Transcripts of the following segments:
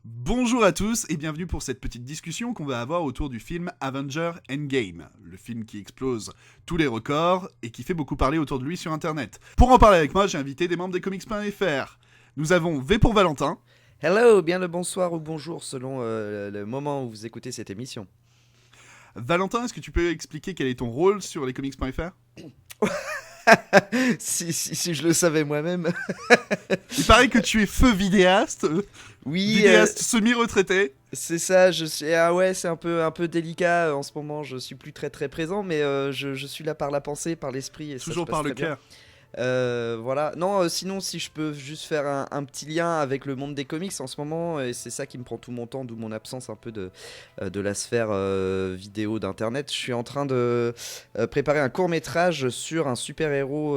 Bonjour à tous et bienvenue pour cette petite discussion qu'on va avoir autour du film Avengers Endgame, le film qui explose tous les records et qui fait beaucoup parler autour de lui sur internet. Pour en parler avec moi, j'ai invité des membres des comics.fr. Nous avons V pour Valentin. Hello, bien le bonsoir ou bonjour selon le moment où vous écoutez cette émission. Valentin, est-ce que tu peux expliquer quel est ton rôle sur les comics.fr? si je le savais moi-même. Il paraît que tu es feu vidéaste, Oui, vidéaste semi-retraité. c'est ça, c'est un peu délicat en ce moment, je suis plus très présent, mais je suis là par la pensée, par l'esprit, et ça Toujours se passe par le très bien. cœur. Voilà. Non, sinon, si je peux juste faire un petit lien avec le monde des comics en ce moment, et c'est ça qui me prend tout mon temps, d'où mon absence un peu de la sphère vidéo d'internet. Je suis en train de préparer un court métrage sur un super héros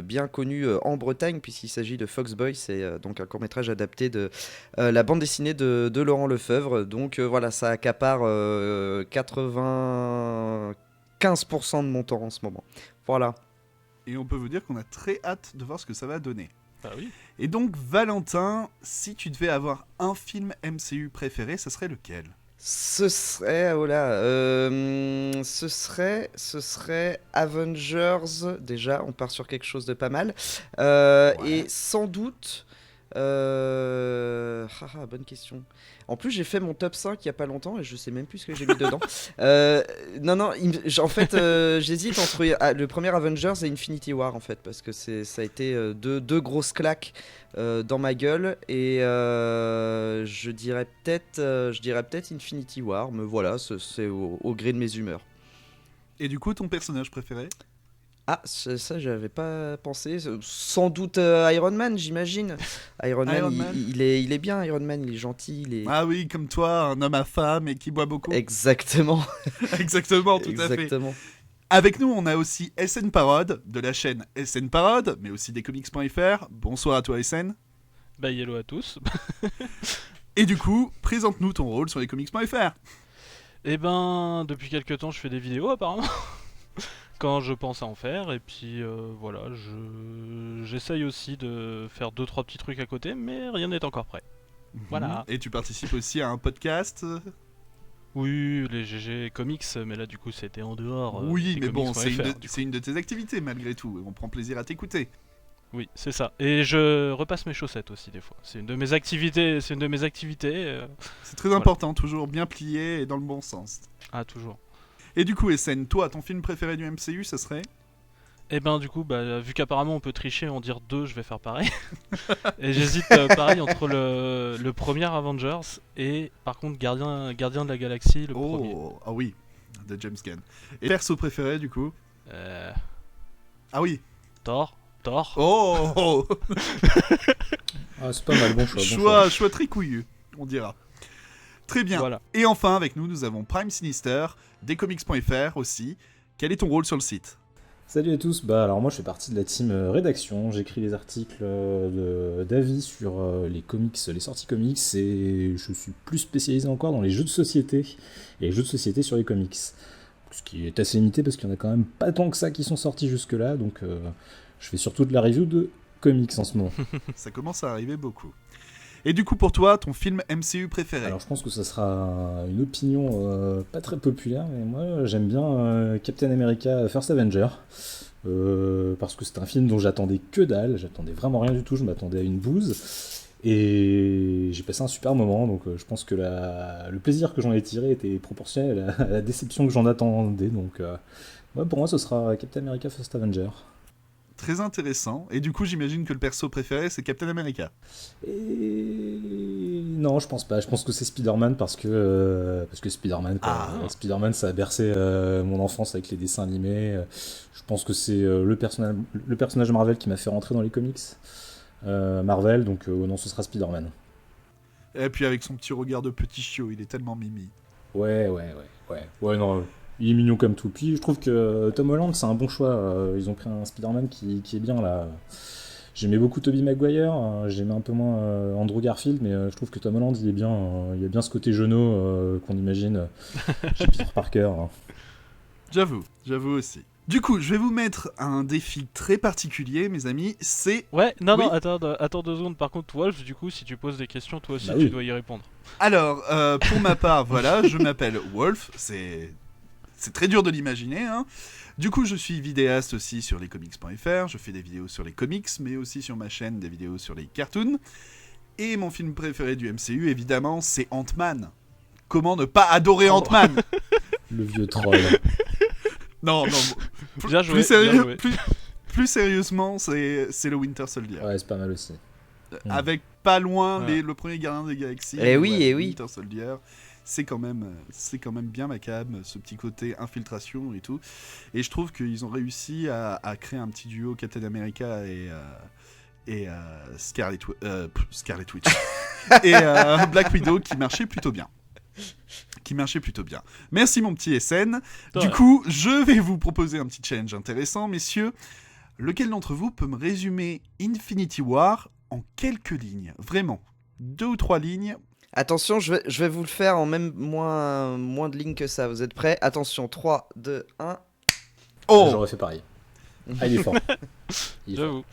bien connu en Bretagne, puisqu'il s'agit de Foxboy. C'est donc un court métrage adapté de la bande dessinée de Laurent Lefebvre. Donc voilà, ça accapare 95% de mon temps en ce moment. Voilà. Et on peut vous dire qu'on a très hâte de voir ce que ça va donner. Ah oui. Et donc, Valentin, si tu devais avoir un film MCU préféré, ce serait lequel? Ce serait, ce serait Avengers. Déjà, on part sur quelque chose de pas mal. Ouais. Et sans doute, bonne question. En plus, j'ai fait mon top 5 il y a pas longtemps et je sais même plus ce que j'ai mis dedans. Euh, non, en fait, j'hésite entre le premier Avengers et Infinity War en fait, parce que ça a été deux grosses claques dans ma gueule et je dirais peut-être Infinity War, mais voilà, c'est au gré de mes humeurs. Et du coup, ton personnage préféré? Ah, ça, j'avais pas pensé. Sans doute Iron Man, j'imagine. Iron Man, Iron Man? il est bien, Iron Man, il est gentil, il est... Ah oui, comme toi, un homme à femme et qui boit beaucoup. Exactement, Exactement, tout à fait. exactement. Avec nous, on a aussi SN Parod, de la chaîne SN Parod, mais aussi des comics.fr. Bonsoir à toi SN. Bah hello à tous. Et du coup, présente-nous ton rôle sur les comics.fr. Et ben depuis quelques temps je fais des vidéos apparemment. Quand je pense à en faire et puis voilà, j'essaye aussi de faire deux trois petits trucs à côté mais rien n'est encore prêt. Voilà. Et tu participes aussi à un podcast. Oui, les GG comics mais là du coup c'était en dehors Oui, des mais bon, comics.fr, du c'est coup. une de tes activités malgré tout. On prend plaisir à t'écouter. Oui, c'est ça. Et je repasse mes chaussettes aussi des fois. C'est une de mes activités, C'est très voilà. important, toujours bien plié et dans le bon sens. Ah toujours. Et du coup, SN, toi, ton film préféré du MCU, ça serait? Et ben du coup, bah, vu qu'apparemment on peut tricher, en dire deux, je vais faire pareil. Et j'hésite pareil entre le premier Avengers et par contre Gardien de la Galaxie, le premier. Oh, ah oui, de James Gunn. Et perso préféré, du coup? Euh, Ah oui. Thor. Oh, Ah, c'est pas mal, bon choix, bon choix. choix très couillu, on dira. Très bien. Voilà. Et enfin, avec nous avons Prime Sinister, des comics.fr aussi. Quel est ton rôle sur le site? Salut à tous, bah alors moi je fais partie de la team rédaction, j'écris les articles d'avis sur les comics, les sorties comics, et je suis plus spécialisé encore dans les jeux de société, et les jeux de société sur les comics. Ce qui est assez limité parce qu'il y en a quand même pas tant que ça qui sont sortis jusque là, donc je fais surtout de la review de comics en ce moment. Ça commence à arriver beaucoup. Et du coup, pour toi, ton film MCU préféré? Alors je pense que ça sera une opinion pas très populaire, mais moi j'aime bien Captain America First Avenger, parce que c'est un film dont j'attendais que dalle, j'attendais vraiment rien du tout, je m'attendais à une bouse, et j'ai passé un super moment, donc je pense que le plaisir que j'en ai tiré était proportionnel à la déception que j'en attendais, donc ouais, pour moi ce sera Captain America First Avenger. Très intéressant. Et du coup, j'imagine que le perso préféré, c'est Captain America. Et non, je pense pas. Je pense que c'est Spider-Man parce que Spider-Man, quoi. Ah. Spider-Man, ça a bercé mon enfance avec les dessins animés. Je pense que c'est le personnage Marvel qui m'a fait rentrer dans les comics. Marvel, donc non, ce sera Spider-Man. Et puis avec son petit regard de petit chiot, il est tellement mimi. Ouais, non, il est mignon comme tout. Puis je trouve que Tom Holland, c'est un bon choix. Ils ont pris un Spider-Man qui est bien là. J'aimais beaucoup Tobey Maguire, j'aimais un peu moins Andrew Garfield, mais je trouve que Tom Holland, il est bien. Il y a bien ce côté jeuneau qu'on imagine chez Peter Parker. Hein. J'avoue aussi. Du coup, je vais vous mettre un défi très particulier, mes amis. C'est Ouais, non, Oui. non, attends 2 secondes. Par contre, Wolf, du coup, si tu poses des questions, toi aussi, Bah tu oui. dois y répondre. alors pour ma part, voilà, je m'appelle Wolf. C'est très dur de l'imaginer. Hein. Du coup, je suis vidéaste aussi sur lescomics.fr. Je fais des vidéos sur les comics, mais aussi sur ma chaîne des vidéos sur les cartoons. Et mon film préféré du MCU, évidemment, c'est Ant-Man. Comment ne pas adorer Oh. Ant-Man? Le vieux troll. Non, Bien joué, plus, sérieux, bien joué. plus sérieusement, c'est le Winter Soldier. Ouais, c'est pas mal aussi. Avec pas loin Ouais. le premier Gardien des Galaxies. Eh oui, ouais, eh oui. Winter Soldier. C'est quand même bien ma cam, ce petit côté infiltration et tout. Et je trouve qu'ils ont réussi à créer un petit duo Captain America et Scarlet Witch et Black Widow qui marchait plutôt bien. Merci mon petit SN. Ouais. Du coup, je vais vous proposer un petit challenge intéressant, messieurs. Lequel d'entre vous peut me résumer Infinity War en quelques lignes? Vraiment. 2 ou 3 lignes. Attention, je vais vous le faire en même moins de lignes que ça. Vous êtes prêts? Attention, 3, 2, 1. Oh J'aurais fait pareil. Ah, il est fort. Il est fort. J'avoue.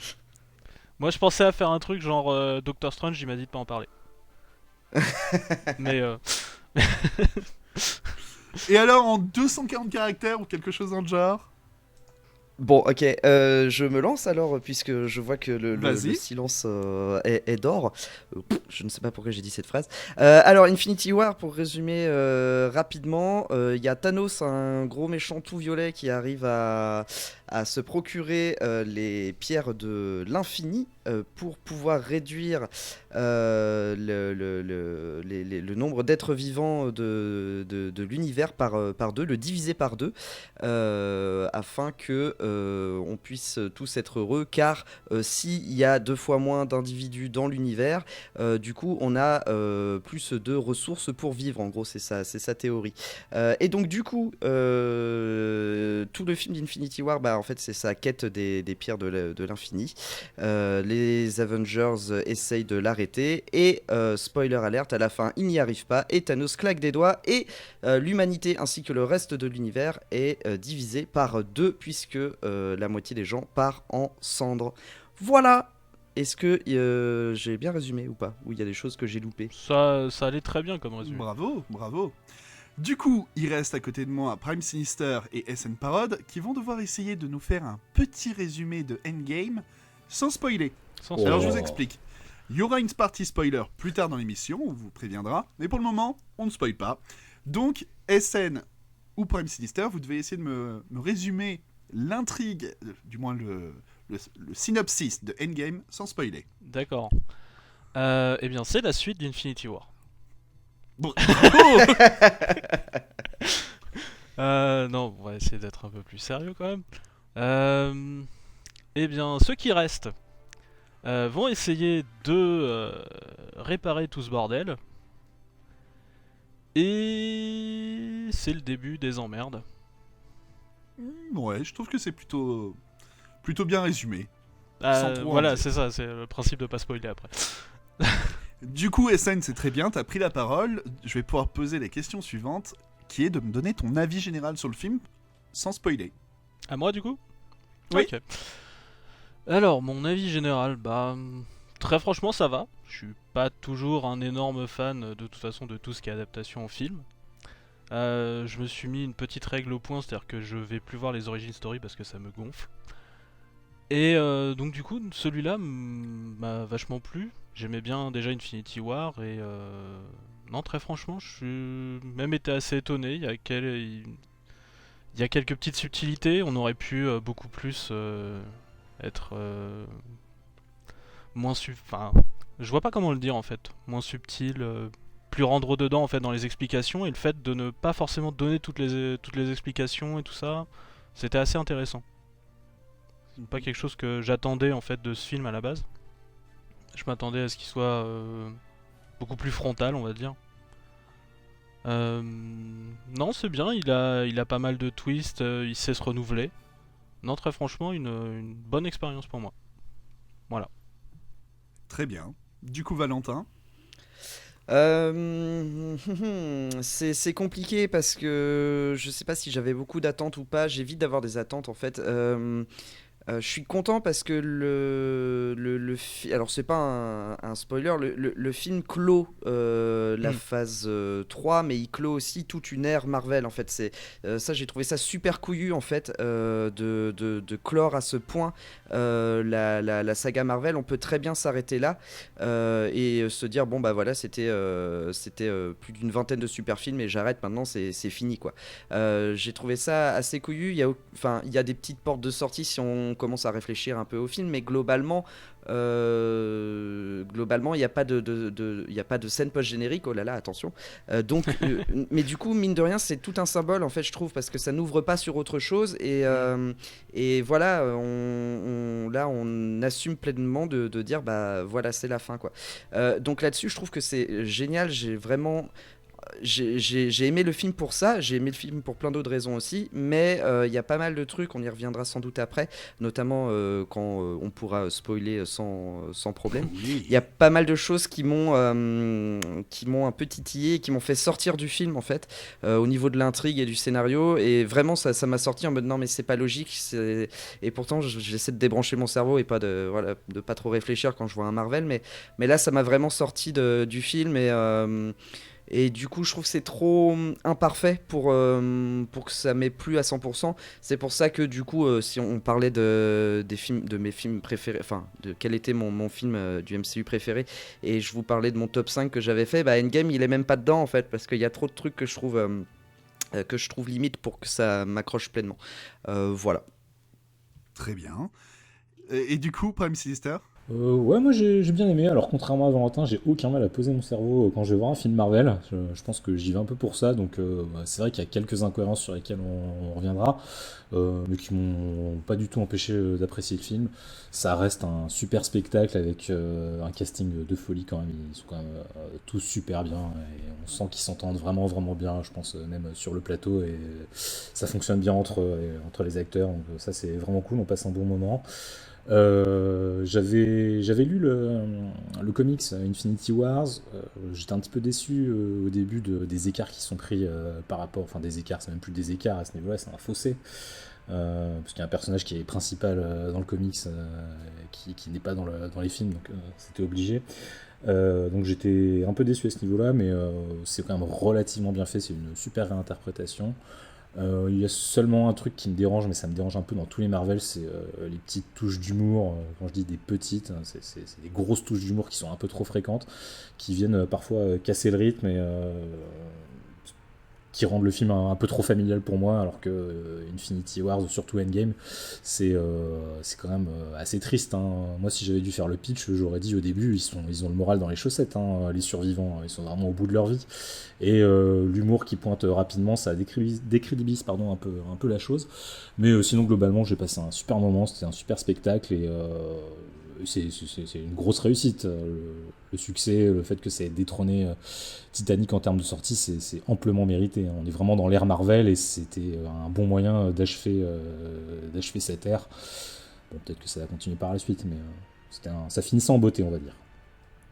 Moi, je pensais à faire un truc genre Doctor Strange, il m'a dit de pas en parler. Mais Et alors en 240 caractères ou quelque chose dans le genre? Bon, ok, je me lance alors, puisque je vois que le Vas-y. silence est d'or. Je ne sais pas pourquoi j'ai dit cette phrase. Alors, Infinity War, pour résumer rapidement, il y a Thanos, un gros méchant tout violet qui arrive à se procurer les pierres de l'infini pour pouvoir réduire le nombre d'êtres vivants de l'univers par deux, le diviser par deux, afin que on puisse tous être heureux, car s'il y a 2 fois moins d'individus dans l'univers, du coup on a plus de ressources pour vivre, en gros c'est sa théorie. Et donc du coup tout le film d'Infinity War, bah, en fait c'est sa quête des pierres de l'infini. Les Avengers essayent de l'arrêter et spoiler alert, à la fin il n'y arrive pas et Thanos claque des doigts et l'humanité ainsi que le reste de l'univers est divisé par 2 puisque la moitié des gens part en cendres. Voilà. Est-ce que j'ai bien résumé ou pas? Ou il y a des choses que j'ai loupées? ça allait très bien comme résumé. Bravo. Du coup, il reste à côté de moi Prime Sinister et SN Parod qui vont devoir essayer de nous faire un petit résumé de Endgame sans spoiler. Sans Oh. Alors je vous spoiler. explique. Il y aura une partie spoiler plus tard dans l'émission, on vous préviendra, mais pour le moment, on ne spoil pas. Donc, SN ou Prime Sinister, vous devez essayer de me résumer l'intrigue, du moins le synopsis de Endgame sans spoiler. D'accord. Eh bien, c'est la suite d'Infinity War. Bravo. Non, on va essayer d'être un peu plus sérieux quand même. Eh bien, ceux qui restent vont essayer de réparer tout ce bordel. Et c'est le début des emmerdes. Ouais, je trouve que c'est plutôt bien résumé. Sans trop en Voilà, dire. c'est ça, c'est le principe de pas spoiler après. Du coup, SN, c'est très bien, t'as pris la parole. Je vais pouvoir poser les questions suivantes, qui est de me donner ton avis général sur le film, sans spoiler. À moi du coup? Oui. Ok. Alors, mon avis général, bah. Très franchement, ça va. Je suis pas toujours un énorme fan de toute façon de tout ce qui est adaptation au film. Je me suis mis une petite règle au point, c'est-à-dire que je vais plus voir les origin story parce que ça me gonfle. Et donc du coup, celui-là m'a vachement plu. J'aimais bien déjà Infinity War et non, très franchement, je suis même été assez étonné. Il y a quelques petites subtilités. On aurait pu beaucoup plus être moins enfin, je vois pas comment le dire en fait, moins subtil, plus rendre dedans en fait dans les explications, et le fait de ne pas forcément donner toutes les explications et tout ça, c'était assez intéressant. C'est pas quelque chose que j'attendais en fait de ce film à la base. Je m'attendais à ce qu'il soit beaucoup plus frontal, on va dire. Non, c'est bien, il a pas mal de twists, il sait se renouveler. Non, très franchement, une bonne expérience pour moi. Voilà. Très bien. Du coup, Valentin. C'est compliqué parce que je sais pas si j'avais beaucoup d'attentes ou pas. J'évite d'avoir des attentes en fait. Je suis content parce que alors c'est pas un spoiler, le film clôt la phase 3, mais il clôt aussi toute une ère Marvel en fait. Ça, j'ai trouvé ça super couillu en fait, de clore à ce point la saga Marvel. On peut très bien s'arrêter là et se dire bon bah voilà, c'était plus d'une vingtaine de super films et j'arrête maintenant, c'est fini quoi. J'ai trouvé ça assez couillu. Enfin, il y a des petites portes de sortie si on commence à réfléchir un peu au film, mais globalement, il n'y a pas il y a pas de scène post-générique. Oh là là, attention. Mais du coup, mine de rien, c'est tout un symbole en fait, je trouve, parce que ça n'ouvre pas sur autre chose et voilà, là, on assume pleinement de dire bah voilà, c'est la fin quoi. Donc là-dessus, je trouve que c'est génial. J'ai aimé le film pour ça, j'ai aimé le film pour plein d'autres raisons aussi, mais il y a pas mal de trucs, on y reviendra sans doute après, notamment quand on pourra spoiler sans problème. Oui. Il y a pas mal de choses qui m'ont un peu titillé, qui m'ont fait sortir du film en fait, au niveau de l'intrigue et du scénario, et vraiment ça m'a sorti en mode non mais c'est pas logique, et pourtant j'essaie de débrancher mon cerveau et pas de pas trop réfléchir quand je vois un Marvel, mais là ça m'a vraiment sorti du film et du coup, je trouve que c'est trop imparfait pour que ça m'ait plu à 100%. C'est pour ça que du coup, si on parlait des films, de mes films préférés, enfin, de quel était mon film du MCU préféré, et je vous parlais de mon top 5 que j'avais fait, bah Endgame, il est même pas dedans en fait, parce qu'il y a trop de trucs que je trouve limite pour que ça m'accroche pleinement. Voilà. Très bien. Et du coup, Prime Sinister? Ouais, moi j'ai bien aimé. Alors, contrairement à Valentin, j'ai aucun mal à poser mon cerveau quand je vais voir un film Marvel. Je pense que j'y vais un peu pour ça. Donc, bah, c'est vrai qu'il y a quelques incohérences sur lesquelles on reviendra, mais qui m'ont pas du tout empêché d'apprécier le film. Ça reste un super spectacle avec un casting de folie quand même. Ils sont quand même tous super bien et on sent qu'ils s'entendent vraiment, vraiment bien. Je pense même sur le plateau et ça fonctionne bien entre les acteurs. Donc, ça, c'est vraiment cool. On passe un bon moment. J'avais lu le comics Infinity Wars. J'étais un petit peu déçu au début des écarts qui sont pris par rapport. Enfin, des écarts, c'est même plus des écarts à ce niveau-là, c'est un fossé. Parce qu'il y a un personnage qui est principal dans le comics qui n'est pas dans les films, donc c'était obligé. Donc j'étais un peu déçu à ce niveau-là, mais c'est quand même relativement bien fait, c'est une super réinterprétation. Il y a seulement un truc qui me dérange, mais ça me dérange un peu dans tous les Marvel, c'est les petites touches d'humour. Quand je dis des petites, hein, c'est des grosses touches d'humour qui sont un peu trop fréquentes, qui viennent parfois casser le rythme et qui rendent le film un peu trop familial pour moi, alors que Infinity Wars, surtout Endgame, c'est quand même assez triste. Hein. Moi, si j'avais dû faire le pitch, j'aurais dit au début, ils ont le moral dans les chaussettes, hein, les survivants, ils sont vraiment au bout de leur vie. Et l'humour qui pointe rapidement, ça décrédibilise un peu la chose. Mais sinon, globalement, j'ai passé un super moment, c'était un super spectacle, et c'est une grosse réussite. Le succès, le fait que ça ait détrôné Titanic en termes de sortie, c'est amplement mérité. On est vraiment dans l'ère Marvel et c'était un bon moyen d'achever cette ère. Bon, peut-être que ça va continuer par la suite, mais ça finissait en beauté, on va dire.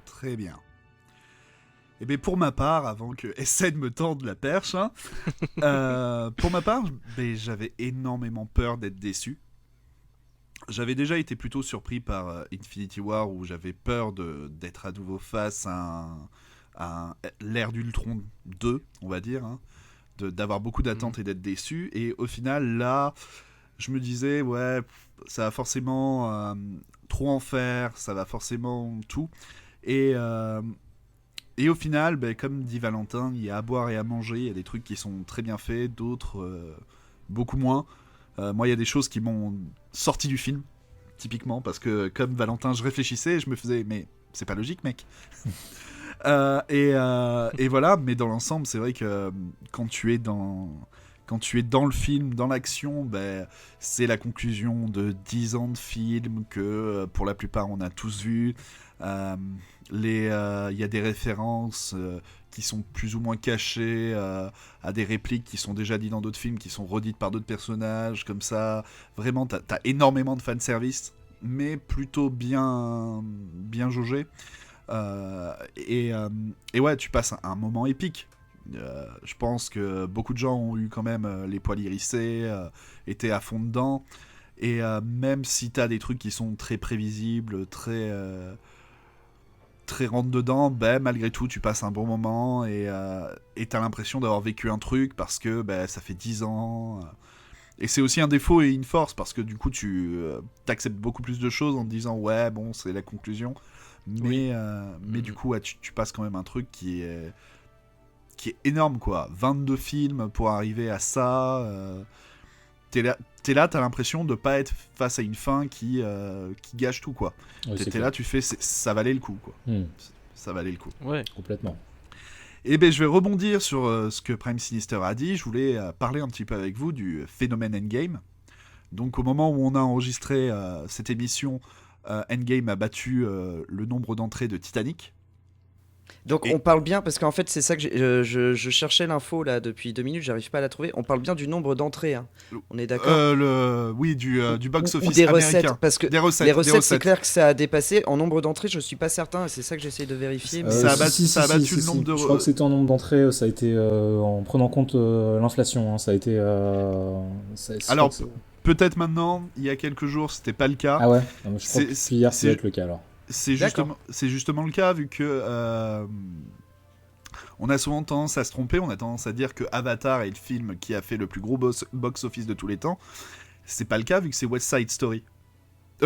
Très bien. Et bien pour ma part, avant que SN me tende la perche, hein, pour ma part, j'avais énormément peur d'être déçu. J'avais déjà été plutôt surpris par Infinity War, où j'avais peur d'être à nouveau face à l'ère d'Ultron 2, on va dire, hein, d'avoir beaucoup d'attentes et d'être déçu. Et au final, là, je me disais, ouais, ça va forcément trop en faire, ça va forcément tout. Et au final, comme dit Valentin, il y a à boire et à manger, il y a des trucs qui sont très bien faits, d'autres beaucoup moins. Moi, il y a des choses qui m'ont sorti du film, typiquement, parce que comme Valentin, je réfléchissais et je me faisais, mais c'est pas logique, mec. Et voilà, mais dans l'ensemble, c'est vrai que quand tu es dans le film, dans l'action, c'est la conclusion de 10 ans de film que pour la plupart on a tous vu. Il y a des références qui sont plus ou moins cachées à des répliques qui sont déjà dites dans d'autres films, qui sont redites par d'autres personnages, comme ça. Vraiment, t'as énormément de fanservice, mais plutôt bien jaugé. Et ouais, tu passes un moment épique. Je pense que beaucoup de gens ont eu quand même les poils hérissés, étaient à fond dedans. Et même si t'as des trucs qui sont très prévisibles, très rentre dedans, ben, malgré tout, tu passes un bon moment et t'as l'impression d'avoir vécu un truc parce que ben, ça fait 10 ans. Et c'est aussi un défaut et une force parce que du coup, tu t'acceptes beaucoup plus de choses en te disant ouais, bon, c'est la conclusion. Mais du coup, ouais, tu passes quand même un truc qui est énorme, quoi. 22 films pour arriver à ça. T'es là, t'as l'impression de pas être face à une fin qui gâche tout, quoi. Ouais, c'est T'es clair. là, tu fais, ça valait le coup, quoi. Hmm, Ça valait le coup. Ouais. complètement. Et ben, je vais rebondir sur ce que Prime Sinister a dit. Je voulais parler un petit peu avec vous du phénomène Endgame. Donc, au moment où on a enregistré cette émission, Endgame a battu le nombre d'entrées de Titanic. Donc Et- on parle bien, parce qu'en fait c'est ça que je cherchais l'info là depuis 2 minutes, j'arrive pas à la trouver. On parle bien du nombre d'entrées, hein. On est d'accord? Oui, du Ou box-office des américain. recettes, parce que Des recettes, les des recettes c'est recettes. clair que ça a dépassé. En nombre d'entrées je suis pas certain, et c'est ça que j'essaye de vérifier. Mais Ça a Si, battu- si, ça a si, battu si, le si. nombre de- Je crois que c'était en nombre d'entrées, ça a été en prenant en compte l'inflation. Hein, ça a été. Je Alors, crois que peut-être maintenant, il y a quelques jours, c'était pas le cas. ah ouais, non, mais je crois c'est- que depuis hier, ça c'est- doit être le cas alors. D'accord. C'est justement le cas, vu que on a souvent tendance à se tromper, on a tendance à dire que Avatar est le film qui a fait le plus gros box-office de tous les temps. C'est pas le cas, vu que c'est West Side Story.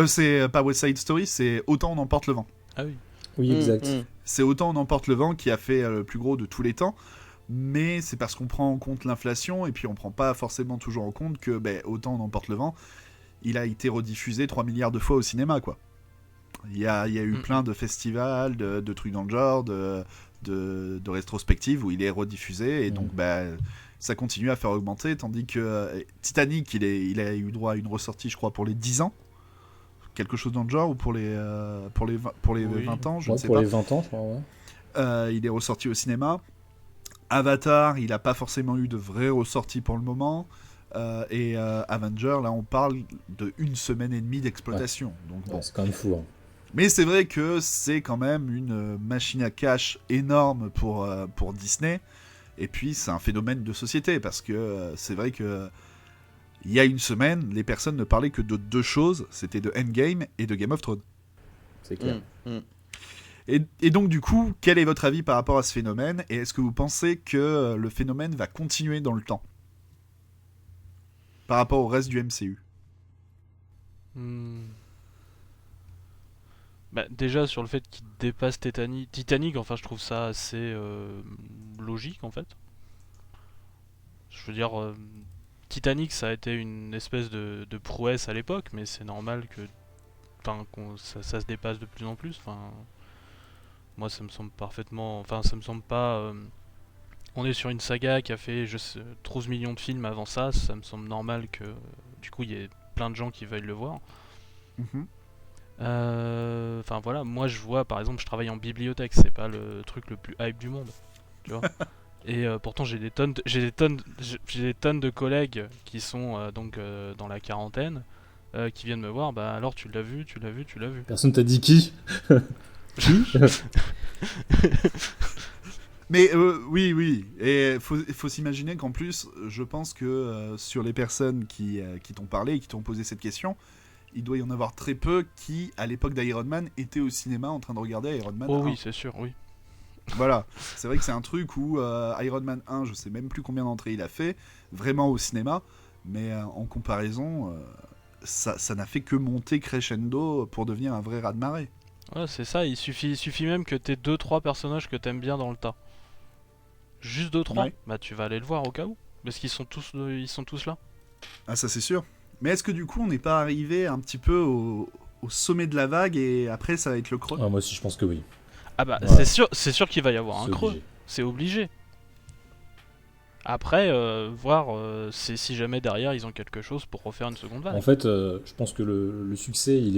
C'est pas West Side Story, c'est Autant on emporte le vent. Ah oui. Oui, exact. C'est Autant on emporte le vent qui a fait le plus gros de tous les temps. Mais c'est parce qu'on prend en compte l'inflation, et puis on prend pas forcément toujours en compte que Autant on emporte le vent, il a été rediffusé 3 milliards de fois au cinéma, quoi. Il y a eu plein de festivals, de trucs dans le genre, de rétrospectives où il est rediffusé, et donc ça continue à faire augmenter, tandis que Titanic, il a eu droit à une ressortie, je crois, pour les 10 ans, quelque chose dans le genre, ou pour les Oui. 20 ans, je Ouais, ne sais pour pas. les 20 ans, je crois, ouais. Il est ressorti au cinéma. Avatar, il n'a pas forcément eu de vraies ressorties pour le moment. Et Avenger, là, on parle de 1 semaine et demie d'exploitation. Donc bon. Ouais, c'est quand même fou. Hein. Mais c'est vrai que c'est quand même une machine à cash énorme pour Disney. Et puis c'est un phénomène de société, parce que c'est vrai que il y a 1 semaine, les personnes ne parlaient que de 2 choses, c'était de Endgame et de Game of Thrones. C'est clair. Et donc du coup, quel est votre avis par rapport à ce phénomène, et est-ce que vous pensez que le phénomène va continuer dans le temps par rapport au reste du MCU? Hmm. Bah, déjà sur le fait qu'il dépasse Titanic, enfin je trouve ça assez logique en fait. Je veux dire, Titanic ça a été une espèce de prouesse à l'époque, mais c'est normal que ça se dépasse de plus en plus. Enfin, moi ça me semble parfaitement. Enfin, ça me semble pas. On est sur une saga qui a fait 12 millions de films avant ça, ça me semble normal que du coup il y ait plein de gens qui veuillent le voir. Mhm. Enfin voilà, moi je vois par exemple, je travaille en bibliothèque, c'est pas le truc le plus hype du monde, tu vois. Et pourtant j'ai des tonnes de collègues qui sont dans la quarantaine, qui viennent me voir. Bah alors tu l'as vu. Personne t'a dit qui? Qui? Mais oui, et faut s'imaginer qu'en plus, je pense que sur les personnes qui t'ont parlé et qui t'ont posé cette question, il doit y en avoir très peu qui, à l'époque d'Iron Man, étaient au cinéma en train de regarder Iron Man Oh 1. oui, c'est sûr, oui. Voilà, c'est vrai que c'est un truc où Iron Man 1, je sais même plus combien d'entrées il a fait, vraiment au cinéma, mais en comparaison, ça n'a fait que monter crescendo pour devenir un vrai raz-de-marée. Ouais, c'est ça, il suffit même que t'aies 2-3 personnages que t'aimes bien dans le tas. Juste 2-3, Ouais. bah tu vas aller le voir au cas où. Parce qu'ils sont tous là. Ah, ça c'est sûr. Mais est-ce que du coup on n'est pas arrivé un petit peu au sommet de la vague et après ça va être le creux? Ah, moi aussi, je pense que oui. Ah bah Ouais. c'est sûr qu'il va y avoir un C'est creux. obligé. C'est obligé. Après, voir si jamais derrière ils ont quelque chose pour refaire une seconde vague. En fait, je pense que le succès, il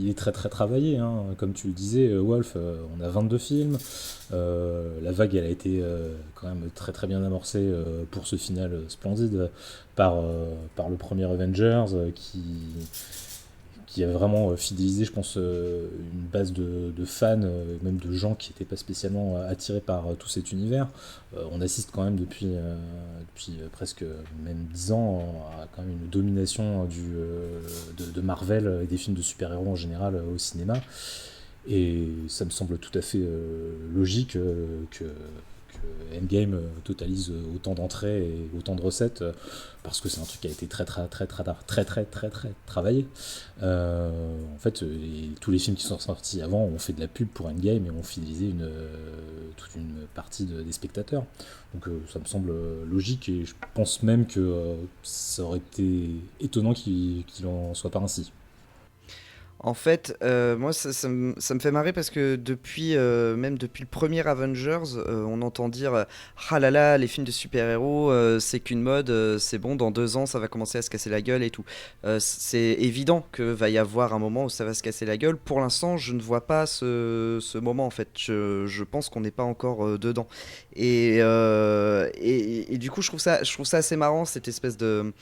est très très travaillé. Hein. Comme tu le disais, Wolf, on a 22 films. La vague, elle a été quand même très très bien amorcée pour ce final splendide par le premier Avengers qui a vraiment fidélisé, je pense, une base de fans, même de gens qui n'étaient pas spécialement attirés par tout cet univers. On assiste quand même depuis presque même 10 ans à quand même une domination de Marvel et des films de super-héros en général au cinéma. Et ça me semble tout à fait logique que Endgame totalise autant d'entrées et autant de recettes parce que c'est un truc qui a été très travaillé. En fait, tous les films qui sont sortis avant ont fait de la pub pour Endgame et ont fidélisé toute une partie des spectateurs. Donc ça me semble logique et je pense même que ça aurait été étonnant qu'il en soit pas ainsi. En fait, moi, ça me fait marrer parce que même depuis le premier Avengers, on entend dire ah là là, les films de super-héros, c'est qu'une mode, c'est bon, dans 2 ans, ça va commencer à se casser la gueule et tout. C'est évident que va y avoir un moment où ça va se casser la gueule. Pour l'instant, je ne vois pas ce moment, en fait. Je pense qu'on n'est pas encore dedans. Et du coup, je trouve ça assez marrant, cette espèce de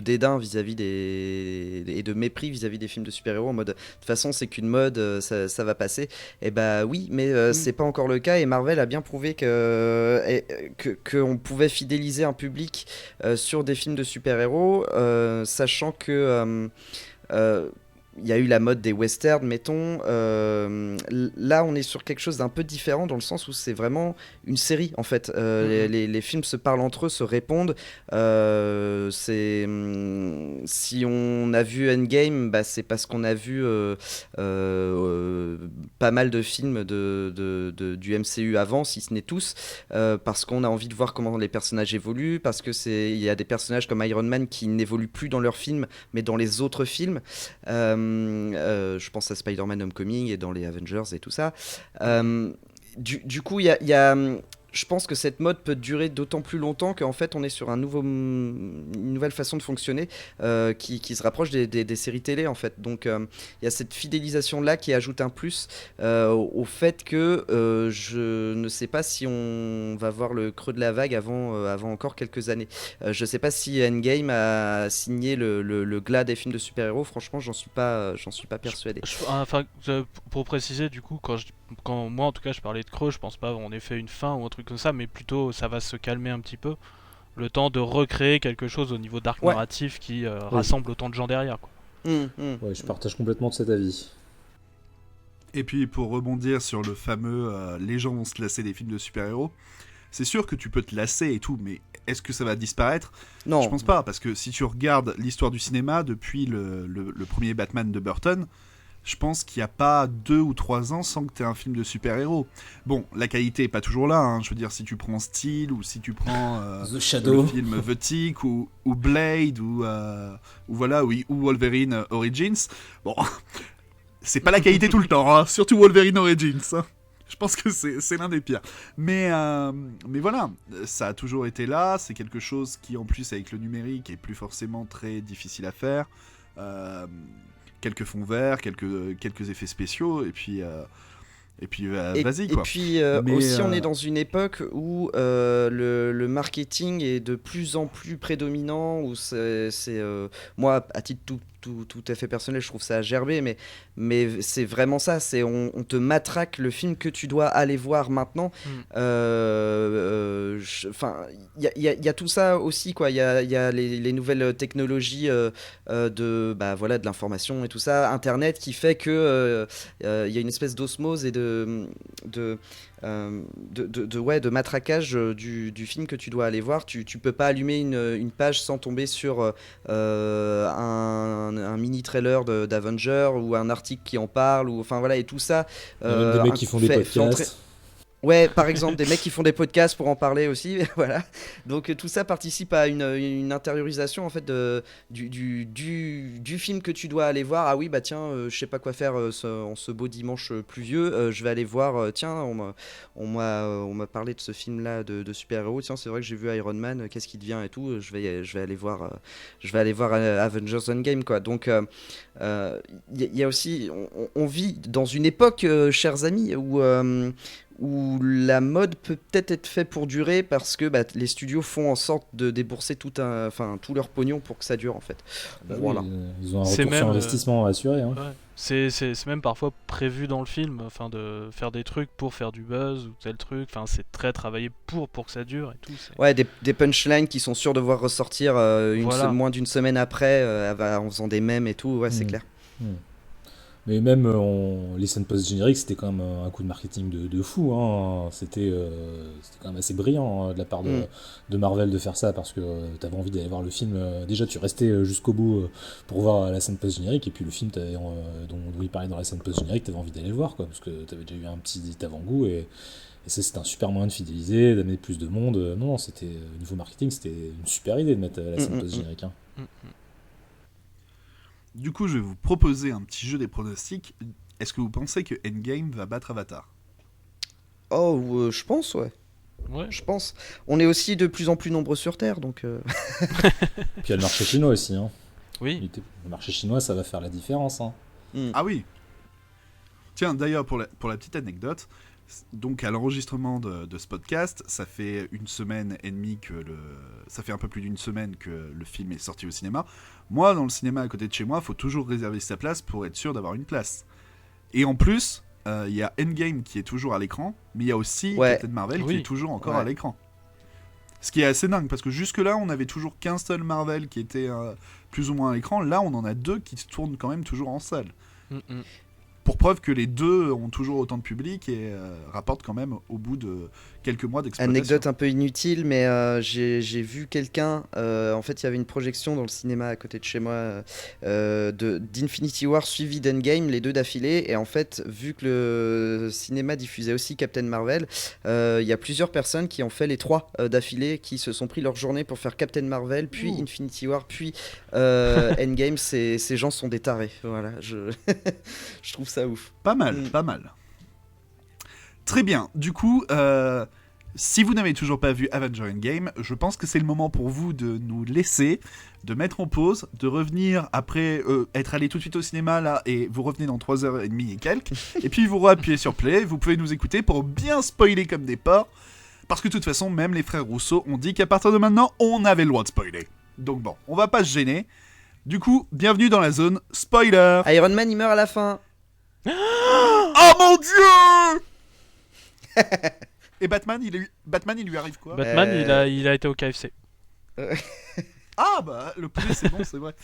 dédain vis-à-vis et de mépris vis-à-vis des films de super-héros en mode de toute façon c'est qu'une mode, ça va passer. Et bah oui, mais c'est pas encore le cas et Marvel a bien prouvé qu'on pouvait fidéliser un public sur des films de super-héros, sachant que il y a eu la mode des westerns, mettons. Là, on est sur quelque chose d'un peu différent dans le sens où c'est vraiment une série, en fait. Les films se parlent entre eux, se répondent. Si on a vu Endgame, bah, c'est parce qu'on a vu pas mal de films du MCU avant, si ce n'est tous, parce qu'on a envie de voir comment les personnages évoluent, parce que il y a des personnages comme Iron Man qui n'évoluent plus dans leurs films, mais dans les autres films. Je pense à Spider-Man Homecoming et dans les Avengers et tout ça. Du coup, je pense que cette mode peut durer d'autant plus longtemps qu'en fait on est sur une nouvelle façon de fonctionner qui se rapproche des séries télé en fait. Donc il y a cette fidélisation là qui ajoute un plus au fait que je ne sais pas si on va voir le creux de la vague avant encore quelques années. Je sais pas si Endgame a signé le glas des films de super-héros. Franchement, j'en suis pas persuadé. Pour préciser, du coup, quand moi en tout cas je parlais de creux, je pense pas en effet une fin ou un truc comme ça, mais plutôt ça va se calmer un petit peu, le temps de recréer quelque chose au niveau d'arc narratif qui rassemble autant de gens derrière, quoi. Ouais, je partage complètement de cet avis. Et puis pour rebondir sur le fameux les gens vont se lasser des films de super-héros, c'est sûr que tu peux te lasser et tout, mais est-ce que ça va disparaître ? Non. Je pense pas, parce que si tu regardes l'histoire du cinéma depuis le premier Batman de Burton, je pense qu'il n'y a pas 2 ou 3 ans sans que tu aies un film de super-héros. Bon, la qualité est pas toujours là, hein. Je veux dire, si tu prends Steel, ou si tu prends The Shadow, le film The Tick, ou Blade, ou Wolverine Origins, bon, c'est pas la qualité tout le temps, hein. Surtout Wolverine Origins, hein. Je pense que c'est l'un des pires. Mais voilà, ça a toujours été là, c'est quelque chose qui, en plus, avec le numérique, est plus forcément très difficile à faire. Quelques fonds verts, quelques effets spéciaux, et puis vas-y, quoi. Et puis aussi, on est dans une époque où le marketing est de plus en plus prédominant, où moi, à titre tout à fait personnel, je trouve ça à gerber, mais c'est vraiment ça, on te matraque le film que tu dois aller voir maintenant. Enfin, il y a tout ça aussi, quoi. Il y a les nouvelles technologies de l'information et tout ça, Internet, qui fait que y a une espèce d'osmose et de matraquage du film que tu dois aller voir. Tu peux pas allumer une page sans tomber sur un mini trailer d'Avenger ou un article qui en parle, ou enfin voilà, et tout ça. Il y a même des mecs qui font des podcasts. Ouais, par exemple, des mecs qui font des podcasts pour en parler aussi, voilà. Donc tout ça participe à une intériorisation en fait du film que tu dois aller voir. Ah oui, bah tiens, je sais pas quoi faire en ce beau dimanche pluvieux, je vais aller voir. Tiens, on m'a parlé de ce film-là de super-héros. Tiens, c'est vrai que j'ai vu Iron Man. Qu'est-ce qui devient et tout. Je vais aller voir Avengers Endgame, quoi. Donc y a aussi, on vit dans une époque, chers amis, où où la mode peut peut-être être fait pour durer parce que les studios font en sorte de débourser tout leur pognon pour que ça dure en fait. Bah Voilà. oui, ils ont un C'est retour même, sur investissement assuré. Hein. Ouais. C'est même parfois prévu dans le film, enfin de faire des trucs pour faire du buzz ou tel truc. Enfin, c'est très travaillé pour que ça dure et tout. Ouais, des punchlines qui sont sûrs de voir ressortir Voilà. moins d'une semaine après en faisant des mèmes et tout, ouais, c'est clair. Mais même les scènes post-génériques, c'était quand même un coup de marketing de fou. Hein. C'était quand même assez brillant de la part de Marvel de faire ça parce que t'avais envie d'aller voir le film. Déjà, tu restais jusqu'au bout pour voir la scène post-générique et puis le film dont il parlait dans la scène post-générique, t'avais envie d'aller le voir quoi, parce que t'avais déjà eu un petit avant-goût et ça, c'était un super moyen de fidéliser, d'amener plus de monde. Non, c'était au niveau marketing, c'était une super idée de mettre la scène post-générique. Hein. Du coup, je vais vous proposer un petit jeu des pronostics. Est-ce que vous pensez que Endgame va battre Avatar ? Oh, je pense, ouais. Ouais. Je pense. On est aussi de plus en plus nombreux sur Terre, donc. Puis il y a le marché chinois aussi. Hein. Oui. Le marché chinois, ça va faire la différence. Hein. Ah oui. Tiens, d'ailleurs, pour la petite anecdote, donc à l'enregistrement de ce podcast, ça fait une semaine et demie ça fait un peu plus d'une semaine que le film est sorti au cinéma. Moi, dans le cinéma à côté de chez moi, il faut toujours réserver sa place pour être sûr d'avoir une place. Et en plus, il y a Endgame qui est toujours à l'écran, mais il y a aussi Captain Marvel qui est toujours encore à l'écran. Ce qui est assez dingue, parce que jusque-là, on n'avait toujours qu'un seul Marvel qui était plus ou moins à l'écran. Là, on en a deux qui se tournent quand même toujours en salle. Pour preuve que les deux ont toujours autant de public et rapportent quand même au bout de quelques mois d'exploitation. Anecdote un peu inutile, mais j'ai vu quelqu'un, en fait il y avait une projection dans le cinéma à côté de chez moi d'Infinity War suivi d'Endgame, les deux d'affilée, et en fait vu que le cinéma diffusait aussi Captain Marvel, il y a plusieurs personnes qui ont fait les trois d'affilée, qui se sont pris leur journée pour faire Captain Marvel, puis Infinity War, puis Endgame. Ces gens sont des tarés, voilà, je trouve ça ouf. Pas mal, pas mal. Très bien, du coup, si vous n'avez toujours pas vu Avenger Endgame, je pense que c'est le moment pour vous de nous laisser, de mettre en pause, de revenir après être allé tout de suite au cinéma là, et vous revenez dans 3h30 et quelques, et puis vous appuyez sur play, vous pouvez nous écouter pour bien spoiler comme des porcs, parce que de toute façon, même les frères Rousseau ont dit qu'à partir de maintenant, on avait le droit de spoiler. Donc bon, on va pas se gêner. Du coup, bienvenue dans la zone spoiler. Iron Man il meurt à la fin. Oh mon dieu. Et Batman, il lui arrive quoi? Batman, il a été au KFC. Ah bah, le poulet c'est bon, c'est vrai.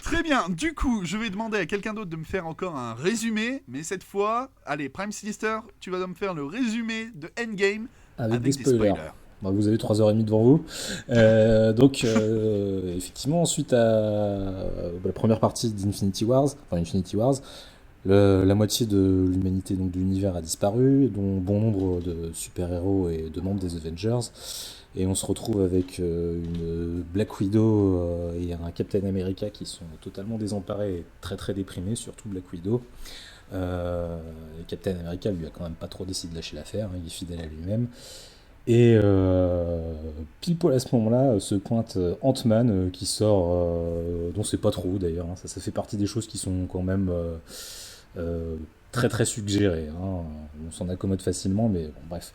Très bien, du coup, je vais demander à quelqu'un d'autre de me faire encore un résumé, mais cette fois, allez, Prime Sinister, tu vas me faire le résumé de Endgame avec des spoilers. Bah, vous avez 3h30 devant vous. Donc, effectivement, suite à la première partie d'Infinity Wars, la moitié de l'humanité, donc de l'univers, a disparu, dont bon nombre de super-héros et de membres des Avengers. Et on se retrouve avec une Black Widow et un Captain America qui sont totalement désemparés et très très déprimés, surtout Black Widow. Captain America, lui, a quand même pas trop décidé de lâcher l'affaire, hein, il est fidèle à lui-même. Et pile poil à ce moment-là se pointe Ant-Man qui sort, dont c'est pas trop d'ailleurs, hein, ça fait partie des choses qui sont quand même très très suggérées, hein. On s'en accommode facilement, mais bon, bref.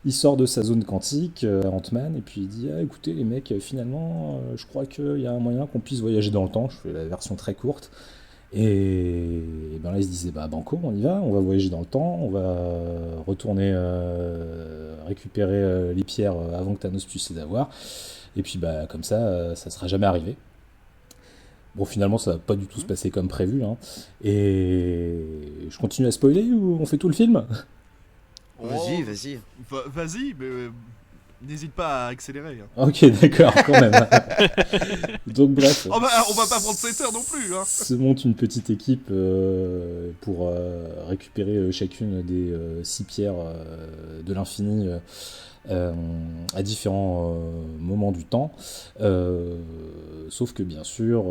Il sort de sa zone quantique, Ant-Man, et puis il dit écoutez les mecs, finalement je crois qu'il y a un moyen qu'on puisse voyager dans le temps. Je fais la version très courte. Et ben là il se disait banco, on y va, on va voyager dans le temps, on va retourner récupérer les pierres avant que Thanos puisse les avoir, et puis comme ça sera jamais arrivé. Bon, finalement ça va pas du tout se passer comme prévu, hein. Et je continue à spoiler ou on fait tout le film? Vas-y. Vas-y, mais n'hésite pas à accélérer. Hein. Ok, d'accord, quand même. Donc bref. On va pas prendre 7 heures non plus. Hein. Se monte une petite équipe pour récupérer chacune des 6 pierres de l'infini à différents moments du temps. Sauf que bien sûr,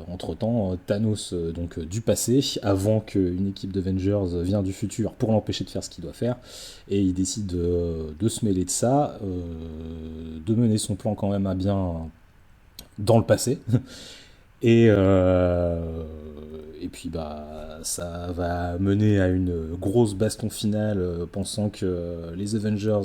entre-temps, Thanos, donc du passé, avant qu'une équipe d'Avengers vienne du futur pour l'empêcher de faire ce qu'il doit faire, et il décide de se mêler de ça, de mener son plan quand même à bien dans le passé. Et puis ça va mener à une grosse baston finale, pensant que les Avengers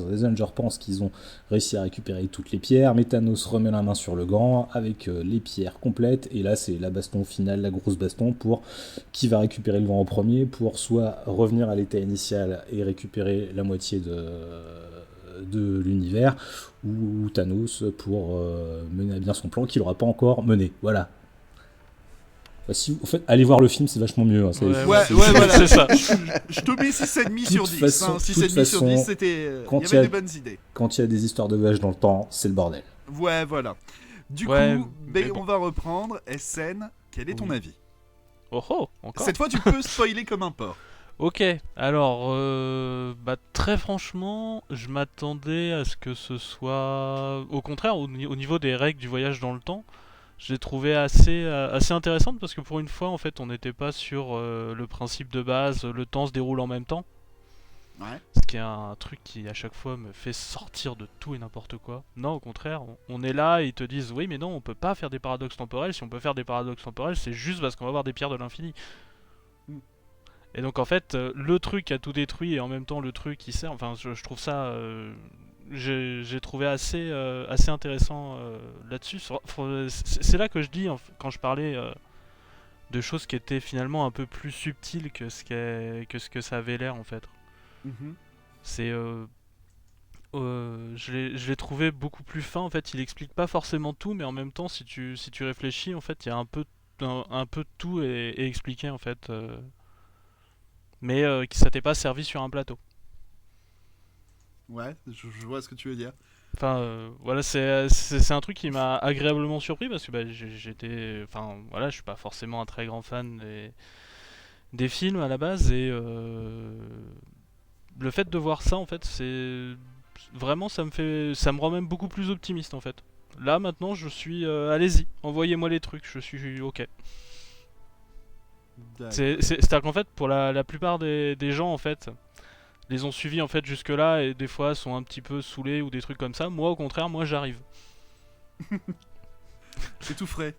pensent qu'ils ont réussi à récupérer toutes les pierres, mais Thanos remet la main sur le gant avec les pierres complètes, et là c'est la baston finale, la grosse baston pour qui va récupérer le gant en premier, pour soit revenir à l'état initial et récupérer la moitié de l'univers, ou Thanos pour mener à bien son plan qu'il n'aura pas encore mené. Voilà. Si, en fait, allez voir le film, c'est vachement mieux. Hein, voilà. C'est ça. Je te mets 6,5 sur 10. Façon, 6,5 sur 10, c'était. Il y avait des bonnes idées. Quand il y a des histoires de voyage dans le temps, c'est le bordel. Ouais, voilà. Du coup, on va reprendre. SN, quel est ton avis? Encore Cette fois, tu peux spoiler comme un porc. Ok, alors, très franchement, je m'attendais à ce que ce soit... Au contraire, au niveau des règles du voyage dans le temps, je l'ai trouvé assez intéressante parce que pour une fois, en fait, on n'était pas sur le principe de base, le temps se déroule en même temps. Ouais. Ce qui est un truc qui, à chaque fois, me fait sortir de tout et n'importe quoi. Non, au contraire, on est là et ils te disent, oui, mais non, on peut pas faire des paradoxes temporels. Si on peut faire des paradoxes temporels, c'est juste parce qu'on va avoir des pierres de l'infini. Et donc en fait, le truc a tout détruit et en même temps le truc qui sert, enfin je trouve ça, j'ai trouvé assez intéressant là-dessus. C'est là que je dis, quand je parlais de choses qui étaient finalement un peu plus subtiles que ce que ça avait l'air en fait. Mm-hmm. C'est... je l'ai trouvé beaucoup plus fin en fait, il explique pas forcément tout, mais en même temps si tu réfléchis en fait, il y a un peu de tout est expliqué en fait. Mais qui s'était pas servi sur un plateau. Ouais, je vois ce que tu veux dire. Enfin, voilà, c'est un truc qui m'a agréablement surpris parce que j'étais... Enfin, voilà, je suis pas forcément un très grand fan des films à la base et le fait de voir ça, en fait, c'est... Vraiment, ça me rend même beaucoup plus optimiste, en fait. Là, maintenant, je suis... allez-y, envoyez-moi les trucs, je suis ok. C'est-à-dire qu'en fait, pour la plupart des gens, en fait, les ont suivis en fait jusque-là et des fois sont un petit peu saoulés ou des trucs comme ça. Moi, au contraire, moi j'arrive. T'es tout frais.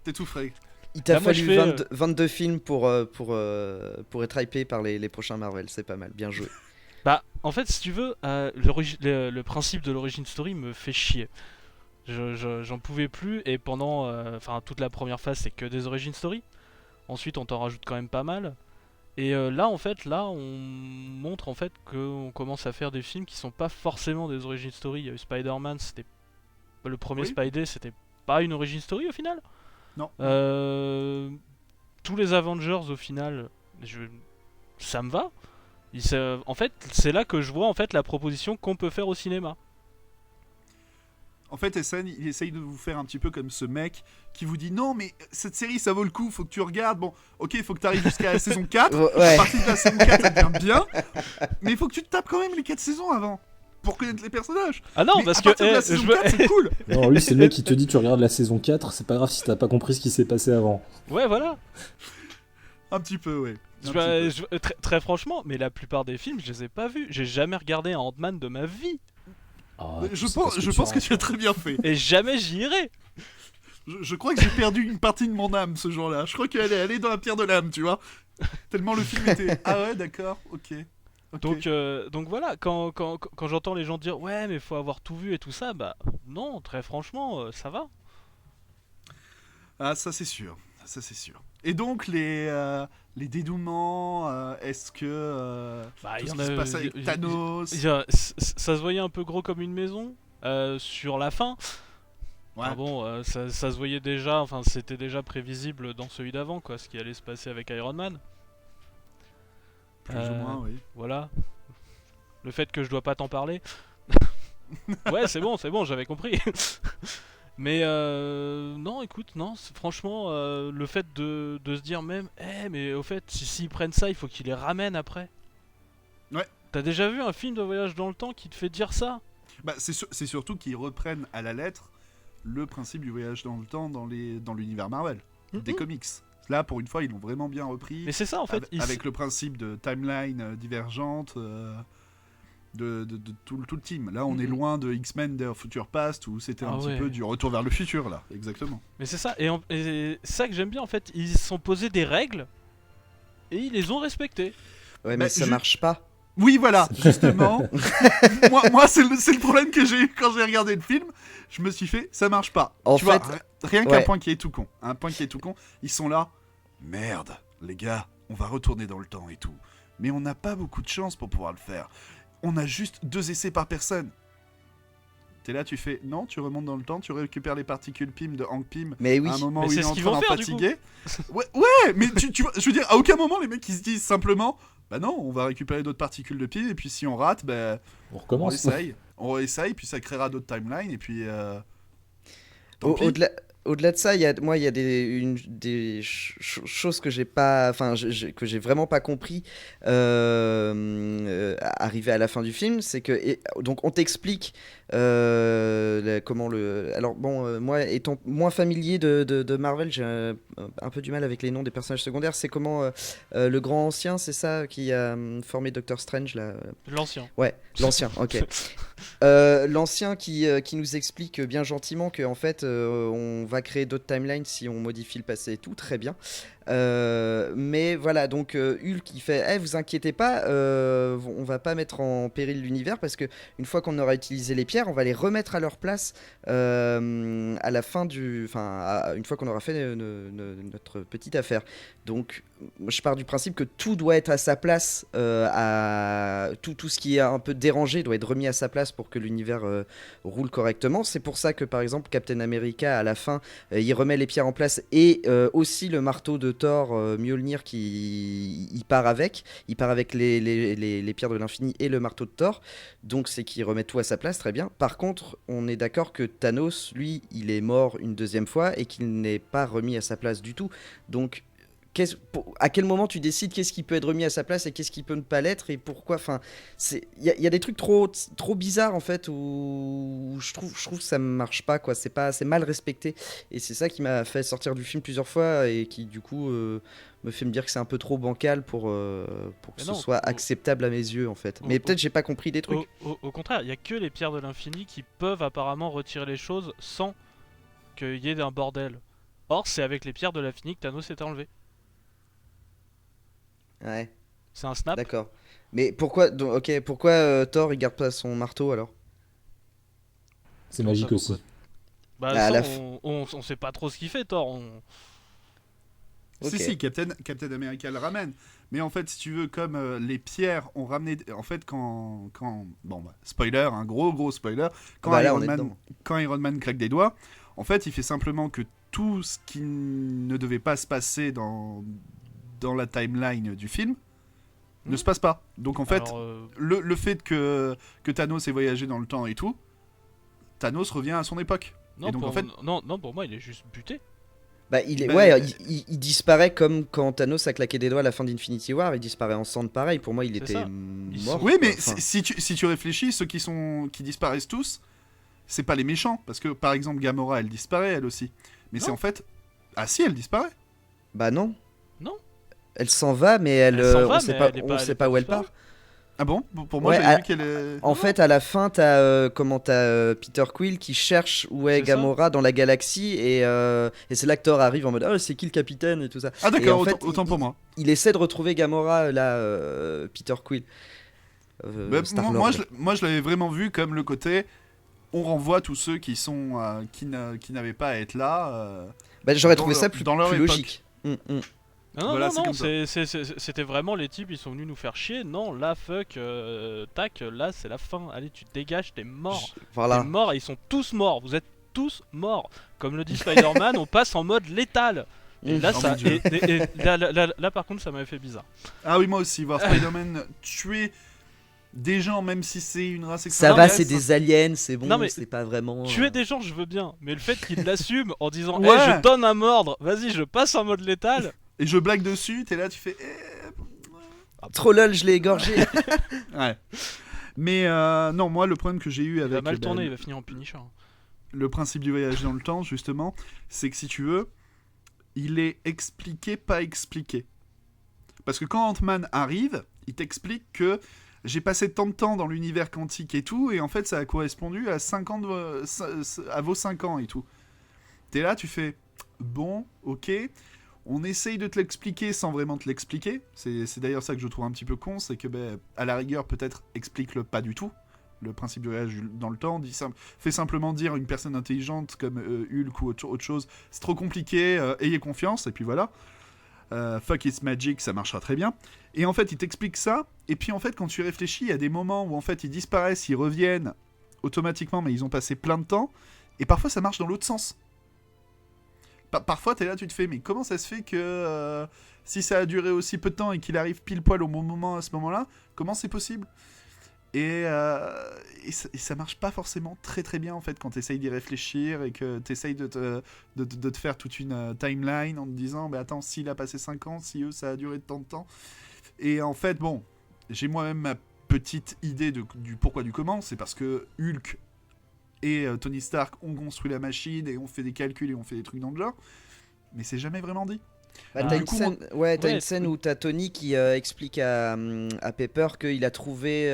Il t'a Là, moi, fallu je fais, 22 films pour être hypé par les prochains Marvel, c'est pas mal, bien joué. Bah, en fait, si tu veux, le principe de l'origin story me fait chier. J'en pouvais plus et pendant toute la première phase, c'est que des origin story. Ensuite, on t'en rajoute quand même pas mal. Et là, en fait, on montre en fait qu'on commence à faire des films qui sont pas forcément des origin story. Il y a eu Spider-Man, c'était le premier Spidey, c'était pas une origin story au final. Non. Tous les Avengers au final, ça me va. En fait, c'est là que je vois en fait la proposition qu'on peut faire au cinéma. En fait, SN, il essaye de vous faire un petit peu comme ce mec qui vous dit non, mais cette série ça vaut le coup, faut que tu regardes. Bon, ok, il faut que tu arrives jusqu'à la saison 4. Ouais. À partir de la saison 4, ça devient bien. Mais il faut que tu te tapes quand même les 4 saisons avant pour connaître les personnages. Ah non, mais parce à partir de la saison 4, c'est cool. Non, lui, c'est le mec qui te dit tu regardes la saison 4, c'est pas grave si t'as pas compris ce qui s'est passé avant. Ouais, voilà. Un petit peu, ouais. Très franchement, mais la plupart des films, je les ai pas vus. J'ai jamais regardé un Ant-Man de ma vie. Je pense que tu as très bien fait. Et jamais j'y irai. Je crois que j'ai perdu une partie de mon âme ce jour-là. Je crois qu'elle est allée dans la pierre de l'âme, tu vois. Tellement le film était... Ah ouais, d'accord, ok. Donc voilà, quand j'entends les gens dire ouais mais faut avoir tout vu et tout ça, bah non, très franchement, ça va. Ah, ça c'est sûr. Et donc les dénouements, est-ce que tout ce qui se passe avec Thanos, ça se voyait un peu gros comme une maison sur la fin. Ouais. Ah bon, ça se voyait déjà, enfin c'était déjà prévisible dans celui d'avant quoi, ce qui allait se passer avec Iron Man. Plus ou moins, oui. Voilà. Le fait que je dois pas t'en parler. Ouais, c'est bon, j'avais compris. Mais non, écoute, non, franchement, le fait de se dire même, mais au fait, s'ils prennent ça, il faut qu'ils les ramènent après. Ouais. T'as déjà vu un film de voyage dans le temps qui te fait dire ça? Bah, c'est surtout qu'ils reprennent à la lettre le principe du voyage dans le temps dans l'univers Marvel, des comics. Là, pour une fois, ils l'ont vraiment bien repris. Mais c'est ça, en fait. Avec le principe de timeline divergente. de tout le team. Là, on est loin de X-Men Day of Future Past où c'était un petit peu du retour vers le futur, là. Exactement. Mais c'est ça, et c'est ça que j'aime bien en fait. Ils se sont posés des règles et ils les ont respectées. Ouais, mais ça marche pas. Oui, voilà, justement. moi c'est le problème que j'ai eu quand j'ai regardé le film. Je me suis fait, ça marche pas. En tu fait, vois, rien qu'un point qui est tout con. Un point qui est tout con. Ils sont là. Merde, les gars, on va retourner dans le temps et tout. Mais on n'a pas beaucoup de chance pour pouvoir le faire. On a juste 2 essais par personne. T'es là, tu fais, non, tu remontes dans le temps, tu récupères les particules PIM de Hank Pym. Mais oui. À un moment Mais où c'est il est ce en qu'ils train vont d'en faire, du fatiguer. Ouais, mais tu vois, je veux dire, à aucun moment les mecs ils se disent simplement, bah non, on va récupérer d'autres particules de PIM et puis si on rate, bah On recommence. on réessaye, puis ça créera d'autres timelines et puis. Tant pis. Au-delà de ça, il y a des choses que j'ai pas, enfin, que j'ai vraiment pas compris arrivé à la fin du film, c'est que donc on t'explique comment le. Alors bon, moi étant moins familier de Marvel, j'ai un peu du mal avec les noms des personnages secondaires. C'est comment le grand ancien, c'est ça, qui a formé Doctor Strange là. L'ancien. Ouais, l'ancien. Ok. L'ancien qui nous explique bien gentiment que en fait on va créer d'autres timelines si on modifie le passé et tout, très bien. Mais voilà, donc Hulk il fait vous inquiétez pas, on va pas mettre en péril l'univers parce que une fois qu'on aura utilisé les pierres, on va les remettre à leur place à la fin une fois qu'on aura fait notre petite affaire. Donc je pars du principe que tout doit être à sa place, tout ce qui est un peu dérangé doit être remis à sa place pour que l'univers roule correctement. C'est pour ça que par exemple Captain America à la fin il remet les pierres en place et aussi le marteau de Thor Mjolnir qui il part avec les pierres de l'infini et le marteau de Thor, donc c'est qu'il remet tout à sa place, très bien. Par contre on est d'accord que Thanos lui il est mort une deuxième fois et qu'il n'est pas remis à sa place du tout, donc à quel moment tu décides qu'est-ce qui peut être remis à sa place et qu'est-ce qui peut ne pas l'être et pourquoi, enfin il y a des trucs trop bizarres en fait où je trouve que ça marche pas quoi, c'est mal respecté et c'est ça qui m'a fait sortir du film plusieurs fois et qui du coup me fait me dire que c'est un peu trop bancal pour que ce soit acceptable à mes yeux en fait, mais peut-être j'ai pas compris des trucs. Au contraire, il y a que les pierres de l'infini qui peuvent apparemment retirer les choses sans qu'il y ait un bordel. Or c'est avec les pierres de l'infini que Thanos s'est enlevé. Ouais. C'est un snap. D'accord. Mais pourquoi Thor il garde pas son marteau alors? C'est magique ça, aussi. Bah Ah, ça, la on sait pas trop ce qu'il fait Thor. Ok. Si, Captain America le ramène. Mais en fait, si tu veux, comme les pierres ont ramené. En fait, quand bon, bah, spoiler, un gros spoiler. Quand Iron Man claque des doigts, en fait, il fait simplement que tout ce qui ne devait pas se passer dans la timeline du film ne se passe pas. Donc en fait, le fait que Thanos ait voyagé dans le temps et tout, Thanos revient à son époque. Non, et donc, pour, en fait, non, pour moi, il est juste buté. Bah, il disparaît comme quand Thanos a claqué des doigts à la fin d'Infinity War, il disparaît en cendres pareil. Pour moi, il était ça. mort. Oui, mais enfin... si tu réfléchis, ceux qui disparaissent tous, c'est pas les méchants. Parce que par exemple, Gamora, elle disparaît elle aussi. Mais Non. c'est en fait. Ah si, elle disparaît. Bah non. Non. Elle s'en va, mais on sait pas où elle part. Ah bon? Pour moi, Ouais, j'avais vu qu'elle est. En fait, à la fin, t'as Peter Quill qui cherche où est C'est Gamora dans la galaxie et c'est là que Thor arrive en mode c'est qui le capitaine et tout ça. Ah Et d'accord, en fait, autant pour moi. Il essaie de retrouver Gamora là, Peter Quill. Moi, je l'avais vraiment vu comme le côté. On renvoie tous ceux qui sont qui n'avaient pas à être là. J'aurais dans trouvé ça dans leur plus époque. logique. Non, Voilà, c'est non, comme ça. c'était vraiment les types, ils sont venus nous faire chier. Non, là, fuck, tac, là, c'est la fin. Allez, tu te dégages, t'es mort. Voilà. T'es mort et ils sont tous morts. Vous êtes tous morts. Comme le dit Spider-Man, on passe en mode létal. Et là, Oh ça, mon Dieu. et là, par contre, ça m'avait fait bizarre. Ah oui, moi aussi, voir Spider-Man tuer des gens, même si c'est une race Ça extraterrestre. va, c'est des aliens, c'est bon, Non, mais c'est pas vraiment. Tuer des gens, je veux bien. Mais le fait qu'il l'assume en disant, Ouais. je donne un mordre, vas-y, je passe en mode létal. Et je blague dessus, t'es là, tu fais. Trop lol, je l'ai égorgé. Ouais. Mais non, moi, le problème que j'ai eu Il avec va mal tourner, il va finir en Punisher. le principe du voyage dans le temps, justement, c'est que si tu veux, il est expliqué, pas expliqué. Parce que quand Ant-Man arrive, il t'explique que j'ai passé tant de temps dans l'univers quantique et tout, et en fait ça a correspondu à 5 ans à vos 5 ans et tout. T'es là, tu fais, bon, ok, on essaye de te l'expliquer sans vraiment te l'expliquer. C'est d'ailleurs ça que je trouve un petit peu con, c'est que, à la rigueur, peut-être explique-le pas du tout. Le principe du voyage dans le temps, fait simplement dire à une personne intelligente comme Hulk ou autre chose, c'est trop compliqué, ayez confiance, et puis voilà. Fuck it's magic, ça marchera très bien. Et en fait, il t'explique ça, et puis en fait, quand tu réfléchis, il y a des moments où en fait, ils disparaissent, ils reviennent automatiquement, mais ils ont passé plein de temps, et parfois ça marche dans l'autre sens. Parfois, t'es là, tu te fais, mais comment ça se fait que si ça a duré aussi peu de temps et qu'il arrive pile poil au bon moment à ce moment-là, comment c'est possible ? Et ça marche pas forcément très très bien en fait quand t'essayes d'y réfléchir et que t'essayes de te faire toute une timeline en te disant bah attends, s'il a passé 5 ans, si eux ça a duré tant de temps. Et en fait bon, j'ai moi-même ma petite idée du pourquoi du comment, c'est parce que Hulk et Tony Stark ont construit la machine et ont fait des calculs et ont fait des trucs dans le genre, mais c'est jamais vraiment dit. Bah, t'as une scène où t'as Tony qui explique à Pepper qu'il a trouvé,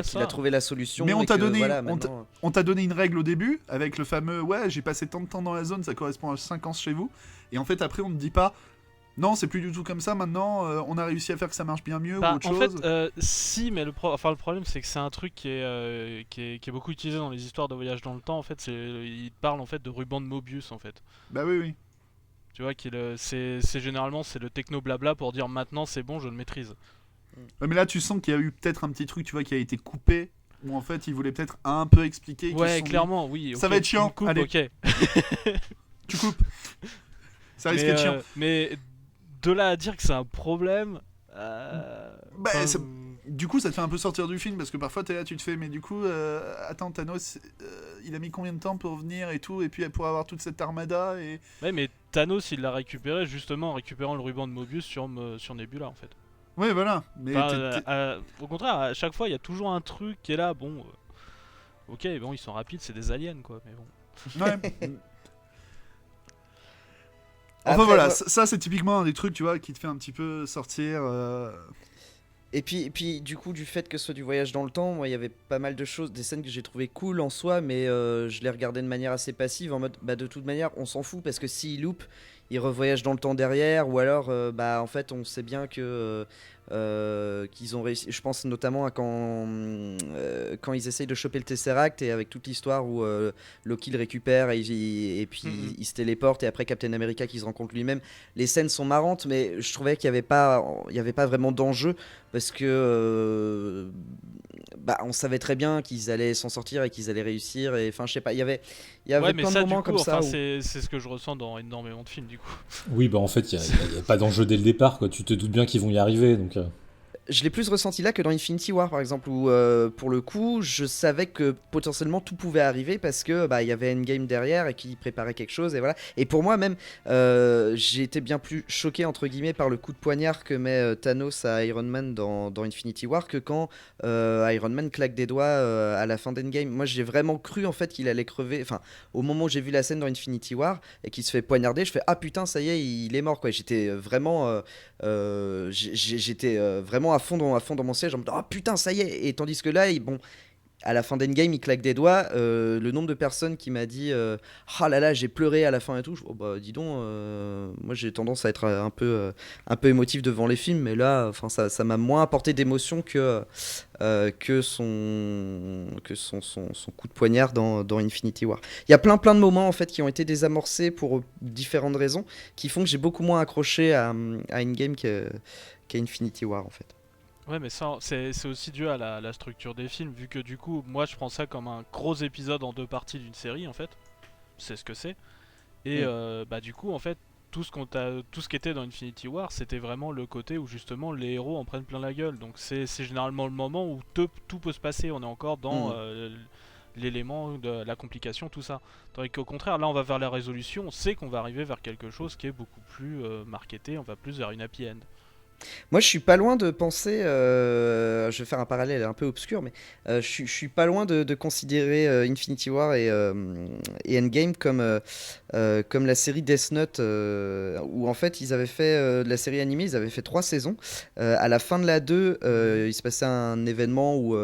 qu'il a trouvé la solution. Mais on et t'a que, donné, voilà, on t'a donné une règle au début avec le fameux ouais j'ai passé tant de temps dans la zone, ça correspond à 5 ans chez vous. Et en fait après on ne dit pas non c'est plus du tout comme ça maintenant, on a réussi à faire que ça marche bien mieux ou autre chose. En fait si, mais le problème c'est que c'est un truc qui est beaucoup utilisé dans les histoires de voyage dans le temps. En fait il parle en fait de ruban de Mobius en fait. Bah oui. Tu vois, c'est généralement c'est le techno blabla pour dire maintenant c'est bon, je le maîtrise. Ouais, mais là tu sens qu'il y a eu peut-être un petit truc tu vois qui a été coupé, où en fait ils voulaient peut-être un peu expliquer. Ouais, clairement, oui. Ça va être chiant, coupe, allez. Ok. Tu coupes. Ça risque d'être chiant. Mais de là à dire que c'est un problème... Du coup ça te fait un peu sortir du film parce que parfois t'es là tu te fais mais du coup attends Thanos il a mis combien de temps pour venir et tout et puis pour avoir toute cette armada et... Ouais mais Thanos il l'a récupéré justement en récupérant le ruban de Mobius sur Nebula en fait. Ouais voilà mais au contraire à chaque fois il y a toujours un truc qui est là bon ok bon ils sont rapides c'est des aliens quoi mais bon. Ouais. Enfin après, voilà, ça c'est typiquement un des trucs tu vois qui te fait un petit peu sortir. Et puis du coup du fait que ce soit du voyage dans le temps, moi il y avait pas mal de choses, des scènes que j'ai trouvé cool en soi, mais je les regardais de manière assez passive en mode bah de toute manière on s'en fout parce que s'il loupe, il revoyage dans le temps derrière ou alors bah en fait on sait bien que qu'ils ont réussi. Je pense notamment à quand ils essayent de choper le Tesseract et avec toute l'histoire où Loki le récupère et puis il se téléporte et après Captain America qui se rencontre lui-même. Les scènes sont marrantes mais je trouvais qu'il n'y avait pas vraiment d'enjeu parce que bah, on savait très bien qu'ils allaient s'en sortir et qu'ils allaient réussir et enfin je sais pas, il y avait ouais, plein de moments comme ça où... c'est ce que je ressens dans énormément de films du coup. Oui bah en fait il y a pas d'enjeu dès le départ quoi, tu te doutes bien qu'ils vont y arriver donc Je l'ai plus ressenti là que dans Infinity War par exemple où pour le coup je savais que potentiellement tout pouvait arriver parce que bah il y avait Endgame derrière et qui préparait quelque chose et voilà. Et pour moi même j'ai été bien plus choqué entre guillemets par le coup de poignard que met Thanos à Iron Man dans Infinity War que quand Iron Man claque des doigts à la fin d'Endgame. Moi j'ai vraiment cru en fait qu'il allait crever, enfin au moment où j'ai vu la scène dans Infinity War et qu'il se fait poignarder, je fais ah putain ça y est il est mort quoi. J'étais vraiment vraiment à fond dans mon siège en me disant oh putain ça y est, et tandis que là bon à la fin d'Endgame il claque des doigts, le nombre de personnes qui m'a dit ah là là j'ai pleuré à la fin et tout, oh bah dis donc moi j'ai tendance à être un peu émotif devant les films mais là enfin ça m'a moins apporté d'émotion que son coup de poignard dans Infinity War. Il y a plein de moments en fait qui ont été désamorcés pour différentes raisons qui font que j'ai beaucoup moins accroché à Endgame qu'à Infinity War en fait. Ouais mais ça c'est aussi dû à la structure des films vu que du coup moi je prends ça comme un gros épisode en 2 parties d'une série en fait. C'est ce que c'est. Et bah du coup en fait tout ce qui était dans Infinity War c'était vraiment le côté où justement les héros en prennent plein la gueule. Donc c'est généralement le moment où tout peut se passer. On est encore dans l'élément de la complication, tout ça. Tandis qu'au contraire là on va vers la résolution, on sait qu'on va arriver vers quelque chose qui est beaucoup plus marketé, on va plus vers une happy end. Moi, je suis pas loin de penser. Je vais faire un parallèle un peu obscur, mais je suis pas loin de considérer Infinity War et Endgame comme la série Death Note, où en fait ils avaient fait de la série animée, ils avaient fait 3 saisons. À la fin de la 2, il se passait un événement où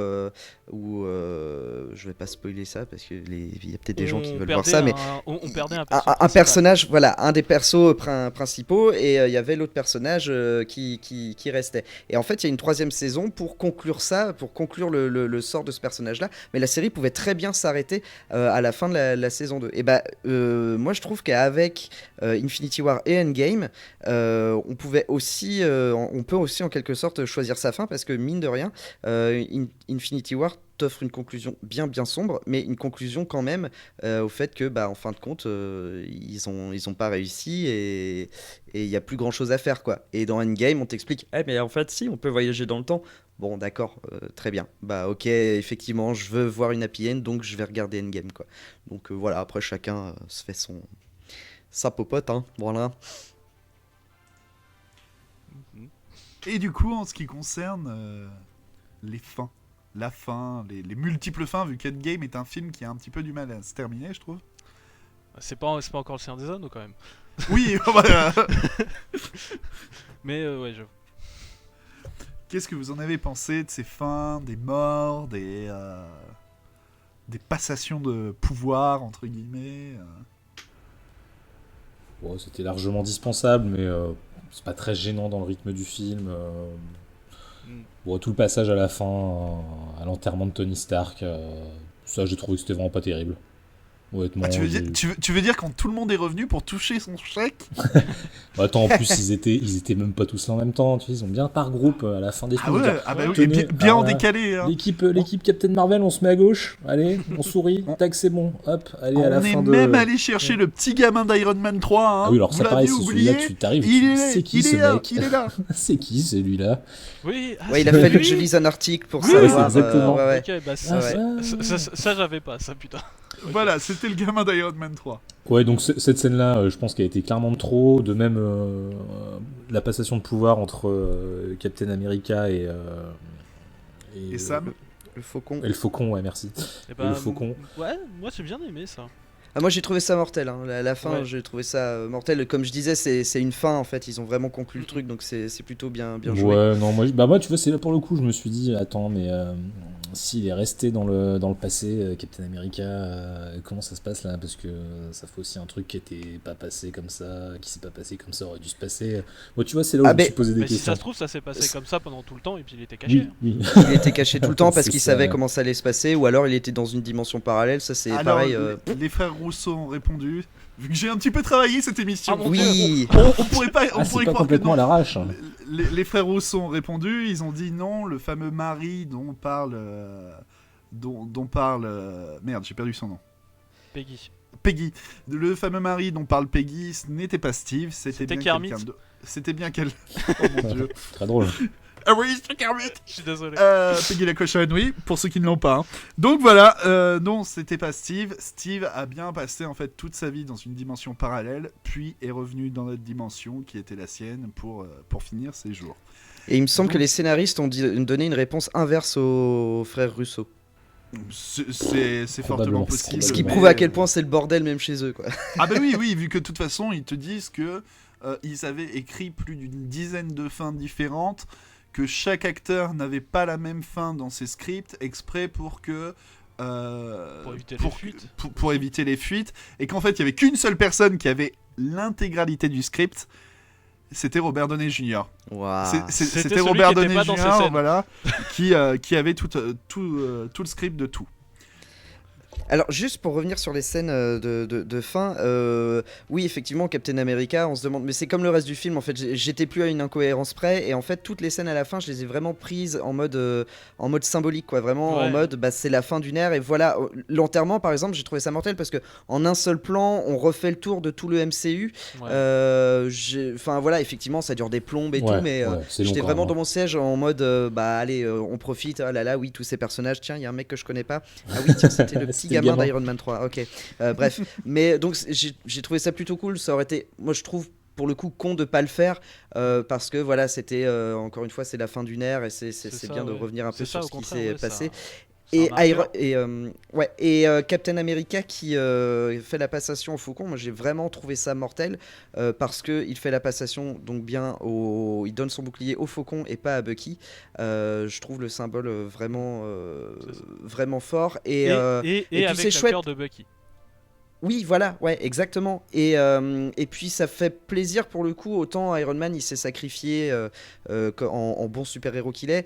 je vais pas spoiler ça parce que il y a peut-être des gens qui veulent voir ça, mais on perdait un un personnage, voilà, un des persos principaux, et il y avait l'autre personnage qui restait. Et en fait, il y a une 3e saison pour conclure ça, pour conclure le sort de ce personnage-là. Mais la série pouvait très bien s'arrêter à la fin de la saison 2. Et moi, je trouve qu'avec Infinity War et Endgame, on peut aussi en quelque sorte choisir sa fin, parce que mine de rien, Infinity War t'offre une conclusion bien sombre, mais une conclusion quand même au fait que en fin de compte ils ont pas réussi, et il y a plus grand chose à faire, quoi. Et dans Endgame on t'explique mais en fait si, on peut voyager dans le temps. Bon, d'accord, très bien, ok, effectivement je veux voir une happy end, donc je vais regarder Endgame, quoi. Donc voilà, après chacun se fait sa popote, hein, voilà. Et du coup, en ce qui concerne les fins, la fin, les multiples fins, vu qu'Endgame est un film qui a un petit peu du mal à se terminer, je trouve. C'est pas encore le Seigneur des Anneaux quand même. Oui, voilà. Mais ouais, je. Qu'est-ce que vous en avez pensé de ces fins, des morts, des passations de pouvoir, entre guillemets Bon, c'était largement dispensable, mais c'est pas très gênant dans le rythme du film. Bon, tout le passage à la fin, à l'enterrement de Tony Stark, ça j'ai trouvé que c'était vraiment pas terrible. Honnêtement. Tu veux dire quand tout le monde est revenu pour toucher son chèque? Attends, en plus ils étaient même pas tous là en même temps, tu sais, ils ont bien par groupe à la fin des films. Oui, bien en décalé. Hein. L'équipe Captain Marvel, on se met à gauche, allez, on sourit, tac, c'est bon, hop, allez à la fin de... On est même allé chercher le petit gamin d'Iron Man 3. Hein. Ah oui, alors ça pareil, c'est celui-là, tu t'arrives, c'est qui ce mec? Il est là. C'est qui celui-là? Oui, il a fallu que je lise un article pour savoir. Exactement. Ok, ça j'avais pas, ça putain. Okay. Voilà, c'était le gamin d'Iron Man 3. Ouais, donc cette scène-là, je pense qu'elle a été clairement de trop. De même, la passation de pouvoir entre Captain America et Sam. Le Faucon. Et le Faucon, ouais, merci. Et le Faucon. Ouais, moi j'ai bien aimé ça. Moi j'ai trouvé ça mortel, hein. La fin, j'ai trouvé ça mortel. Comme je disais, c'est une fin en fait, ils ont vraiment conclu le truc, donc c'est plutôt bien joué. Ouais, non, moi tu vois, c'est là pour le coup, je me suis dit, attends, mais s'il est resté dans le passé, Captain America, comment ça se passe là? Parce que ça fait aussi un truc qui était pas passé comme ça, qui s'est pas passé comme ça, aurait dû se passer. Moi, tu vois, c'est là où je me suis posé des questions. Si ça se trouve, ça s'est passé comme ça pendant tout le temps, et puis il était caché. Oui. Il était caché tout le temps parce qu'il savait comment ça allait se passer, ou alors il était dans une dimension parallèle, ça c'est pareil. Les frères Rousseau ont répondu. Vu que j'ai un petit peu travaillé cette émission, oui. on pourrait pas, on pourrait pas croire complètement que à l'arrache. Les frères Rousseau ont répondu. Ils ont dit non. Le fameux mari dont parle, merde, j'ai perdu son nom. Peggy. Le fameux mari dont parle Peggy, ce n'était pas Steve, c'était bien Kermit. quelqu'un d'autre. C'était bien quel. Oh mon dieu. Très drôle. Ah oui, c'est Kermit. Je suis désolé. Peggy la cochonne, oui, pour ceux qui ne l'ont pas. Hein. Donc voilà, non, c'était pas Steve. Steve a bien passé en fait toute sa vie dans une dimension parallèle, puis est revenu dans notre dimension qui était la sienne pour finir ses jours. Et il me semble que les scénaristes ont donné une réponse inverse aux frères Russo. C'est fortement possible. Ce qui prouve à quel point c'est le bordel même chez eux, quoi. Ah bah oui, vu que de toute façon ils te disent que ils avaient écrit plus d'une dizaine de fins différentes, que chaque acteur n'avait pas la même fin dans ses scripts, exprès pour que pour éviter les fuites, et qu'en fait il y avait qu'une seule personne qui avait l'intégralité du script, c'était Robert Downey Jr. Wow. C'était Robert Downey Jr. Voilà, qui avait tout le script de tout. Alors, juste pour revenir sur les scènes de fin, oui, effectivement, Captain America, on se demande, mais c'est comme le reste du film, en fait, j'étais plus à une incohérence près, et en fait, toutes les scènes à la fin, je les ai vraiment prises en mode symbolique, quoi, vraiment en mode, c'est la fin d'une ère, et voilà, l'enterrement, par exemple, j'ai trouvé ça mortel, parce que en un seul plan, on refait le tour de tout le MCU, enfin, voilà, effectivement, ça dure des plombes et tout, mais j'étais vraiment dans mon siège en mode, allez, on profite, ah là là, oui, tous ces personnages, tiens, il y a un mec que je connais pas, ah oui, tiens, c'était le petit gamin d'Iron Man 3, ok. Bref, mais donc j'ai trouvé ça plutôt cool. Ça aurait été, moi je trouve pour le coup con de pas le faire parce que voilà, c'était encore une fois, c'est la fin d'une ère et c'est ça, bien de ouais. revenir un peu C'est ça, sur au ce qui contraire, s'est ouais, passé. c'est un marqueur. Captain America qui fait la passation au Faucon, moi j'ai vraiment trouvé ça mortel parce que il fait la passation donc bien il donne son bouclier au Faucon et pas à Bucky. Je trouve le symbole C'est ça. vraiment fort Et, et et puis avec c'est la chouette. cœur de Bucky. Oui, voilà, ouais, exactement. Et puis ça fait plaisir pour le coup. Autant Iron Man, il s'est sacrifié en bon super-héros qu'il est.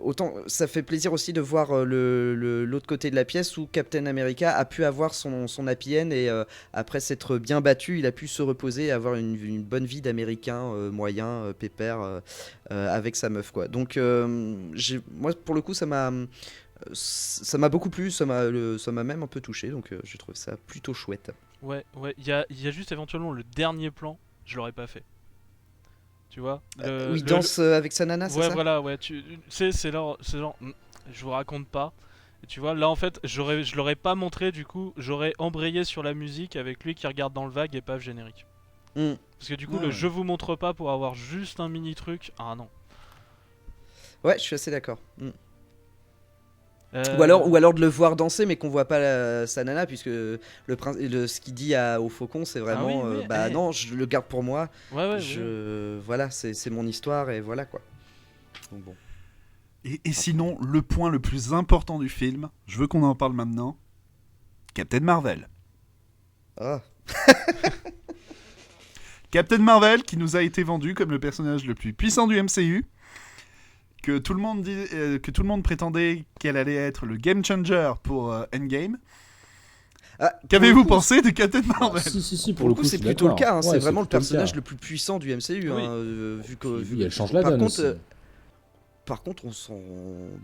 Autant ça fait plaisir aussi de voir l'autre côté de la pièce où Captain America a pu avoir son happy end et après s'être bien battu, il a pu se reposer et avoir une bonne vie d'Américain moyen, pépère, avec sa meuf, quoi. Donc moi, pour le coup, ça m'a beaucoup plu, ça m'a même un peu touché, donc j'ai trouvé ça plutôt chouette. Ouais, il y a juste éventuellement le dernier plan, je l'aurais pas fait. Tu vois Où il danse avec sa nana, c'est ouais, ça? voilà, ouais, tu sais, c'est genre, je vous raconte pas. Et tu vois, là en fait, je l'aurais pas montré, du coup, j'aurais embrayé sur la musique avec lui qui regarde dans le vague et pas générique. Mm. Parce que du coup, Ouais. le je vous montre pas pour avoir juste un mini truc, ah non. Ouais, je suis assez d'accord. Mm. Euh, Ou alors de le voir danser, mais qu'on voit pas sa nana, puisque ce qu'il dit au faucon, c'est vraiment Ah oui, mais, bah non, je le garde pour moi. Ouais, ouais, Voilà, c'est mon histoire et voilà quoi. Donc bon. Et sinon, le point le plus important du film, je veux qu'on en parle maintenant, Captain Marvel. Ah. Captain Marvel qui nous a été vendu comme le personnage le plus puissant du MCU, que tout le monde prétendait qu'elle allait être le game changer pour Endgame. Qu'avez-vous pensé de Captain Marvel? Si, Pour le coup, je c'est suis plutôt le d'accord. cas. Hein, Ouais, c'est vraiment le plutôt personnage cas. le plus puissant du MCU. Oui. Hein, vu que, Oui, elle change la par donne contre, aussi. Par contre, on s'en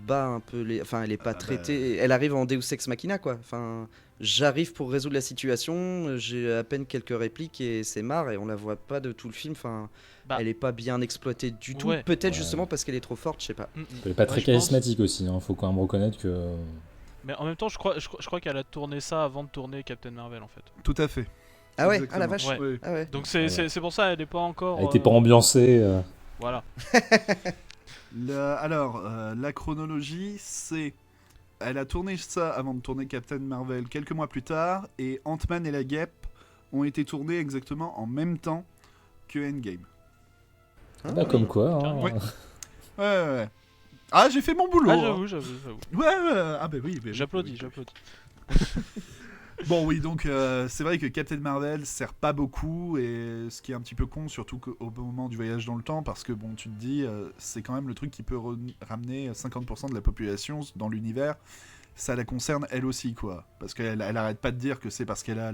bat un peu Enfin, elle est pas bah. traitée. Elle arrive en Deus Ex Machina, quoi. Enfin, j'arrive pour résoudre la situation. J'ai à peine quelques répliques et c'est marre. Et on la voit pas de tout le film. Enfin, Bah. elle est pas bien exploitée du tout. Ouais. Peut-être Ouais. justement parce qu'elle est trop forte, je sais pas. Elle est pas très Ouais, je pense. charismatique aussi, hein. Faut quand même reconnaître que. Mais en même temps, je crois qu'elle a tourné ça avant de tourner Captain Marvel en fait. Tout à fait. Ah ouais, Exactement. ah la vache. Ouais. Oui. Ah ouais. Donc Ouais. c'est pour ça, elle est pas encore. Elle était pas ambiancée. Voilà. La chronologie, c'est... Elle a tourné ça avant de tourner Captain Marvel quelques mois plus tard, et Ant-Man et la Guêpe ont été tournés exactement en même temps que Endgame. Ah, Bah, comme quoi. Hein. carrément. Ouais. Ouais. Ah, j'ai fait mon boulot. Ah, hein. j'avoue. Ouais. Ah, bah oui. J'applaudis. Bon, oui, donc c'est vrai que Captain Marvel sert pas beaucoup, et ce qui est un petit peu con, surtout au moment du voyage dans le temps, parce que bon, tu te dis, c'est quand même le truc qui peut ramener 50% de la population dans l'univers. Ça la concerne elle aussi, quoi. Parce qu'elle arrête pas de dire que c'est parce qu'elle a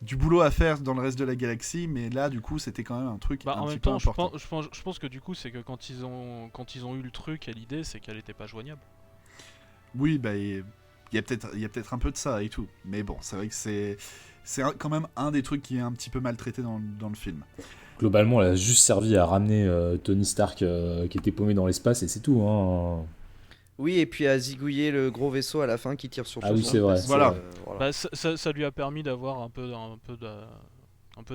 du boulot à faire dans le reste de la galaxie, mais là, du coup, c'était quand même un truc Bah, un en petit même peu temps, important. je pense que du coup, c'est que quand ils ont eu le truc et l'idée, c'est qu'elle était pas joignable. Oui, bah, il y a peut-être un peu de ça et tout. Mais bon, c'est vrai que c'est quand même un des trucs qui est un petit peu maltraité dans le film. Globalement, elle a juste servi à ramener Tony Stark qui était paumé dans l'espace et c'est tout. Hein. Oui, et puis à zigouiller le gros vaisseau à la fin qui tire sur Ah tout oui, le c'est monde, vrai. parce que, Voilà. voilà. Bah, ça lui a permis d'avoir un peu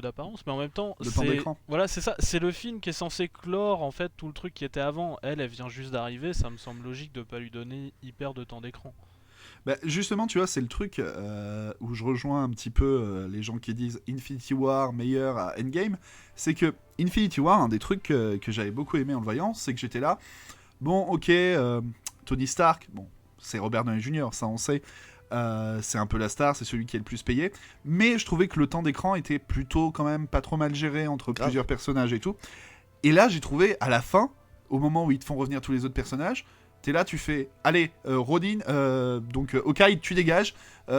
d'apparence, mais en même temps, Le temps d'écran. voilà, c'est ça, c'est le film qui est censé clore en fait tout le truc qui était avant. Elle vient juste d'arriver, ça me semble logique de pas lui donner hyper de temps d'écran. Bah, justement, tu vois, c'est le truc où je rejoins un petit peu les gens qui disent Infinity War meilleur à Endgame. C'est que Infinity War, un des trucs que j'avais beaucoup aimé en le voyant, c'est que j'étais là. Bon, ok, Tony Stark, bon, c'est Robert Downey Jr., ça on sait. C'est un peu la star, c'est celui qui est le plus payé. Mais je trouvais que le temps d'écran était plutôt quand même pas trop mal géré entre plusieurs personnages et tout. Et là, j'ai trouvé à la fin, au moment où ils te font revenir tous les autres personnages, t'es là, tu fais, allez, Rodin, donc Hawkeye, tu dégages,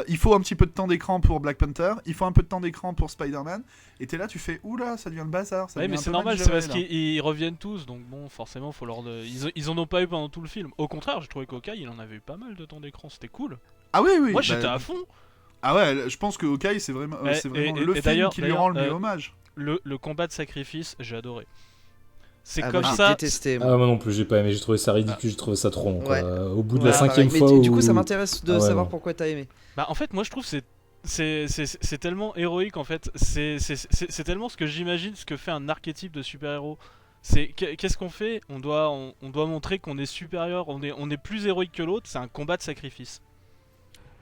il faut un petit peu de temps d'écran pour Black Panther, il faut un peu de temps d'écran pour Spider-Man, et t'es là, tu fais, oula, ça devient le bazar. Ça Ouais, devient mais un c'est peu mal normal, c'est géré, parce là. qu'ils reviennent tous, donc bon, forcément, faut ils en ont pas eu pendant tout le film. Au contraire, j'ai trouvé qu'Hawkeye, il en avait eu pas mal de temps d'écran, c'était cool. Ah oui, oui. Moi, bah, j'étais à fond. Ah ouais, je pense que Hawkeye, c'est vraiment, Et- c'est vraiment et le film d'ailleurs- qui lui rend le mieux d'ailleurs, hommage. Le combat de sacrifice, j'ai adoré. C'est Ah, comme moi, j'ai ça. détesté. Ah, moi non plus, j'ai pas aimé, j'ai trouvé ça ridicule, j'ai trouvé ça trop long. Quoi. Ouais. Au bout de Ouais, la cinquième Pareil. fois Mais où... du coup, ça m'intéresse de Ah ouais, savoir non. pourquoi t'as aimé. Bah, en fait, moi, je trouve que c'est tellement héroïque en fait. C'est tellement ce que j'imagine, ce que fait un archétype de super-héros. Qu'est-ce qu'on fait? On doit montrer qu'on est supérieur, on est plus héroïque que l'autre. C'est un combat de sacrifice.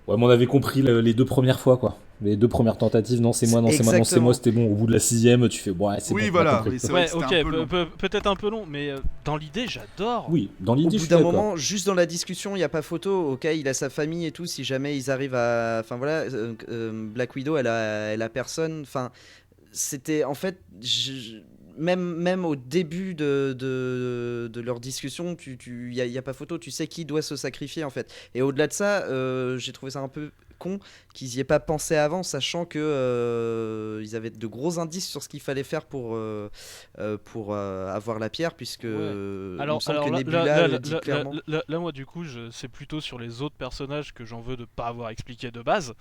Ouais, mais on avait compris les 2 premières fois, quoi. Les 2 premières tentatives, non, c'est moi, non, c'est moi, non, c'est moi, c'était bon. Au bout de la 6ème, tu fais, ouais, c'est Oui, bon. voilà, on a compris. oui, c'est vrai Ouais, que c'était ok, un peu long. peut-être un peu long, mais dans l'idée, j'adore. Oui, dans Au l'idée, je bout suis d'un d'accord. moment, juste dans la discussion, il n'y a pas photo. Ok, il a sa famille et tout. Si jamais ils arrivent à. Enfin voilà, Black Widow, elle a personne. Enfin, c'était en fait. Même au début de leur discussion, il y a pas photo. Tu sais qui doit se sacrifier en fait. Et au-delà de ça, j'ai trouvé ça un peu con qu'ils y aient pas pensé avant, sachant que ils avaient de gros indices sur ce qu'il fallait faire pour avoir la pierre, puisque il me semble que Nebula le dit clairement. Là, moi, du coup, c'est plutôt sur les autres personnages que j'en veux de pas avoir expliqué de base.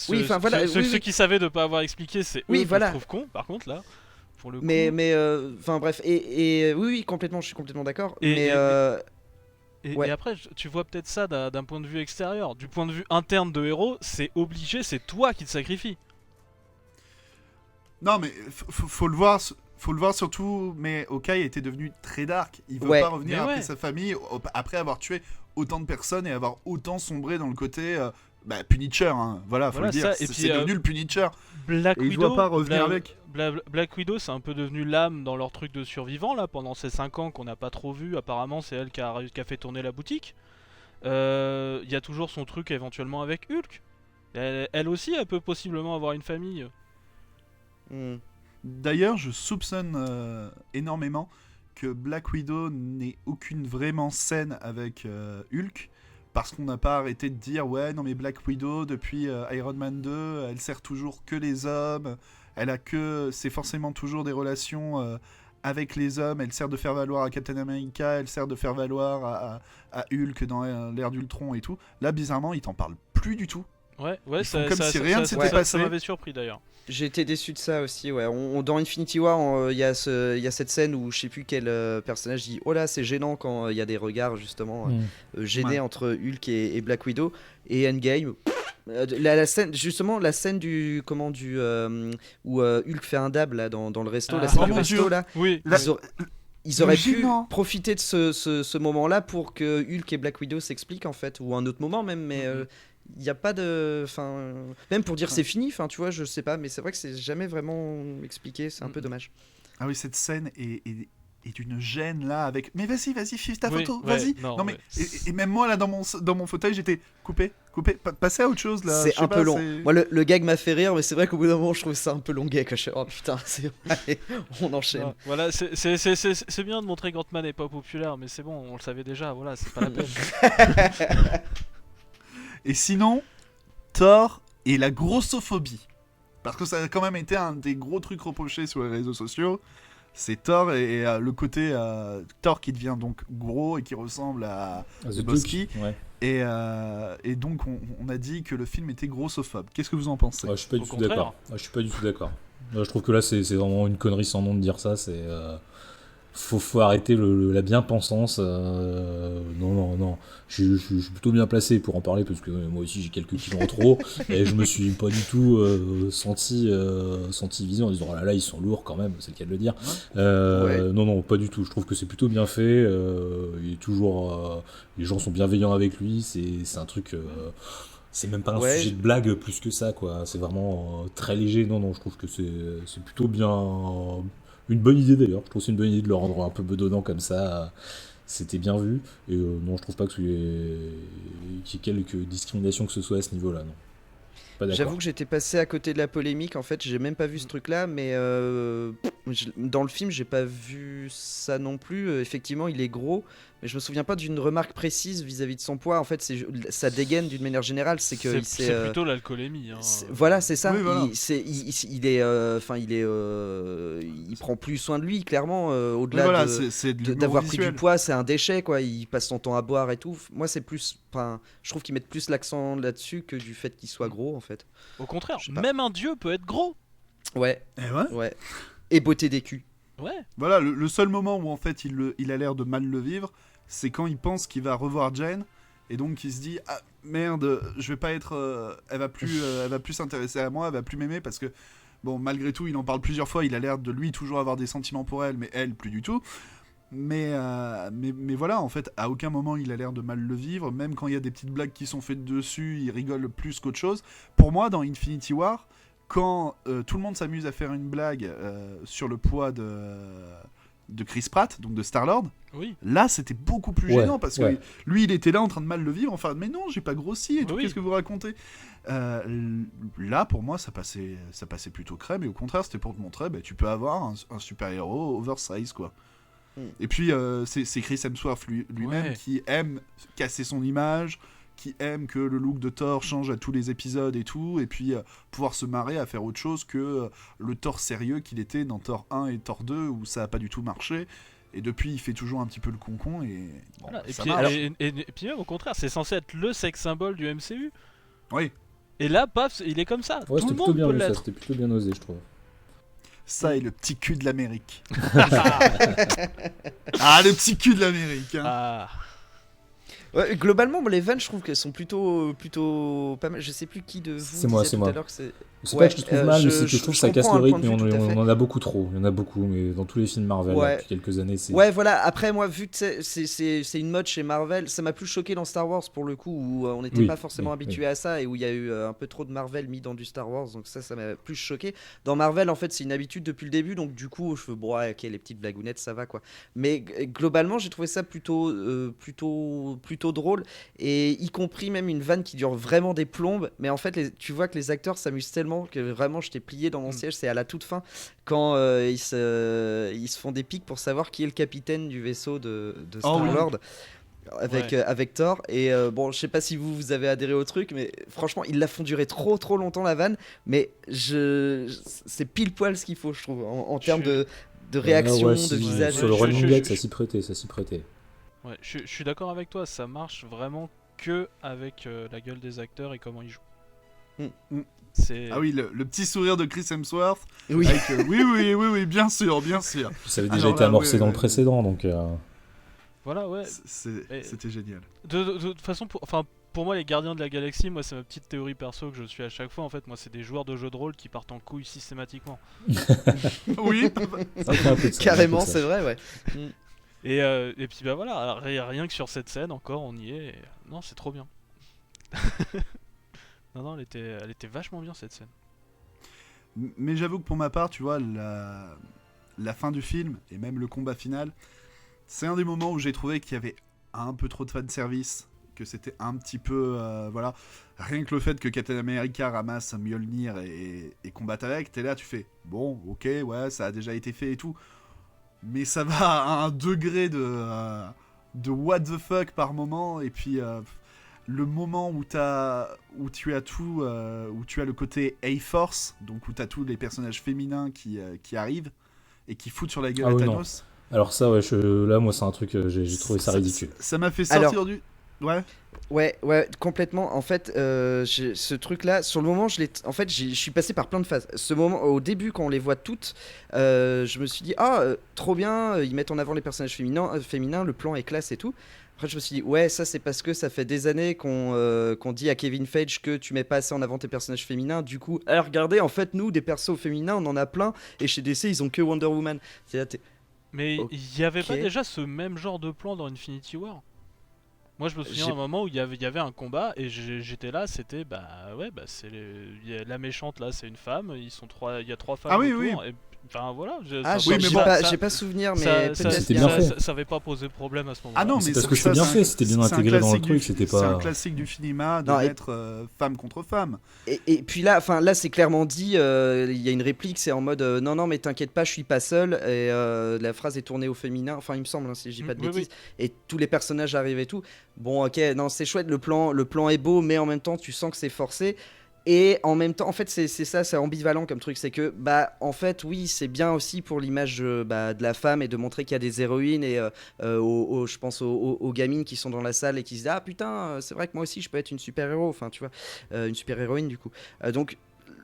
Oui, enfin, voilà, Ceux oui. qui savaient de pas avoir expliqué, c'est Oui, eux que voilà. je trouve con, par contre, là. Pour le coup. Mais enfin bref, et oui, complètement, je suis complètement d'accord. Et Ouais. après, tu vois peut-être ça d'un point de vue extérieur. Du point de vue interne de héros, c'est obligé, c'est toi qui te sacrifies. Non, mais faut le voir. Faut le voir surtout, mais Hawkeye était devenu très dark. Il veut Ouais. pas revenir Mais après ouais. sa famille, après avoir tué autant de personnes et avoir autant sombré dans le côté Punisher. Hein. Voilà, faut Voilà, le dire. ça, et C'est puis, devenu le Punisher. Black Et il Widow, doit pas revenir avec. Black Widow, c'est un peu devenu l'âme dans leur truc de survivant là pendant ces 5 ans qu'on n'a pas trop vu. Apparemment, c'est elle qui a fait tourner la boutique. Il y a toujours son truc éventuellement avec Hulk. Elle aussi, elle peut possiblement avoir une famille. Hmm. D'ailleurs, je soupçonne énormément que Black Widow n'ait aucune vraiment scène avec Hulk, parce qu'on n'a pas arrêté de dire ouais non mais Black Widow depuis Iron Man 2, elle sert toujours que les hommes, c'est forcément toujours des relations avec les hommes, elle sert de faire valoir à Captain America, elle sert de faire valoir à Hulk dans l'ère d'Ultron et tout. Là bizarrement, ils t'en parlent plus du tout. Ouais, Ils font comme si rien ne s'était passé. Ça m'avait surpris d'ailleurs. J'ai été déçu de ça aussi, ouais. Dans Infinity War, il y a cette scène où je sais plus quel personnage dit oh là c'est gênant quand il y a des regards justement gênés Ouais. entre Hulk et Black Widow. Et Endgame, la scène justement, la scène où Hulk fait un dab là dans le resto, Ah. la scène Oh du mon resto Dieu. là. Oui. Là- Ils auraient pu gênant. profiter de ce moment-là pour que Hulk et Black Widow s'expliquent en fait, ou un autre moment même, mais il n'y a pas de. Enfin, même pour dire c'est fini, enfin tu vois, je sais pas, mais c'est vrai que c'est jamais vraiment expliqué, c'est un peu dommage. Ah oui, cette scène est d'une gêne là avec. Mais vas-y, fiche ta Oui, photo, ouais, vas-y. non, Non mais ouais. et même moi là dans mon fauteuil j'étais coupé, passez à autre chose là. C'est je sais un pas, peu long. c'est- Moi, le gag m'a fait rire, mais c'est vrai qu'au bout d'un moment, je trouve ça un peu longuet. Quoi. Oh putain, allez, on enchaîne. Non, voilà, c'est bien de montrer qu'Ant-Man n'est pas populaire, mais c'est bon, on le savait déjà, voilà, c'est pas la peine. Et sinon, Thor et la grossophobie. Parce que ça a quand même été un des gros trucs reprochés sur les réseaux sociaux. C'est Thor et le côté Thor qui devient donc gros et qui ressemble à The Bosky. Duke, ouais. Et donc on a dit que le film était grossophobe. Qu'est-ce que vous en pensez? Ouais, je suis pas Au du tout contraire. d'accord. Ouais, je suis pas du tout d'accord. Je trouve que là, c'est vraiment une connerie sans nom de dire ça. C'est faut arrêter la bien-pensance. Non. Je suis plutôt bien placé pour en parler parce que moi aussi j'ai quelques kilos en trop et je me suis pas du tout senti visé en disant oh là là ils sont lourds quand même, c'est le cas de le dire. Ouais. Non, pas du tout. Je trouve que c'est plutôt bien fait. Il est toujours, les gens sont bienveillants avec lui. C'est un truc. C'est même pas un Ouais, sujet de blague plus que ça, quoi. C'est vraiment très léger. Non, je trouve que c'est plutôt bien. Une bonne idée d'ailleurs. Je trouve que c'est une bonne idée de le rendre un peu bedonnant comme ça. C'était bien vu. Et non, je trouve pas qu'il y ait quelque discrimination que ce soit à ce niveau-là. Non. Pas d'accord. J'avoue que j'étais passé à côté de la polémique. En fait, j'ai même pas vu ce truc-là, mais dans le film, j'ai pas vu ça non plus. Effectivement, il est gros, mais je me souviens pas d'une remarque précise vis-à-vis de son poids. En fait, ça dégaine d'une manière générale. C'est que C'est plutôt l'alcoolémie. Hein. Voilà, c'est ça. Oui, voilà. Il prend plus soin de lui, clairement. Mais Au-delà voilà, de c'est de l'humour d'avoir pris visuel. du poids, c'est un déchet, quoi. Il passe son temps à boire et tout. Moi, c'est plus. Enfin, je trouve qu'ils mettent plus l'accent là-dessus que du fait qu'il soit gros, en fait. Au contraire, Je sais pas. même un dieu peut être gros. Ouais, Eh ouais. ouais. Et beauté des culs. Ouais. Voilà, le seul moment où en fait il a l'air de mal le vivre, c'est quand il pense qu'il va revoir Jen et donc il se dit ah merde, je vais pas être, elle va plus s'intéresser à moi, elle va plus m'aimer parce que bon malgré tout il en parle plusieurs fois, il a l'air de lui toujours avoir des sentiments pour elle, mais elle plus du tout. Mais voilà, en fait, à aucun moment il a l'air de mal le vivre, même quand il y a des petites blagues qui sont faites dessus, il rigole plus qu'autre chose. Pour moi, dans Infinity War, quand tout le monde s'amuse à faire une blague sur le poids de Chris Pratt, donc de Star-Lord, Oui. là c'était beaucoup plus Ouais, gênant parce ouais. que lui il était là en train de mal le vivre, enfin mais non, j'ai pas grossi et tout, Oui. qu'est-ce que vous racontez Là pour moi ça passait plutôt crème, et au contraire c'était pour te montrer, bah, tu peux avoir un super-héros oversize quoi. Et puis c'est Chris Hemsworth lui-même Ouais. qui aime casser son image, qui aime que le look de Thor change à tous les épisodes et tout, et puis pouvoir se marrer à faire autre chose que le Thor sérieux qu'il était dans Thor 1 et Thor 2 où ça a pas du tout marché. Et depuis il fait toujours un petit peu le concon et bon, Voilà. Et, ça puis, marche. et puis même au contraire, c'est censé être le sex symbole du MCU. Oui, Et là, paf, il est comme ça. Ouais, Tout c'était le plutôt monde bien peut vu, ça, l'être. c'était plutôt bien osé, je trouve. ça est le petit cul de l'Amérique. Ah, le petit cul de l'Amérique hein. Ah. Ouais, globalement, les vannes, je trouve qu'elles sont plutôt pas mal. Je sais plus qui de vous C'est moi, disait c'est tout moi. à l'heure que c'est. C'est Ouais, pas que je le trouve mal, mais c'est que je trouve que ça casse comprends le un point rythme, de et vue, tout à fait. on en a beaucoup trop. Il y en a beaucoup, mais dans tous les films Marvel, Ouais. là, depuis quelques années, c'est... Ouais, voilà. Après, moi, vu que c'est une mode chez Marvel, ça m'a plus choqué dans Star Wars pour le coup, où on n'était Oui, pas forcément oui, habitué à ça et où il y a eu un peu trop de Marvel mis dans du Star Wars, donc ça m'a plus choqué. Dans Marvel, en fait, c'est une habitude depuis le début, donc du coup, je fais bon, ouais, ok, les petites blagounettes, ça va quoi. Mais globalement, j'ai trouvé ça plutôt drôle, et y compris même une vanne qui dure vraiment des plombes. Mais en fait, tu vois que les acteurs s'amusent tellement que vraiment, j'étais plié dans mon siège. C'est à la toute fin quand ils se font des pics pour savoir qui est le capitaine du vaisseau de Oh oui. Star-Lord. Avec, Ouais. avec Thor, et bon, je sais pas si vous avez adhéré au truc, mais franchement ils la font durer trop longtemps la vanne, mais c'est pile poil ce qu'il faut, je trouve, en termes de réaction, Ouais, de si, visage. sur le je- running je- gag, je- ça s'y prêtait, ça s'y prêtait. Ouais, je suis d'accord avec toi, ça marche vraiment que avec la gueule des acteurs et comment ils jouent. Mm. C'est Ah oui, le petit sourire de Chris Hemsworth Oui. avec oui, bien sûr. Puis ça avait déjà Alors été là, amorcé ouais, dans ouais, le précédent, donc... voilà, ouais. Et- C'était génial. De toute façon, pour moi, les Gardiens de la Galaxie, moi, c'est ma petite théorie perso que je suis à chaque fois. En fait, moi, c'est des joueurs de jeux de rôle qui partent en couille systématiquement. Oui, ça fait un peu de ça, Carrément, un peu de ça. c'est vrai, ouais. Et puis bah voilà, rien que sur cette scène encore, on y est. Non, c'est trop bien. Non, elle était vachement bien cette scène. mais j'avoue que pour ma part, tu vois, la fin du film et même le combat final, c'est un des moments où j'ai trouvé qu'il y avait un peu trop de fanservice, que c'était un petit peu... voilà. Rien que le fait que Captain America ramasse un Mjolnir et combatte avec, t'es là, tu fais, bon, ok, ouais, ça a déjà été fait et tout. Mais ça va à un degré de what the fuck par moment, et puis... le moment où tu as tout, où tu as le côté A-Force, donc où tu as tous les personnages féminins qui arrivent et qui foutent sur la gueule Ah à oui, Thanos. Alors ça, ouais, là, moi, c'est un truc, j'ai trouvé ça ridicule. Ça m'a fait sortir Alors- du... Ouais. Ouais, complètement. En fait, ce truc-là, sur le moment, en fait, je suis passé par plein de phases. Ce moment, au début, quand on les voit toutes, je me suis dit, trop bien, ils mettent en avant les personnages féminins, le plan est classe et tout. Après, je me suis dit, ouais, ça, c'est parce que ça fait des années qu'on dit à Kevin Feige que tu mets pas assez en avant tes personnages féminins. Du coup, alors regardez, en fait, nous, des persos féminins, on en a plein, et chez DC, ils ont que Wonder Woman. Mais Ok. il y avait pas déjà ce même genre de plan dans Infinity War? Moi, je me souviens J'ai- d'un moment où il y avait un combat et j'étais là, c'était c'est la méchante là, c'est une femme, il y a 3 femmes Ah oui, autour, oui. et, enfin voilà. Ah, Oui, mais bon, j'ai pas souvenir, mais ça, peut-être c'était qu'il y a bien un- fait. ça avait pas posé problème à ce moment-là. Ah non, C'est mais parce sauf que c'était ça, bien c'est fait, un- c'était bien c'est un intégré dans le classique truc, du- c'était C'est un pas... classique du cinéma de Non, et- mettre femme contre femme. Et puis là, c'est clairement dit. Il y a une réplique, c'est en mode non, mais t'inquiète pas, je suis pas seul. Et la phrase est tournée au féminin. Enfin, il me semble, hein, si je dis pas de Oui, bêtises. Et tous les personnages arrivent et tout. Bon, ok, non, c'est chouette. Le plan est beau, mais en même temps, tu sens que c'est forcé. Et en même temps, en fait, c'est ça, c'est ambivalent comme truc. C'est que, en fait, oui, c'est bien aussi pour l'image de la femme et de montrer qu'il y a des héroïnes. Et je pense aux gamines qui sont dans la salle et qui se disent, ah putain, c'est vrai que moi aussi, je peux être une super-héros. Enfin, tu vois, une super-héroïne du coup. Donc,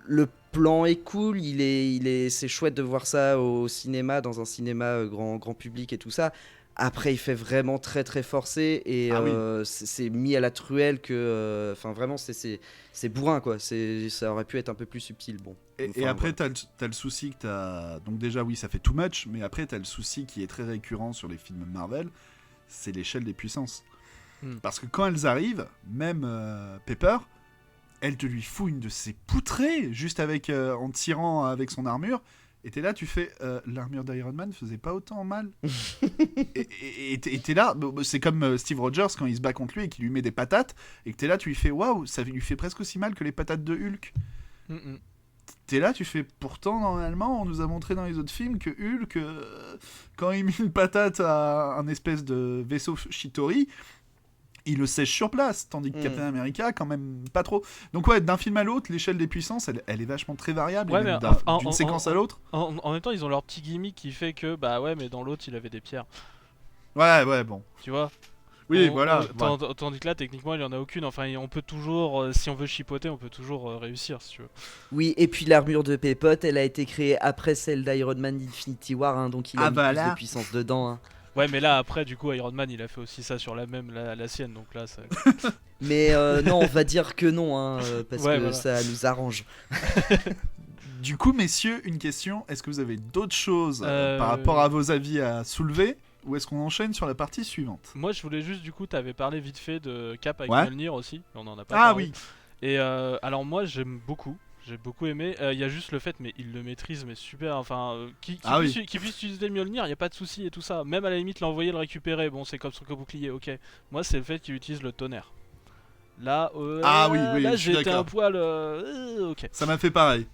le plan est cool, c'est chouette de voir ça au cinéma, dans un cinéma grand public et tout ça. Après, il fait vraiment très très forcé et Ah oui. c'est mis à la truelle que. Enfin, vraiment, c'est bourrin quoi. Ça aurait pu être un peu plus subtil. Bon. Et Enfin, après, voilà. t'as le souci que t'as. Donc, déjà, oui, ça fait too much, mais après, t'as le souci qui est très récurrent sur les films Marvel, c'est l'échelle des puissances. Parce que quand elles arrivent, même Pepper, elle te lui fout une de ses poutrées, juste en tirant avec son armure. Et t'es là, tu fais l'armure d'Iron Man faisait pas autant mal. et t'es là, c'est comme Steve Rogers quand il se bat contre lui et qu'il lui met des patates. Et que t'es là, tu lui fais waouh, ça lui fait presque aussi mal que les patates de Hulk. T'es là, tu fais pourtant, normalement, on nous a montré dans les autres films que Hulk, quand il met une patate à un espèce de vaisseau Shitori, il le sèche sur place, tandis que Captain America, quand même, pas trop. Donc ouais, d'un film à l'autre, l'échelle des puissances, elle est vachement très variable, Ouais, et même mais d'une séquence à l'autre. En même temps, ils ont leur petit gimmick qui fait que, bah ouais, mais dans l'autre, il avait des pierres. Ouais, bon. Tu vois. Oui, voilà. Tandis que là, techniquement, il y en a aucune. Enfin, on peut toujours, si on veut chipoter, on peut toujours réussir, si tu veux. Oui, et puis l'armure de Pepot, elle a été créée après celle d'Iron Man Infinity War, hein, donc il a mis plus de puissance dedans. Hein. Ouais, mais là, après, du coup, Iron Man, il a fait aussi ça sur la sienne, donc là, ça... Mais non, on va dire que non, hein, parce Ouais, que voilà. ça nous arrange. Du coup, messieurs, une question. Est-ce que vous avez d'autres choses par Euh, rapport à vos avis à soulever, ou est-ce qu'on enchaîne sur la partie suivante? Moi, je voulais juste, du coup, t'avais parlé vite fait de Cap avec Ouais. Mjolnir aussi, on en a pas Ah parlé. oui. Et alors moi, j'aime beaucoup. J'ai beaucoup aimé. Il y a juste le fait, mais il le maîtrise, mais super. Enfin, qui puisse utiliser le Mjolnir, il y a pas de souci et tout ça. Même à la limite, l'envoyer le récupérer, bon, c'est comme son bouclier, ok. Moi, c'est le fait qu'il utilise le tonnerre. Là, oui, là, je suis j'ai été un d'accord. poil, ok. Ça m'a fait pareil.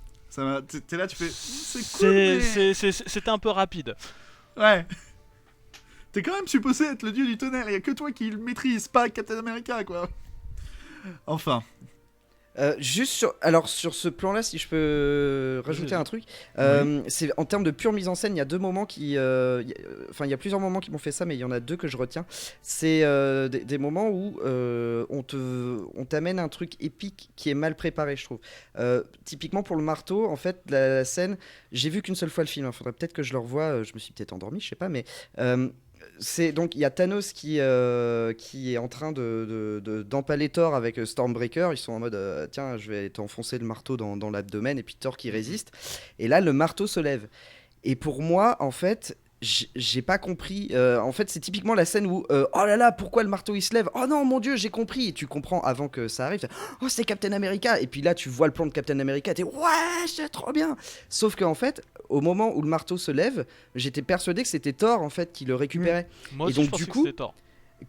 T'es là, tu fais. C'est cool, mais... C'était un peu rapide. Ouais. T'es quand même supposé être le dieu du tonnerre. Il y a que toi qui le maîtrise, pas Captain America, quoi. Enfin. Juste sur ce plan-là, si je peux rajouter un truc, c'est en termes de pure mise en scène, il y a deux moments il y a plusieurs moments qui m'ont fait ça, mais il y en a deux que je retiens. C'est des moments où on t'amène un truc épique qui est mal préparé, je trouve. Typiquement pour le marteau, en fait, la scène, j'ai vu qu'une seule fois le film. Il faudrait peut-être que je le revoie. Je me suis peut-être endormi, je sais pas, mais. C'est donc il y a Thanos qui est en train d'empaler Thor avec Stormbreaker. Ils sont en mode tiens, je vais t'enfoncer le marteau dans l'abdomen, et puis Thor qui résiste. Et là, le marteau se lève. Et pour moi, en fait, j'ai pas compris. En fait, c'est typiquement la scène où oh là là, pourquoi le marteau il se lève? Oh non, mon dieu, j'ai compris. Et tu comprends avant que ça arrive. Oh, c'est Captain America. Et puis là, tu vois le plan de Captain America. T'es ouais, c'est trop bien. Sauf qu'en fait, au moment où le marteau se lève, j'étais persuadé que c'était Thor en fait qui le récupérait. Moi Et aussi, donc je pensais du que coup, c'était Thor.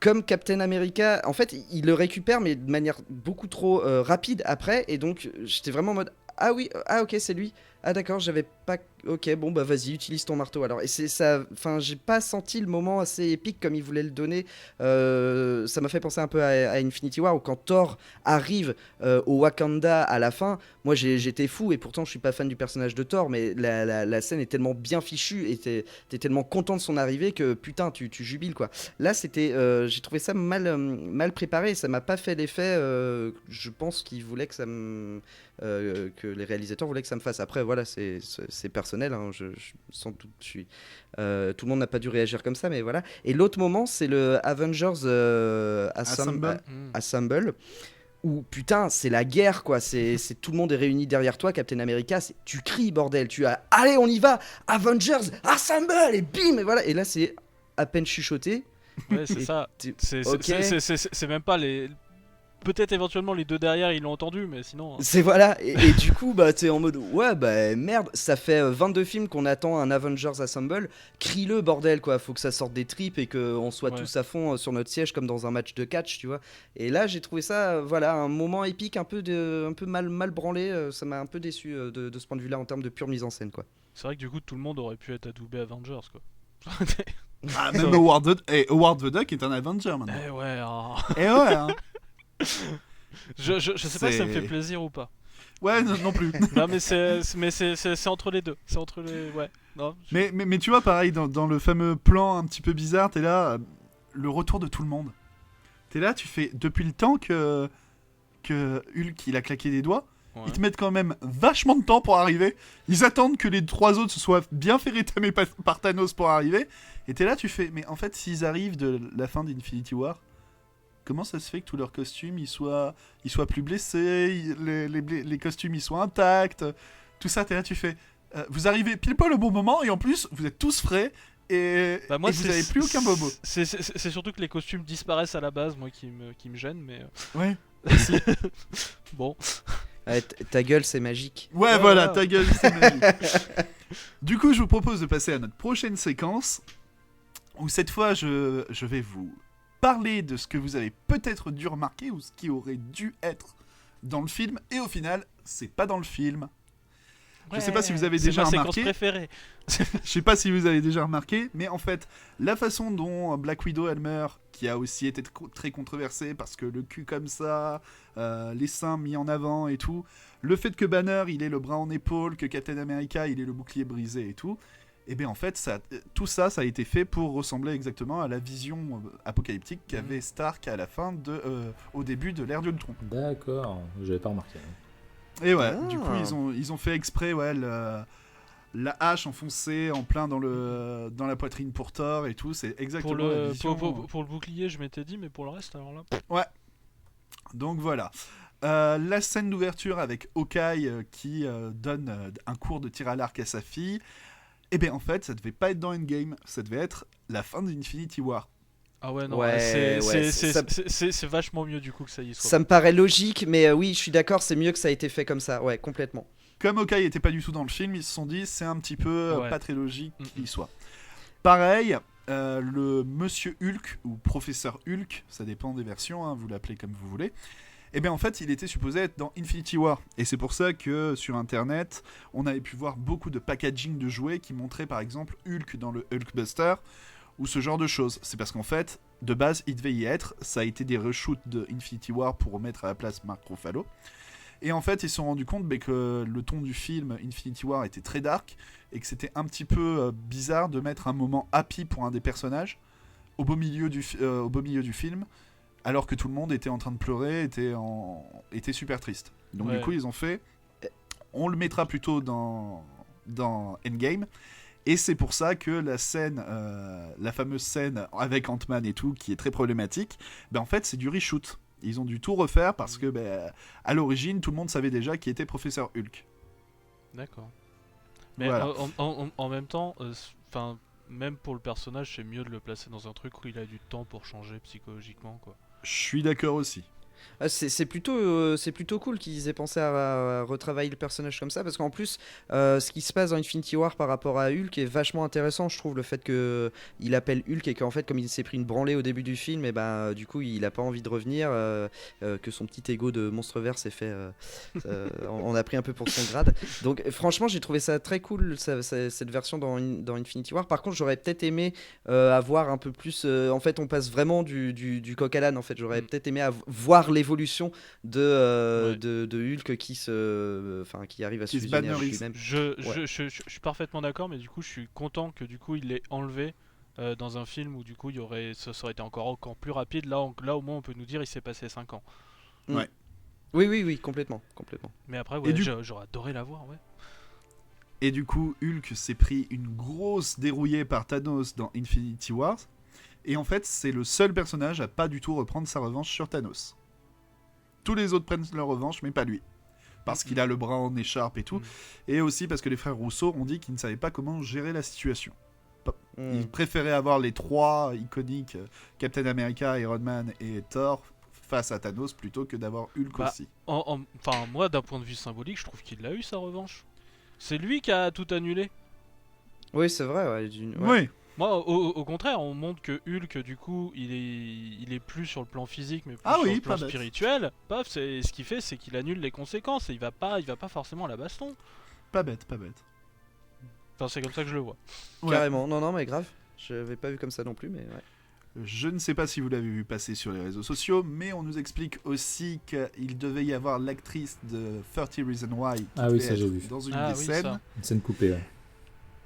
comme Captain America, en fait, il le récupère mais de manière beaucoup trop rapide après. Et donc j'étais vraiment en mode ah oui, ah ok, c'est lui. Ah d'accord, j'avais pas. Ok, bon bah vas-y, utilise ton marteau alors. Et c'est ça. Enfin, j'ai pas senti le moment assez épique comme il voulait le donner. Ça m'a fait penser un peu à Infinity War où quand Thor arrive au Wakanda à la fin, moi j'étais fou et pourtant je suis pas fan du personnage de Thor, mais la scène est tellement bien fichue et t'es tellement content de son arrivée que putain, tu jubiles quoi. Là, j'ai trouvé ça mal préparé. Ça m'a pas fait l'effet. Je pense qu'il voulait que que les réalisateurs voulaient que ça me fasse. Après, voilà, c'est personnel. Hein, sans doute, tout le monde n'a pas dû réagir comme ça, mais voilà. Et l'autre moment, c'est le Avengers Assemble. Où putain, c'est la guerre quoi. C'est tout le monde est réuni derrière toi, Captain America. Tu cries bordel. Allez, on y va, Avengers Assemble et bim et voilà. Et là, c'est à peine chuchoté. Ouais, c'est ça. C'est même pas les. Peut-être éventuellement les deux derrière ils l'ont entendu, mais sinon. C'est voilà, et du coup, bah t'es en mode ouais, bah merde, ça fait 22 films qu'on attend un Avengers Assemble. Crie-le, bordel quoi, faut que ça sorte des tripes et qu'on soit tous à fond sur notre siège comme dans un match de catch, tu vois. Et là, j'ai trouvé ça, voilà, un moment épique, un peu mal branlé. Ça m'a un peu déçu de ce point de vue-là en termes de pure mise en scène quoi. C'est vrai que du coup, tout le monde aurait pu être adoubé Avengers quoi. Ah, même Howard the Duck est un Avenger maintenant. Eh ouais, oh. Et ouais, hein. Je sais pas si ça me fait plaisir ou pas. Ouais, non plus. Non, mais c'est entre les deux. C'est entre les. Ouais. Non, mais tu vois, pareil, dans le fameux plan un petit peu bizarre, t'es là, le retour de tout le monde. T'es là, tu fais. Depuis le temps que Hulk il a claqué des doigts, Ouais. Ils te mettent quand même vachement de temps pour arriver. Ils attendent que les 3 autres se soient bien fait rétamer par Thanos pour arriver. Et t'es là, tu fais, mais en fait, s'ils arrivent de la fin d'Infinity War, comment ça se fait que tous leurs costumes ils soient plus blessés, les costumes ils soient intacts, tout ça, t'es là, tu fais, vous arrivez pile poil au bon moment et en plus vous êtes tous frais et, Moi, et vous avez plus aucun bobo. C'est surtout que les costumes disparaissent à la base, moi qui me gêne, mais Ouais. bon. Ouais, ta gueule, c'est magique. Ouais, Ouais, voilà, voilà. ta gueule, c'est magique. Du coup, je vous propose de passer à notre prochaine séquence, où cette fois, je vais vous parler de ce que vous avez peut-être dû remarquer, ou ce qui aurait dû être dans le film, et au final, c'est pas dans le film. Je sais pas si vous avez déjà c'est ma remarqué. séquence préférée. Je sais pas si vous avez déjà remarqué, mais en fait, la façon dont Black Widow elle meurt, qui a aussi été très controversée parce que le cul comme ça, les seins mis en avant et tout, le fait que Banner il ait le bras en épaule, que Captain America il ait le bouclier brisé et tout, et bien en fait tout ça a été fait pour ressembler exactement à la vision apocalyptique qu'avait Stark à la fin au début de l'ère d'Ultron. D'accord, j'avais pas remarqué. Et ouais, Ah. du coup ils ont fait exprès la hache enfoncée en plein dans la poitrine pour Thor et tout, c'est exactement Pour la le, vision. pour le bouclier, je m'étais dit, mais pour le reste, alors là. Donc voilà. La scène d'ouverture avec Hawkeye qui donne un cours de tir à l'arc à sa fille, et bien en fait ça devait pas être dans Endgame, ça devait être la fin d'Infinity War. Ah ouais, non, Ouais, c'est vachement mieux du coup que ça y soit. Ça me paraît logique, mais oui, je suis d'accord, c'est mieux que ça a été fait comme ça. Ouais, complètement. Comme Hawkeye était pas du tout dans le film, ils se sont dit c'est un petit peu Ouais. pas très logique qu'il y soit. Pareil, le Monsieur Hulk ou Professeur Hulk, ça dépend des versions, hein, vous l'appelez comme vous voulez. Et bien en fait, il était supposé être dans Infinity War. Et c'est pour ça que sur internet, on avait pu voir beaucoup de packaging de jouets qui montraient par exemple Hulk dans le Hulkbuster ou ce genre de choses. C'est parce qu'en fait, de base, il devait y être. Ça a été des reshoots de Infinity War pour remettre à la place Mark Ruffalo. Et en fait, ils se sont rendus compte que le ton du film Infinity War était très dark et que c'était un petit peu bizarre de mettre un moment happy pour un des personnages au beau milieu du film, alors que tout le monde était en train de pleurer, était super triste. Donc Ouais. du coup, ils ont fait, on le mettra plutôt dans Endgame. Et c'est pour ça que la fameuse scène avec Ant-Man et tout, qui est très problématique, ben en fait c'est du reshoot. Ils ont dû tout refaire parce que à l'origine, tout le monde savait déjà qui était Professeur Hulk. D'accord. Mais Voilà. en même temps, même pour le personnage, c'est mieux de le placer dans un truc où il a du temps pour changer psychologiquement, quoi. Je suis d'accord aussi. Ah, c'est plutôt cool qu'ils aient pensé à retravailler le personnage comme ça, parce qu'en plus, ce qui se passe dans Infinity War par rapport à Hulk est vachement intéressant, je trouve, le fait qu'il appelle Hulk et qu'en fait, comme il s'est pris une branlée au début du film, et du coup, il a pas envie de revenir, que son petit ego de monstre vert s'est fait, on a pris un peu pour son grade. Donc, franchement, j'ai trouvé ça très cool, cette version dans Infinity War. Par contre, j'aurais peut-être aimé avoir un peu plus. En fait, on passe vraiment du coq à l'âne. En fait, j'aurais peut-être aimé voir l'évolution de Hulk qui arrive à se Qui se fusionner avec bannerise. lui-même. Je suis parfaitement d'accord, mais du coup, je suis content que du coup, il l'ait enlevé dans un film où du coup, ça aurait été encore plus rapide. Là, au moins, on peut nous dire il s'est passé 5 ans. Oui, complètement. Mais après, Et ouais, du- j'aurais adoré la voir, ouais. Et du coup, Hulk s'est pris une grosse dérouillée par Thanos dans Infinity War. Et en fait, c'est le seul personnage à pas du tout reprendre sa revanche sur Thanos. Tous les autres prennent leur revanche, mais pas lui. Parce qu'il a le bras en écharpe et tout. Mhm. Et aussi parce que les frères Rousseau ont dit qu'ils ne savaient pas comment gérer la situation. Mm. Ils préféraient avoir les 3 iconiques, Captain America, Iron Man et Thor, face à Thanos, plutôt que d'avoir Hulk Bah, aussi. Enfin, moi, d'un point de vue symbolique, je trouve qu'il a eu sa revanche. C'est lui qui a tout annulé. Oui, c'est vrai. Ouais. Oui, Moi, au contraire, on montre que Hulk, du coup, il est plus sur le plan physique, mais plus Ah sur oui, le plan pas bête. spirituel. Paf, ce qu'il fait, c'est qu'il annule les conséquences et il va pas forcément à la baston. pas bête, pas bête. Enfin, c'est comme ça que je le vois. Ouais. Carrément. Non, mais grave. Je l'avais pas vu comme ça non plus, mais ouais. Je ne sais pas si vous l'avez vu passer sur les réseaux sociaux, mais on nous explique aussi qu'il devait y avoir l'actrice de 30 Reasons Why qui Ah oui, devait ça, j'ai être vu. dans une Ah des oui, scènes, ça. Une scène coupée, ouais.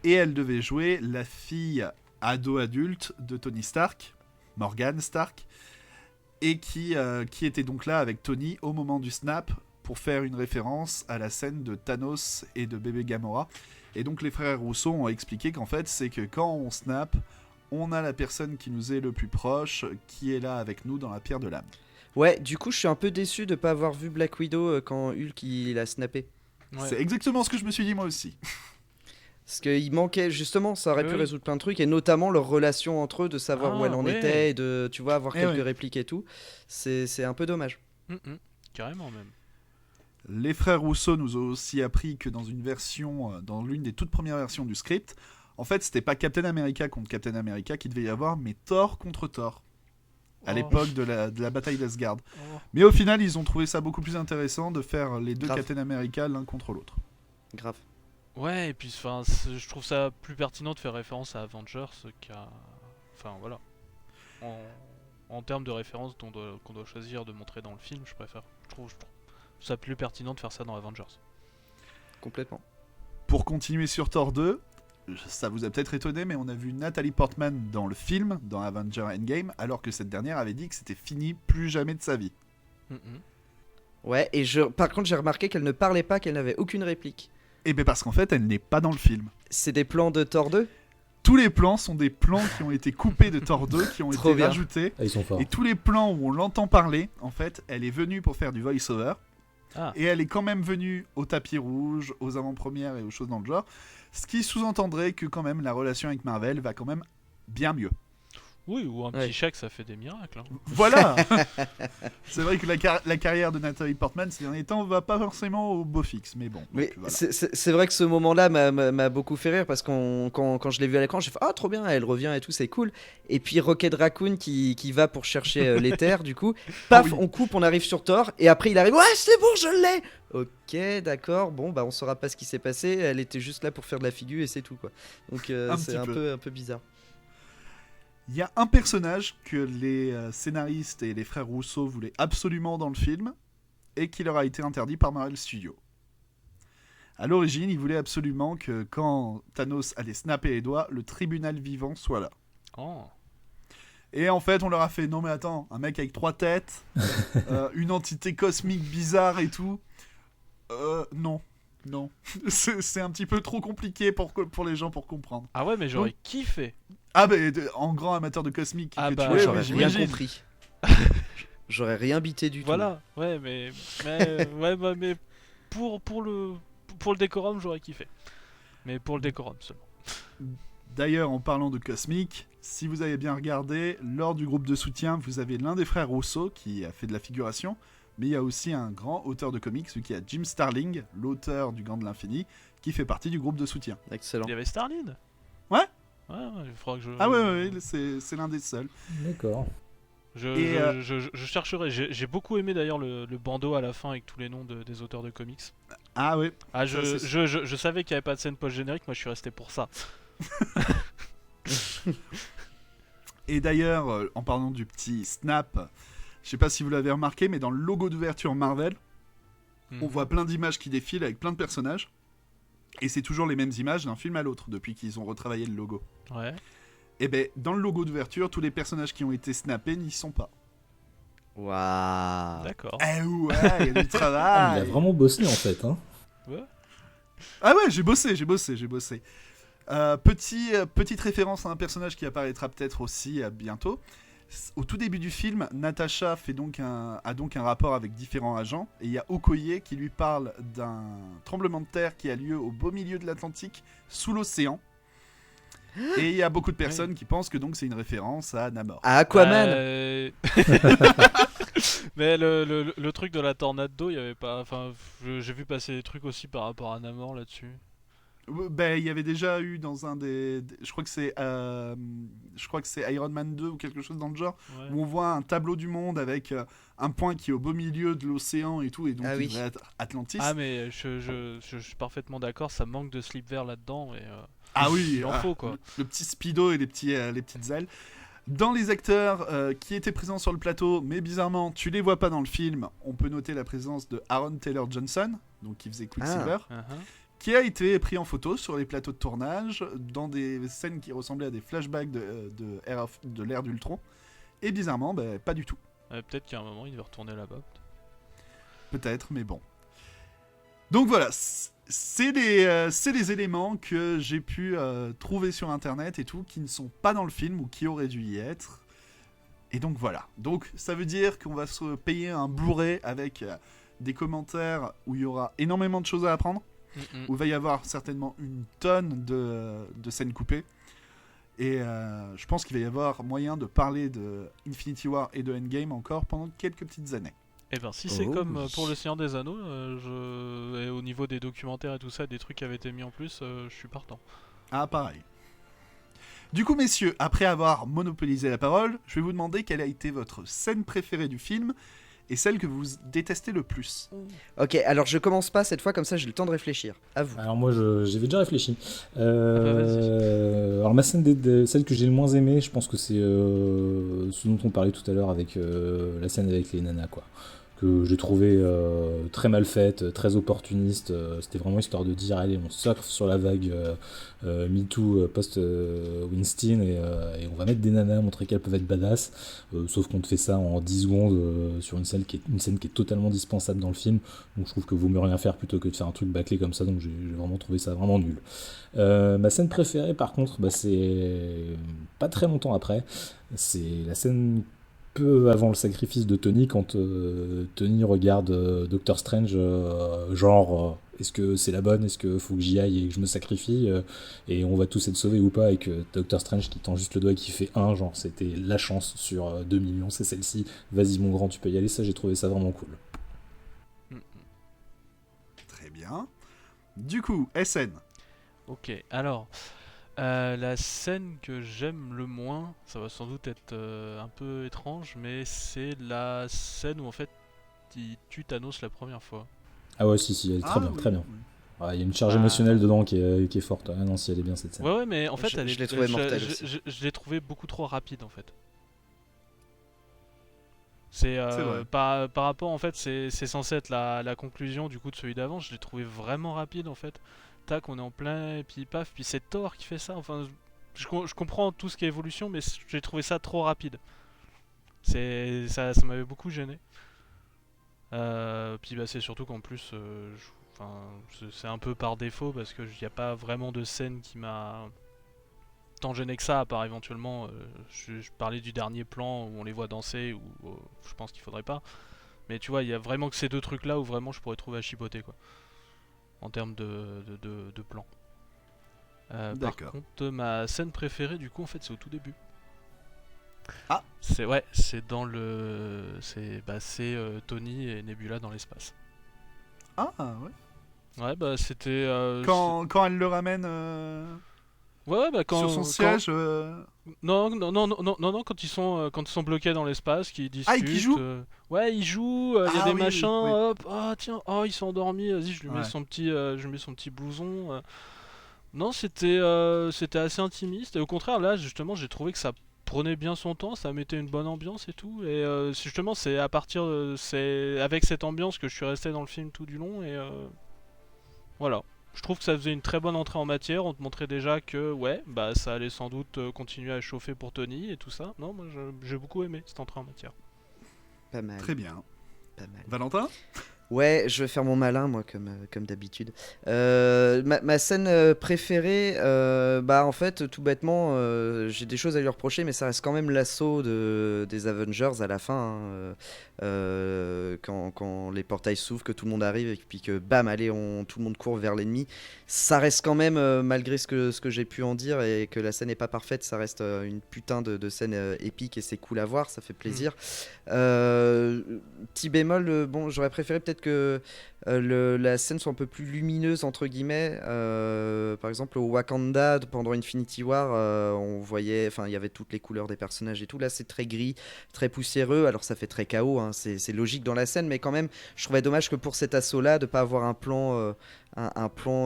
et elle devait jouer la fille ado-adulte de Tony Stark, Morgan Stark, et qui était donc là avec Tony au moment du snap, pour faire une référence à la scène de Thanos et de bébé Gamora. Et donc les frères Rousseau ont expliqué qu'en fait, c'est que quand on snap, on a la personne qui nous est le plus proche, qui est là avec nous dans la pierre de l'âme. Ouais, du coup, je suis un peu déçu de pas avoir vu Black Widow quand Hulk il a snappé. Ouais. C'est exactement ce que je me suis dit moi aussi. Parce qu'il manquait, justement, ça aurait pu Oui. résoudre plein de trucs, et notamment leur relation entre eux, de savoir où Ah, elle en ouais. était, et de, tu vois, avoir Eh quelques ouais. répliques et tout. C'est un peu dommage. Carrément même. Les frères Rousseau nous ont aussi appris que dans une version, dans l'une des toutes premières versions du script, en fait, c'était pas Captain America contre Captain America qu'il devait y avoir, mais Thor contre Thor. À Oh. l'époque de la bataille d'Asgard. Oh. Mais au final, ils ont trouvé ça beaucoup plus intéressant de faire les deux Grave. Captain America l'un contre l'autre. Grave. Ouais, et puis je trouve ça plus pertinent de faire référence à Avengers qu'à. Enfin voilà. En termes de référence qu'on doit choisir de montrer dans le film, je trouve ça plus pertinent de faire ça dans Avengers. Complètement. Pour continuer sur Thor 2, ça vous a peut-être étonné, mais on a vu Natalie Portman dans le film, dans Avengers Endgame, alors que cette dernière avait dit que c'était fini, plus jamais de sa vie. Ouais, et par contre, j'ai remarqué qu'elle ne parlait pas, qu'elle n'avait aucune réplique. Et bien parce qu'en fait, elle n'est pas dans le film. C'est des plans de Thor 2 ? Tous les plans sont des plans qui ont été coupés de Thor 2, qui ont Trop été bien. rajoutés. Ah, ils sont forts. Et tous les plans où on l'entend parler, en fait, elle est venue pour faire du voice-over. Ah. Et elle est quand même venue au tapis rouge, aux avant-premières et aux choses dans le genre. Ce qui sous-entendrait que quand même la relation avec Marvel va quand même bien mieux. Oui, ou un Ouais. petit chèque, ça fait des miracles. Hein. Voilà. C'est vrai que la carrière de Natalie Portman ces derniers temps va pas forcément au beau fixe, mais bon. donc Mais voilà. c'est vrai que ce moment-là m'a beaucoup fait rire, parce que quand je l'ai vu à l'écran, j'ai fait « Ah, trop bien, elle revient et tout, c'est cool ». Et puis Rocket Raccoon qui va pour chercher l'éther, du coup. Paf, Ah oui. on coupe, on arrive sur Thor, et après il arrive « Ouais, c'est bon, je l'ai !» Ok, d'accord, bon, bah on saura pas ce qui s'est passé, elle était juste là pour faire de la figure et c'est tout, quoi. Donc Un c'est petit un peu. peu bizarre. Il y a un personnage que les scénaristes et les frères Rousseau voulaient absolument dans le film et qui leur a été interdit par Marvel Studios. À l'origine, ils voulaient absolument que quand Thanos allait snapper les doigts, le tribunal vivant soit là. Oh. Et en fait, on leur a fait non mais attends, un mec avec 3 têtes, une entité cosmique bizarre et tout. Non. C'est un petit peu trop compliqué pour les gens pour comprendre. Ah ouais, mais j'aurais kiffé. Ah bah, en grand amateur de cosmique Ah que bah, tu Ouais, es, j'aurais oui, rien j'imagine. compris. J'aurais rien bité du tout. Voilà, ouais, mais mais pour le décorum, j'aurais kiffé. Mais pour le décorum seulement. D'ailleurs, en parlant de cosmique, si vous avez bien regardé, lors du groupe de soutien, vous avez l'un des frères Rousseau qui a fait de la figuration, mais il y a aussi un grand auteur de comics, celui qui a Jim Starlin, l'auteur du Gant de l'Infini, qui fait partie du groupe de soutien. Excellent. Il y avait Starlin. Ouais. Ouais, il faudra que je. Ah ouais, c'est l'un des seuls. D'accord. Je chercherai. J'ai beaucoup aimé d'ailleurs le bandeau à la fin avec tous les noms des auteurs de comics. Ah ouais. Ah, Ça, c'est- je savais qu'il n'y avait pas de scène post-générique, moi je suis resté pour ça. Et d'ailleurs, en parlant du petit snap, je sais pas si vous l'avez remarqué, mais dans le logo d'ouverture Marvel, on voit plein d'images qui défilent avec plein de personnages. Et c'est toujours les mêmes images d'un film à l'autre depuis qu'ils ont retravaillé le logo. Ouais. Et ben, dans le logo d'ouverture, tous les personnages qui ont été snappés n'y sont pas. Waouh. D'accord. Eh ouais, il y a du Ah, mais il travail. a vraiment bossé en fait. Hein. Ouais. Ah ouais, j'ai bossé. Petite référence à un personnage qui apparaîtra peut-être aussi bientôt. Au tout début du film, Natasha a donc un rapport avec différents agents, et il y a Okoye qui lui parle d'un tremblement de terre qui a lieu au beau milieu de l'Atlantique, sous l'océan. Et il y a beaucoup de personnes qui pensent que donc c'est une référence à Namor. À Aquaman. Mais le truc de la tornade d'eau, il y avait pas. Enfin, j'ai vu passer des trucs aussi par rapport à Namor là-dessus. Ben, il y avait déjà eu dans un je crois que c'est Iron Man 2 ou quelque chose dans le genre, Ouais. où on voit un tableau du monde avec un point qui est au beau milieu de l'océan et tout, et donc Ah il oui. devrait être Atlantis. Ah, mais je suis parfaitement d'accord, ça manque de slip vert là-dedans. Et, Ah oui, il en faut quoi. Le petit speedo et les petites ailes. Dans les acteurs qui étaient présents sur le plateau, mais bizarrement tu les vois pas dans le film, on peut noter la présence de Aaron Taylor Johnson, donc qui faisait Quicksilver, qui a été pris en photo sur les plateaux de tournage dans des scènes qui ressemblaient à des flashbacks de l'ère d'Ultron. Et bizarrement, pas du tout. Peut-être qu'à un moment il devait retourner là-bas. Peut-être, mais bon. Donc voilà, c'est des éléments que j'ai pu trouver sur internet et tout, qui ne sont pas dans le film ou qui auraient dû y être. Et donc voilà. Donc ça veut dire qu'on va se payer un Blu-ray avec des commentaires où il y aura énormément de choses à apprendre, où il va y avoir certainement une tonne de scènes coupées. Et je pense qu'il va y avoir moyen de parler de Infinity War et de Endgame encore pendant quelques petites années. Et ben si c'est comme pour le Seigneur des Anneaux, et au niveau des documentaires et tout ça, des trucs qui avaient été mis en plus, je suis partant. Ah, pareil. Du coup, messieurs, après avoir monopolisé la parole, je vais vous demander quelle a été votre scène préférée du film et celle que vous détestez le plus. Ok, alors je commence pas cette fois, comme ça j'ai le temps de réfléchir. À vous. Alors moi, j'avais déjà réfléchi. vas-y. Alors ma scène, celle que j'ai le moins aimée, je pense que c'est ce dont on parlait tout à l'heure avec la scène avec les nanas, quoi. Que j'ai trouvé très mal faite, très opportuniste. C'était vraiment histoire de dire, allez, on surfe sur la vague MeToo post-Weinstein et on va mettre des nanas, montrer qu'elles peuvent être badass. Sauf qu'on te fait ça en 10 secondes sur une scène qui est totalement dispensable dans le film. Donc je trouve que vaut mieux rien faire plutôt que de faire un truc bâclé comme ça. Donc j'ai vraiment trouvé ça vraiment nul. Ma scène préférée, par contre, c'est pas très longtemps après. C'est la scène peu avant le sacrifice de Tony, quand Tony regarde Doctor Strange, est-ce que c'est la bonne, est-ce que faut que j'y aille et que je me sacrifie, et on va tous être sauvés ou pas, et que Doctor Strange qui tend juste le doigt et qui fait 1, genre c'était la chance sur 2 millions, c'est celle-ci, vas-y mon grand, tu peux y aller. Ça, j'ai trouvé ça vraiment cool. Très bien. Du coup, SN. Ok, alors, la scène que j'aime le moins, ça va sans doute être un peu étrange, mais c'est la scène où en fait il tue Thanos la première fois. Ah ouais, si, elle est très bien, oui, très bien. oui. Il y a une charge émotionnelle dedans qui est forte. Ah non, si, elle est bien cette scène. Ouais, mais en fait, Je l'ai trouvé mortel aussi. je l'ai trouvé beaucoup trop rapide en fait. C'est vrai. par rapport, en fait, c'est censé être la conclusion du coup de celui d'avant. Je l'ai trouvé vraiment rapide en fait. Tac, on est en plein, et puis paf, puis c'est Thor qui fait ça. Enfin, je comprends tout ce qui est évolution, mais j'ai trouvé ça trop rapide. Ça m'avait beaucoup gêné. Puis c'est surtout qu'en plus, enfin, c'est un peu par défaut parce que il n'y a pas vraiment de scène qui m'a tant gêné que ça, à part éventuellement, je parlais du dernier plan où on les voit danser, où je pense qu'il faudrait pas. Mais tu vois, il y a vraiment que ces deux trucs là où vraiment je pourrais trouver à chipoter, quoi, en termes de plan. Par D'accord. contre, ma scène préférée, du coup, en fait, c'est au tout début. Ah. C'est dans le, c'est Tony et Nebula dans l'espace. Ah, ouais. Ouais, c'était. Quand elle le ramène Ouais, quand sur son siège. Non, quand ils sont bloqués dans l'espace, qu'ils discutent. Ah, et qu'ils jouent Ouais, ils jouent, il y a Ah des oui, machins, oui. hop, ah tiens, oh, ils sont endormis, vas-y, je lui mets Ouais. je lui mets son petit blouson. Non, c'était assez intimiste, et au contraire, là, justement, j'ai trouvé que ça prenait bien son temps, ça mettait une bonne ambiance et tout, et justement, c'est c'est avec cette ambiance que je suis resté dans le film tout du long, et voilà. Je trouve que ça faisait une très bonne entrée en matière. On te montrait déjà que ouais, ça allait sans doute continuer à chauffer pour Tony et tout ça. Non, moi j'ai beaucoup aimé cette entrée en matière. Pas mal. Très bien. Pas mal. Valentin. Ouais, je vais faire mon malin, moi, comme d'habitude. Ma scène préférée, en fait, tout bêtement, j'ai des choses à lui reprocher, mais ça reste quand même l'assaut des Avengers à la fin, quand les portails s'ouvrent, que tout le monde arrive, et puis que bam, allez, tout le monde court vers l'ennemi. Ça reste quand même, malgré ce que j'ai pu en dire, et que la scène n'est pas parfaite, ça reste une putain de scène épique, et c'est cool à voir, ça fait plaisir. Petit bémol, bon, j'aurais préféré peut-être que la scène soit un peu plus lumineuse entre guillemets. Par exemple au Wakanda pendant Infinity War, on voyait, enfin il y avait toutes les couleurs des personnages et tout. Là c'est très gris, très poussiéreux. Alors ça fait très chaos, hein, c'est logique dans la scène, mais quand même je trouvais dommage que pour cet assaut là de pas avoir un plan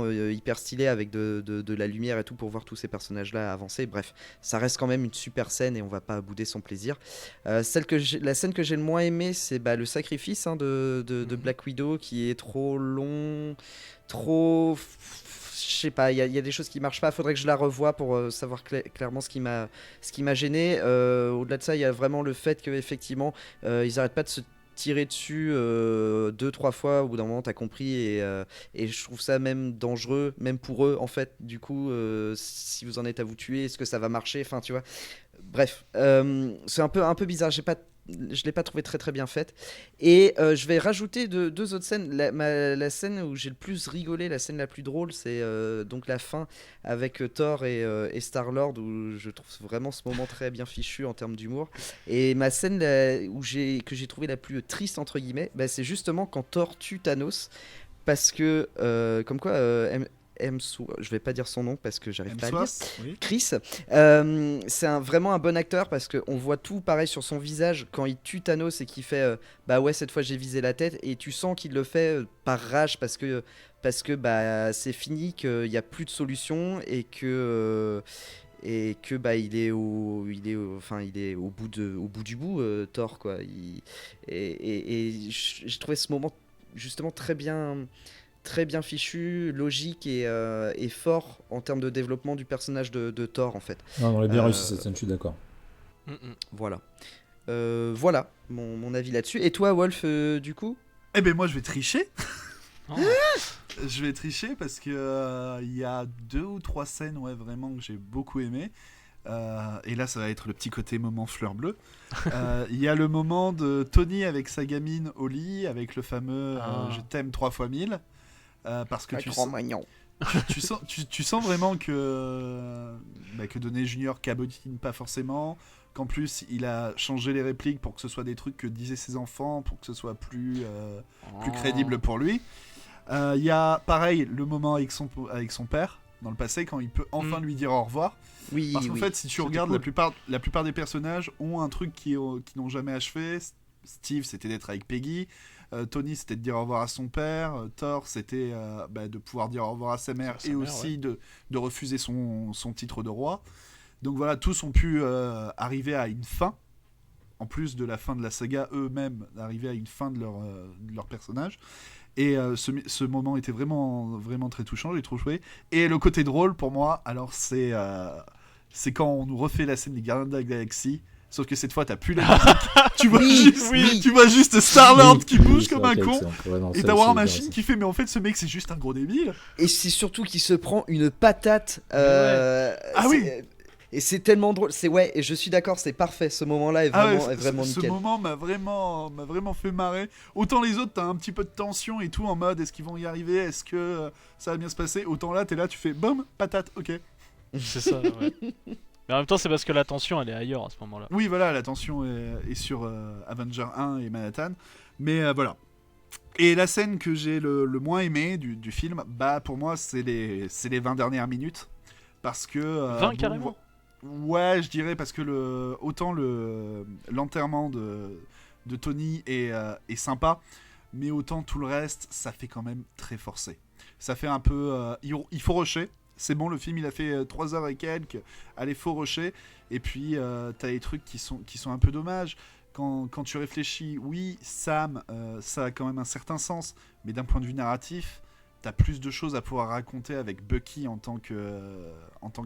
hyper stylé avec de la lumière et tout pour voir tous ces personnages là avancer. Bref, ça reste quand même une super scène et on va pas bouder son plaisir. La scène que j'ai le moins aimé, c'est le sacrifice de Black Widow, qui est trop long, trop, je sais pas, il y a des choses qui marchent pas. Faudrait que je la revoie pour savoir clairement ce qui m'a gêné. Au-delà de ça, il y a vraiment le fait que effectivement ils arrêtent pas de se tirer dessus 2-3 fois, au bout d'un moment t'as compris, et je trouve ça même dangereux, même pour eux en fait. Du coup, si vous en êtes à vous tuer, est-ce que ça va marcher? Enfin, tu vois. Bref, c'est un peu bizarre. Je l'ai pas trouvé très très bien faite. Et je vais rajouter deux autres scènes. La scène où j'ai le plus rigolé, la scène la plus drôle, c'est donc la fin avec Thor et Star-Lord, où je trouve vraiment ce moment très bien fichu en termes d'humour. Et ma scène que j'ai trouvé la plus triste entre guillemets, bah, c'est justement quand Thor tue Thanos, parce que comme quoi je vais pas dire son nom parce que j'arrive pas à le dire. Oui. Chris, c'est vraiment un bon acteur, parce qu'on voit tout pareil sur son visage quand il tue Thanos et qu'il fait bah ouais, cette fois j'ai visé la tête, et tu sens qu'il le fait par rage, parce que bah c'est fini, qu'il y a plus de solution, et que bah il est au bout du bout, Thor quoi. Et j'ai trouvé ce moment justement très bien fichu, logique et fort en termes de développement du personnage de Thor en fait. Non, on l'a bien réussi cette scène, je suis d'accord. Voilà. Voilà mon avis là-dessus. Et toi, Wolf, du coup? Eh ben moi je vais tricher. Oh. Je vais tricher parce que il y a 2 ou 3 scènes vraiment que j'ai beaucoup aimé. Et là ça va être le petit côté moment fleur bleue. Il y a le moment de Tony avec sa gamine au lit, avec le fameux je t'aime 3 fois 1000. Parce que tu sens vraiment que Downey Jr. cabotine pas forcément, qu'en plus il a changé les répliques pour que ce soit des trucs que disaient ses enfants, pour que ce soit plus crédible pour lui. Il y a pareil le moment avec son père dans le passé, quand il peut enfin lui dire au revoir. Oui, parce qu'en fait si tu regardes cool. la plupart des personnages ont un truc qui n'ont jamais achevé. Steve c'était d'être avec Peggy, Tony c'était de dire au revoir à son père, Thor c'était de pouvoir dire au revoir à sa mère, et aussi de refuser son titre de roi. Donc voilà, tous ont pu arriver à une fin, en plus de la fin de la saga, eux-mêmes arriver à une fin de leur personnage. Et ce moment était vraiment, vraiment très touchant, j'ai trop joué. Et le côté drôle pour moi, alors c'est quand on nous refait la scène des Gardiens de la Galaxie. Sauf que cette fois, t'as plus la musique. Tu vois juste Star-Lord qui bouge comme un con. Et t'as War Machine qui fait, mais en fait, ce mec, c'est juste un gros débile. Et c'est surtout qu'il se prend une patate. Oui. Et c'est tellement drôle. Et je suis d'accord, c'est parfait. Ce moment-là est vraiment nickel. Ce moment m'a vraiment fait marrer. Autant les autres, t'as un petit peu de tension et tout, en mode, est-ce qu'ils vont y arriver? Est-ce que ça va bien se passer? Autant là, t'es là, tu fais, boum, patate, ok. C'est ça, ouais. Mais en même temps, c'est parce que la tension, elle est ailleurs à ce moment-là. Oui, voilà, la tension est sur Avenger 1 et Manhattan. Mais voilà. Et la scène que j'ai le moins aimée du film, pour moi, c'est les 20 dernières minutes. Parce que... 20 carrément? Ouais, je dirais, parce que autant l'enterrement de Tony est sympa, mais autant tout le reste, ça fait quand même très forcé. Ça fait un peu... il faut rusher. C'est bon, le film il a fait 3 heures et quelques, allez, faut rusher. Et puis t'as des trucs qui sont un peu dommages. Quand tu réfléchis, oui, Sam, ça a quand même un certain sens, mais d'un point de vue narratif, t'as plus de choses à pouvoir raconter avec Bucky en tant que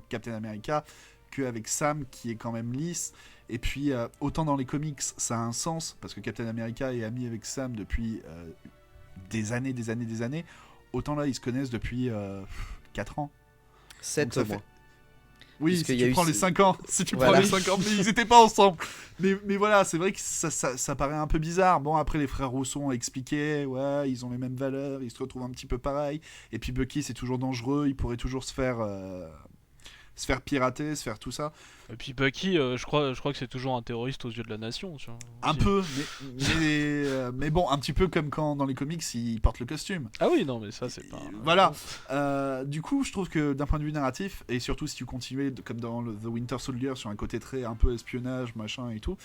Captain America, qu'avec Sam qui est quand même lisse. Et puis autant dans les comics ça a un sens, parce que Captain America est ami avec Sam depuis des années, autant là ils se connaissent depuis 4 ans. 7 mois. Oui, si tu prends les 5 ans, mais ils étaient pas ensemble. Mais voilà, c'est vrai que ça paraît un peu bizarre. Bon, après, les frères Rousseau ont expliqué, ouais, ils ont les mêmes valeurs, ils se retrouvent un petit peu pareil. Et puis Bucky, c'est toujours dangereux, il pourrait toujours se faire pirater, se faire tout ça. Et puis Bucky, je crois que c'est toujours un terroriste aux yeux de la nation. Tu vois, un peu, mais bon, un petit peu comme quand dans les comics il porte le costume. Ah oui, non, mais ça c'est pas... Voilà. Du coup, je trouve que d'un point de vue narratif, et surtout si tu continuais comme dans The Winter Soldier sur un côté très un peu espionnage, machin et tout,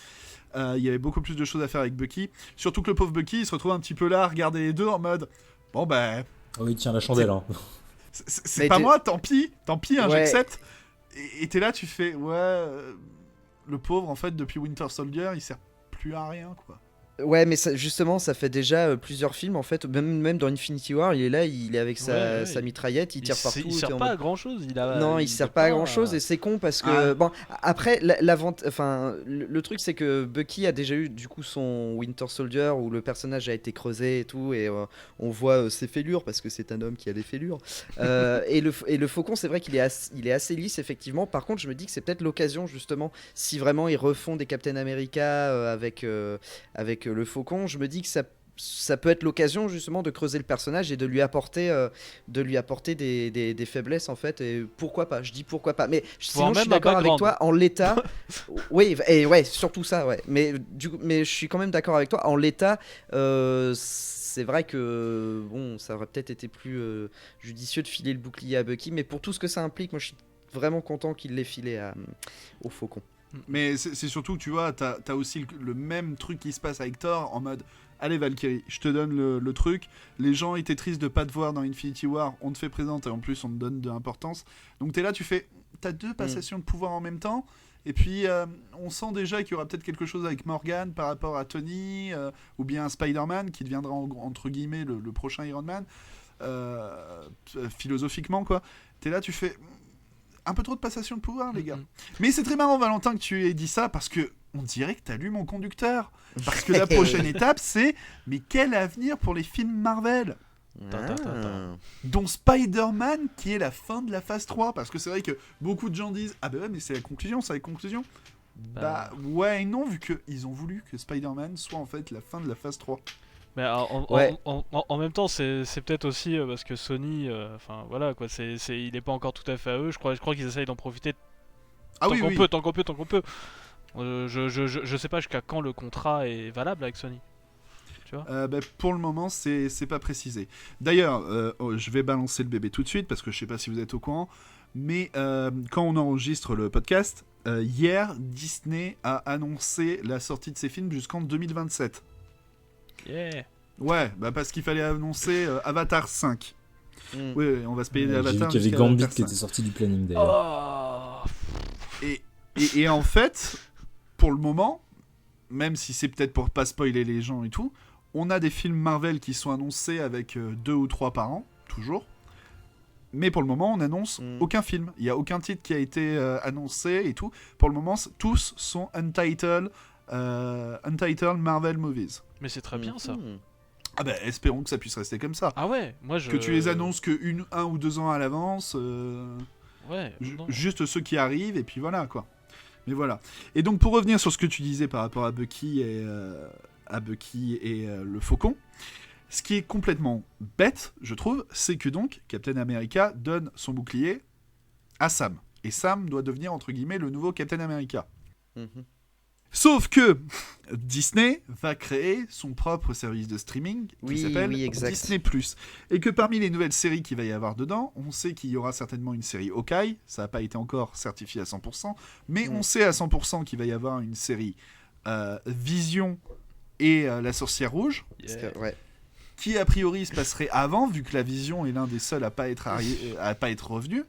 il y avait beaucoup plus de choses à faire avec Bucky. Surtout que le pauvre Bucky, il se retrouve un petit peu là à regarder les deux en mode, bon bah... Oh, il tient la chandelle, hein. C'est pas moi, tant pis, j'accepte. Et t'es là, tu fais, le pauvre, en fait, depuis Winter Soldier, il sert plus à rien, quoi. Ouais, mais justement, ça fait déjà plusieurs films en fait. Même dans Infinity War, il est là, il est avec sa mitraillette, il tire partout. Il sert pas à grand chose. Non, il sert pas à grand chose et c'est con parce que bon, après le truc c'est que Bucky a déjà eu du coup son Winter Soldier où le personnage a été creusé et tout et on voit ses fêlures parce que c'est un homme qui a des fêlures. Et le Faucon, c'est vrai qu'il est assez lisse effectivement. Par contre, je me dis que c'est peut-être l'occasion justement si vraiment ils refont des Captain America avec le Faucon, je me dis que ça peut être l'occasion justement de creuser le personnage et de lui apporter des faiblesses en fait. Et pourquoi pas, je dis pourquoi pas. Mais sinon je suis d'accord avec toi en l'état. Oui, et ouais, surtout ça, ouais. Mais je suis quand même d'accord avec toi en l'état. C'est vrai que bon, ça aurait peut-être été plus judicieux de filer le bouclier à Bucky, mais pour tout ce que ça implique, moi je suis vraiment content qu'il l'ait filé au Faucon. Mais c'est surtout, tu vois, t'as aussi le même truc qui se passe avec Thor en mode allez Valkyrie, je te donne le truc. Les gens étaient tristes de pas te voir dans Infinity War, on te fait présenter et en plus on te donne de l'importance. Donc t'es là, t'as deux passations de pouvoir en même temps. Et puis on sent déjà qu'il y aura peut-être quelque chose avec Morgan par rapport à Tony ou bien Spider-Man qui deviendra entre guillemets le prochain Iron Man. Philosophiquement quoi. T'es là, tu fais un peu trop de passation de pouvoir, les gars. Mais c'est très marrant, Valentin, que tu aies dit ça, parce que on dirait que t'as lu mon conducteur. Parce que la prochaine étape, c'est mais quel avenir pour les films Marvel dont Spider-Man, qui est la fin de la phase 3. Parce que c'est vrai que beaucoup de gens disent ah bah ouais, mais c'est la conclusion, c'est la conclusion. Bah ouais et non, vu qu'ils ont voulu que Spider-Man soit en fait la fin de la phase 3. Mais en même temps, c'est peut-être aussi parce que Sony, enfin voilà quoi, il est pas encore tout à fait à eux. Je crois qu'ils essayent d'en profiter tant qu'on peut. Je sais pas jusqu'à quand le contrat est valable avec Sony. Tu vois pour le moment, c'est pas précisé. D'ailleurs, je vais balancer le bébé tout de suite parce que je sais pas si vous êtes au courant, mais quand on enregistre le podcast, hier, Disney a annoncé la sortie de ses films jusqu'en 2027. Yeah. Ouais, parce qu'il fallait annoncer Avatar 5. Oui, on va se payer Avatar. J'ai vu qu'il y avait Gambit qui était sorti du planning d'ailleurs. Et en fait, pour le moment, même si c'est peut-être pour pas spoiler les gens et tout, on a des films Marvel qui sont annoncés avec 2 ou 3 par an, toujours. Mais pour le moment, on annonce aucun film. Il n'y a aucun titre qui a été annoncé et tout. Pour le moment, tous sont Untitled Marvel Movies. Mais c'est très bien ça. Ah bah espérons que ça puisse rester comme ça. Ah ouais, moi que tu les annonces que 1 ou 2 ans à l'avance. Ouais. Juste ceux qui arrivent et puis voilà quoi. Mais voilà. Et donc pour revenir sur ce que tu disais par rapport à Bucky et le Faucon, ce qui est complètement bête, je trouve, c'est que donc Captain America donne son bouclier à Sam. Et Sam doit devenir entre guillemets le nouveau Captain America. Sauf que Disney va créer son propre service de streaming qui s'appelle Disney+. Et que parmi les nouvelles séries qu'il va y avoir dedans, on sait qu'il y aura certainement une série Hawkeye, ça n'a pas été encore certifié à 100%, mais on sait à 100% qu'il va y avoir une série Vision et la Sorcière Rouge, qui a priori se passerait avant, vu que la Vision est l'un des seuls à pas être revenu.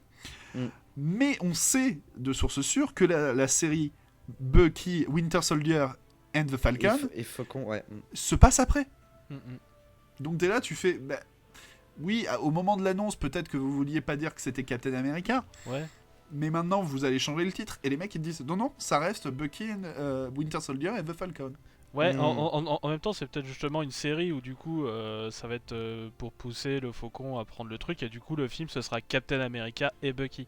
Mais on sait de sources sûres que la série Bucky, Winter Soldier and the Falcon et Faucon, se passe après. Donc t'es là, tu fais oui, au moment de l'annonce, peut-être que vous vouliez pas dire que c'était Captain America. Ouais. Mais maintenant, vous allez changer le titre. Et les mecs, ils disent non, ça reste Bucky, Winter Soldier et the Falcon. Ouais, en même temps, c'est peut-être justement une série où du coup, ça va être pour pousser le Faucon à prendre le truc. Et du coup, le film, ce sera Captain America et Bucky.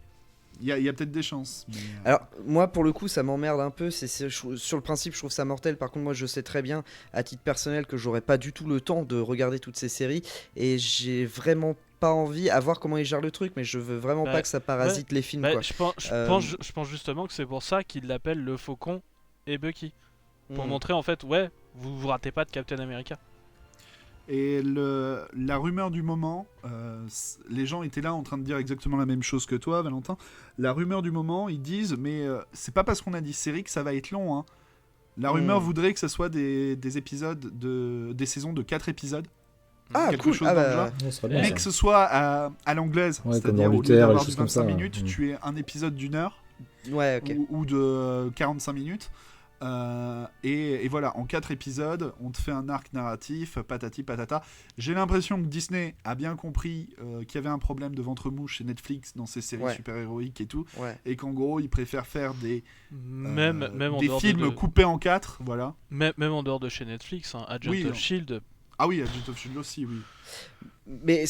Il y a peut-être des chances. Mais... Alors, moi, pour le coup, ça m'emmerde un peu. Sur le principe, je trouve ça mortel. Par contre, moi, je sais très bien, à titre personnel, que j'aurais pas du tout le temps de regarder toutes ces séries. Et j'ai vraiment pas envie, à voir comment ils gèrent le truc, mais je veux vraiment pas que ça parasite les films. Quoi. Je pense justement que c'est pour ça qu'ils l'appellent le Faucon et Bucky. Pour montrer, en fait, vous ratez pas de Captain America. Et la rumeur du moment, les gens étaient là en train de dire exactement la même chose que toi, Valentin. La rumeur du moment, ils disent, mais c'est pas parce qu'on a dit série que ça va être long. Hein. La rumeur voudrait que ce soit des épisodes, des saisons de 4 épisodes. Quelque chose dans le genre. Mais que ce soit à l'anglaise, c'est-à-dire au lieu d'avoir du 25 minutes, tu es un épisode d'1 heure ou de 45 minutes. Et voilà, en 4 épisodes, on te fait un arc narratif, patati patata. J'ai l'impression que Disney a bien compris qu'il y avait un problème de ventre mou chez Netflix dans ses séries super-héroïques et tout, et qu'en gros, ils préfèrent faire des films coupés en 4, voilà. Même en dehors de chez Netflix, hein, Agent of Shield. Ah oui, Agent of Shield aussi, oui. Mais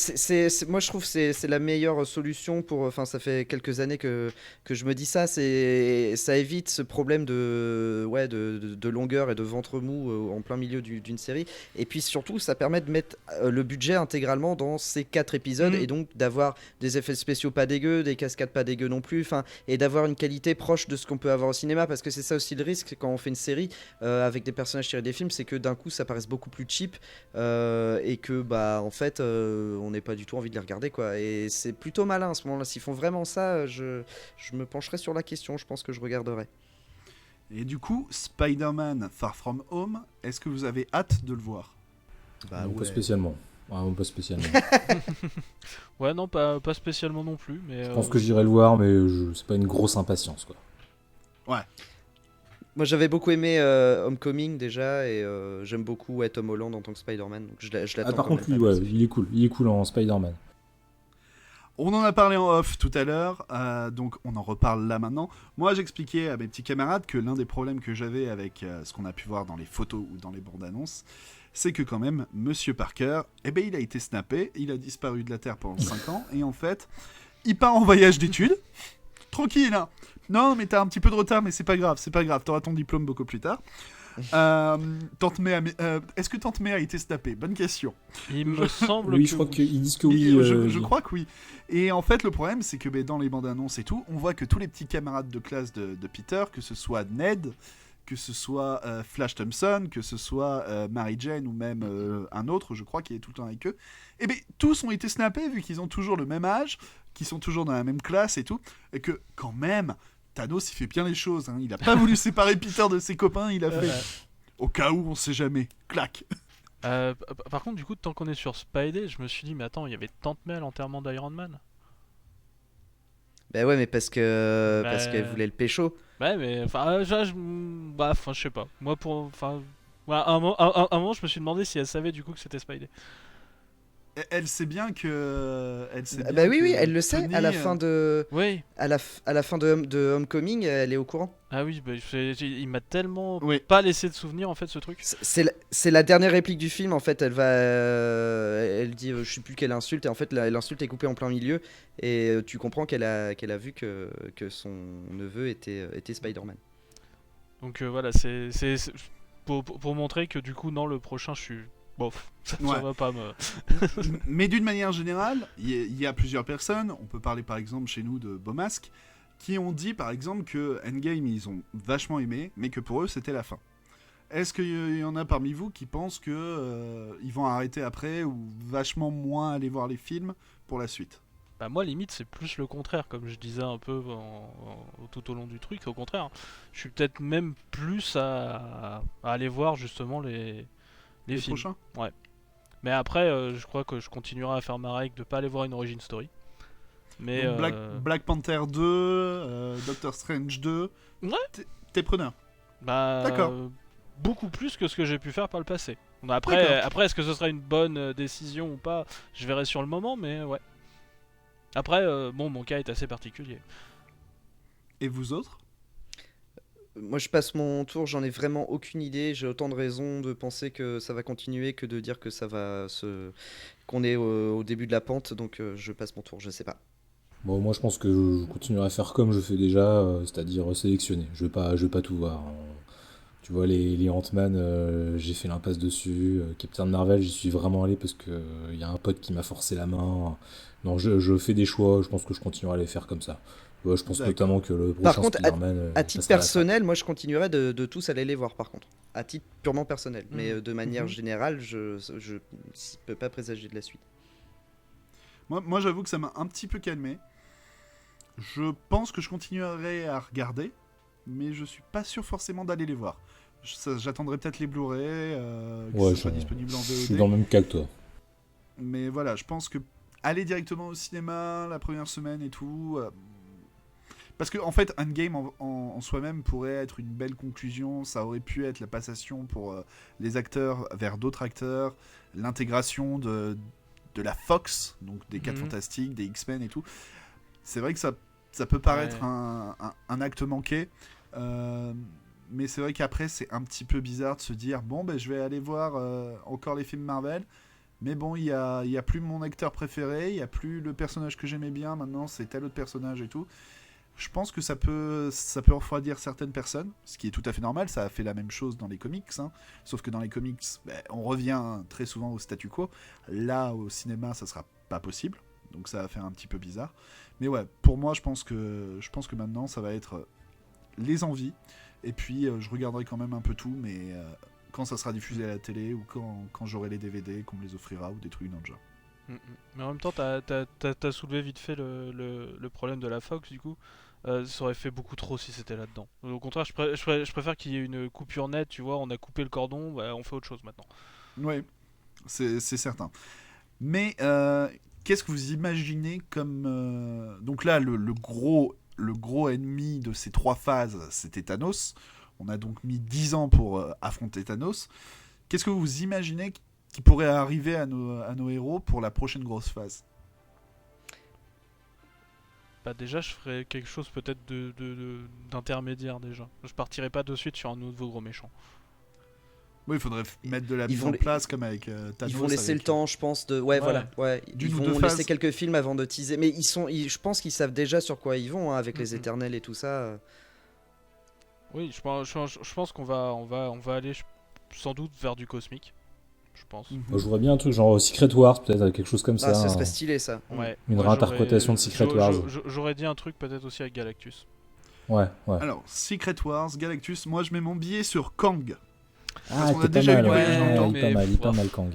moi je trouve que c'est la meilleure solution pour. Enfin, ça fait quelques années que je me dis ça. Ça évite ce problème de longueur et de ventre mou en plein milieu d'une série. Et puis surtout, ça permet de mettre le budget intégralement dans ces 4 épisodes et donc d'avoir des effets spéciaux pas dégueux, des cascades pas dégueux non plus. Enfin, et d'avoir une qualité proche de ce qu'on peut avoir au cinéma. Parce que c'est ça aussi le risque quand on fait une série avec des personnages tirés des films, c'est que d'un coup ça paraisse beaucoup plus cheap et que bah en fait. On n'est pas du tout envie de les regarder quoi, et c'est plutôt malin à ce moment-là. S'ils font vraiment ça, je me pencherai sur la question, je pense que je regarderai. Et du coup, Spider-Man Far From Home, est-ce que vous avez hâte de le voir? Bah non, pas spécialement. Pas spécialement. Ouais, non, pas spécialement non plus, mais je pense que j'irai le voir, mais c'est pas une grosse impatience quoi. Ouais. Moi j'avais beaucoup aimé Homecoming déjà, et j'aime beaucoup Tom Holland en tant que Spider-Man, donc je l'attends. Par contre, lui, ouais, il est cool en Spider-Man. On en a parlé en off tout à l'heure, donc on en reparle là maintenant. Moi j'expliquais à mes petits camarades que l'un des problèmes que j'avais avec ce qu'on a pu voir dans les photos ou dans les bandes annonces, c'est que quand même, Monsieur Parker, il a été snappé, il a disparu de la Terre pendant 5 ans, et en fait, il part en voyage d'études, tranquille, hein. Non, mais t'as un petit peu de retard, mais c'est pas grave, t'auras ton diplôme beaucoup plus tard. Tante May est-ce que Tante May a été snappée? Bonne question. Il me semble oui, que je crois qu'ils disent que oui. Je crois que oui. Et en fait, le problème, c'est que dans les bandes annonces et tout, on voit que tous les petits camarades de classe de Peter, que ce soit Ned, que ce soit Flash Thompson, que ce soit Mary Jane ou même un autre, je crois, qui est tout le temps avec eux, tous ont été snappés vu qu'ils ont toujours le même âge, qu'ils sont toujours dans la même classe et tout, et que quand même, Thanos il fait bien les choses, hein. Il a pas voulu séparer Peter de ses copains, il a fait au cas où, on sait jamais, clac. Par contre, du coup, tant qu'on est sur Spidey, je me suis dit, mais attends, il y avait Tante May à l'enterrement d'Iron Man. Bah ouais, mais parce qu'elle voulait le pécho. Ouais, mais enfin, je sais pas. Moi, à un moment, je me suis demandé si elle savait du coup que c'était Spidey. Elle sait bien que. Bah oui, elle le sait. À la fin de. Oui. À la fin de Homecoming, elle est au courant. Ah oui, il m'a tellement pas laissé de souvenir en fait ce truc. C'est la dernière réplique du film en fait. Elle dit, je sais plus quelle insulte, et en fait l'insulte est coupée en plein milieu, et tu comprends qu'elle a vu que son neveu était Spider-Man. Donc voilà, c'est pour montrer que du coup non, le prochain je suis bof, ça va pas me... Mais d'une manière générale, il y a plusieurs personnes, on peut parler par exemple chez nous de Beaumasque, qui ont dit par exemple que Endgame ils ont vachement aimé, mais que pour eux c'était la fin. Est-ce qu'il y en a parmi vous qui pensent que ils vont arrêter après, ou vachement moins aller voir les films pour la suite? Bah moi limite c'est plus le contraire, comme je disais un peu tout au long du truc. Au contraire, je suis peut-être même plus à aller voir justement les films prochains. Ouais. Mais après je crois que je continuerai à faire ma règle de pas aller voir une origin story. Mais donc Black Panther 2, Doctor Strange 2, ouais. T'es preneur? Bah d'accord. Beaucoup plus que ce que j'ai pu faire par le passé. Après est-ce que ce sera une bonne décision ou pas, je verrai sur le moment, mais ouais. Après, mon cas est assez particulier. Et vous autres? Moi je passe mon tour, j'en ai vraiment aucune idée. J'ai autant de raisons de penser que ça va continuer que de dire que qu'on est au début de la pente, donc je passe mon tour, je sais pas. Bon, moi je pense que je continuerai à faire comme je fais déjà, c'est-à-dire sélectionner. Je vais pas tout voir. Tu vois, les Ant-Man, j'ai fait l'impasse dessus. Captain Marvel, j'y suis vraiment allé parce que y a un pote qui m'a forcé la main. Non, je fais des choix, je pense que je continuerai à les faire comme ça. Ouais, je pense notamment que le prochain par contre, Spider-Man... à titre personnel, moi je continuerai de tous aller les voir par contre. À titre purement personnel. Mais de manière générale, je peux pas présager de la suite. Moi j'avoue que ça m'a un petit peu calmé. Je pense que je continuerai à regarder, mais je suis pas sûr forcément d'aller les voir. J'attendrai peut-être les Blu-ray, que ce soit disponible en VOD. Je suis dans le même cas que toi. Mais voilà, je pense que aller directement au cinéma la première semaine et tout... Parce que en fait, Endgame en soi-même pourrait être une belle conclusion. Ça aurait pu être la passation pour les acteurs vers d'autres acteurs, l'intégration de la Fox, donc des 4 Fantastiques, des X-Men et tout. C'est vrai que ça peut paraître un acte manqué. Mais c'est vrai qu'après, c'est un petit peu bizarre de se dire bon, ben, je vais aller voir encore les films Marvel. Mais bon, il y a plus mon acteur préféré, il y a plus le personnage que j'aimais bien. Maintenant, c'est tel autre personnage et tout. Je pense que ça peut refroidir certaines personnes, ce qui est tout à fait normal. Ça a fait la même chose dans les comics, hein. Sauf que dans les comics, on revient très souvent au statu quo. Là, au cinéma, ça sera pas possible. Donc ça va faire un petit peu bizarre. Mais ouais, pour moi, je pense que maintenant, ça va être les envies. Et puis, je regarderai quand même un peu tout, mais quand ça sera diffusé à la télé ou quand j'aurai les DVD, qu'on me les offrira ou des trucs dans le genre. Mais en même temps, t'as soulevé vite fait le problème de la Fox, du coup. Ça aurait fait beaucoup trop si c'était là-dedans. Au contraire, je préfère qu'il y ait une coupure nette, tu vois, on a coupé le cordon, on fait autre chose maintenant. Ouais, c'est certain. Mais qu'est-ce que vous imaginez comme... Donc là, le gros ennemi de ces 3 phases, c'était Thanos. On a donc mis 10 ans pour affronter Thanos. Qu'est-ce que vous imaginez qui pourrait arriver à nos héros pour la prochaine grosse phase? Bah déjà, je ferais quelque chose peut-être d'intermédiaire déjà. Je partirais pas de suite sur un nouveau gros méchant. Oui, il faudrait mettre de la mise en place comme avec Thanos. Ils vont laisser le temps, je pense, de... Ouais, voilà. Ouais. Ils vont laisser quelques films avant de teaser. Mais je pense qu'ils savent déjà sur quoi ils vont, hein, avec les Éternels et tout ça. Oui, je pense qu'on va aller sans doute vers du cosmique. Je pense. Moi, je vois bien un truc genre Secret Wars, peut-être, quelque chose comme ça. Ça serait stylé, ça. Ouais. Une réinterprétation de Secret Wars. J'aurais dit un truc peut-être aussi avec Galactus. Ouais. Alors, Secret Wars, Galactus, moi je mets mon billet sur Kang. Ah, on a déjà eu du voyage dans le temps. Il est pas mal Kang.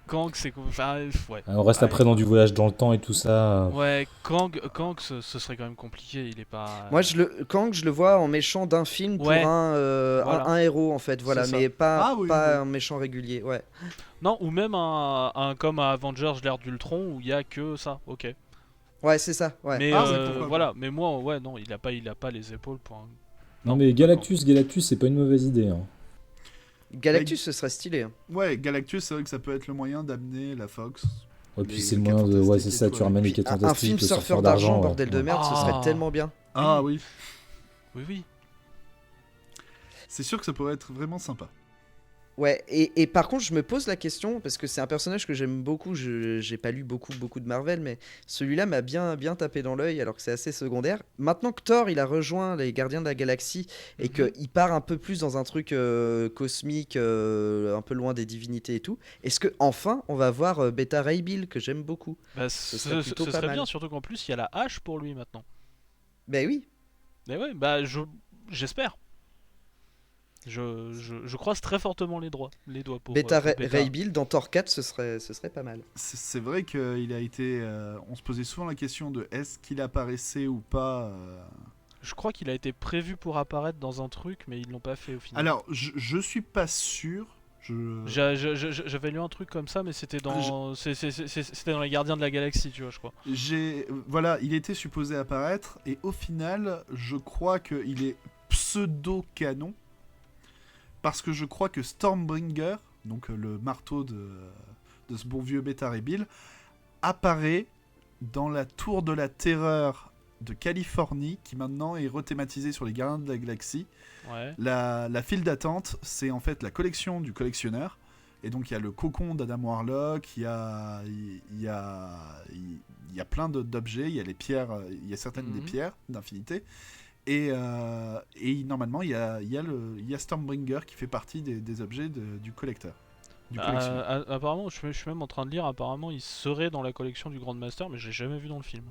Kang, c'est... Enfin, ouais. On reste après dans du voyage dans le temps et tout ça. Ouais, Kang ce serait quand même compliqué, il est pas... Moi, Kang, je le vois en méchant d'un film pour un héros, en fait, voilà, mais pas un méchant régulier, ouais. Non, ou même un comme à Avengers, l'ère d'Ultron, où il y a que ça, ok. Ouais, c'est ça, ouais. Mais voilà, mais moi, ouais, non, il a pas les épaules pour un... Non, mais Galactus, c'est pas une mauvaise idée, hein. Galactus, ce serait stylé. Hein. Ouais, Galactus, c'est vrai que ça peut être le moyen d'amener la Fox. Ouais, puis c'est le moyen de... Ouais, c'est ça, tu ramènes les 4 fantastiques, un film surfeur d'argent, bordel de merde, ce serait tellement bien. Ah oui. Oui. C'est sûr que ça pourrait être vraiment sympa. Ouais, et par contre, je me pose la question, parce que c'est un personnage que j'aime beaucoup, j'ai pas lu beaucoup de Marvel, mais celui-là m'a bien tapé dans l'œil, alors que c'est assez secondaire. Maintenant que Thor, il a rejoint les Gardiens de la Galaxie, et qu'il part un peu plus dans un truc cosmique, un peu loin des divinités et tout, est-ce que enfin on va voir Beta Ray Bill, que j'aime beaucoup? Ce serait bien, surtout qu'en plus, il y a la hache pour lui, maintenant. Ben oui. Mais ouais, j'espère. Je croise très fortement les doigts pour Beta Beta. Ray Bill dans Thor 4, ce serait pas mal. C'est vrai qu'il a été... on se posait souvent la question de est-ce qu'il apparaissait ou pas Je crois qu'il a été prévu pour apparaître dans un truc, mais ils l'ont pas fait au final. Alors, je suis pas sûr. J'avais lu un truc comme ça, mais c'était dans c'était dans les Gardiens de la Galaxie, tu vois, je crois. Voilà, il était supposé apparaître, et au final, je crois qu'il est pseudo-canon. Parce que je crois que Stormbringer, donc le marteau de ce bon vieux Beta Ray Bill, apparaît dans la Tour de la Terreur de Californie, qui maintenant est rethématisée sur les Gardiens de la Galaxie. Ouais. La file d'attente, c'est en fait la collection du collectionneur. Et donc il y a le cocon d'Adam Warlock, il y a plein d'objets, il y a les pierres, il y a certaines des pierres d'infinité. Et normalement, il y a Stormbringer qui fait partie des objets du collecteur. Apparemment, je suis même en train de lire, apparemment, il serait dans la collection du Grand Master, mais je l'ai jamais vu dans le film.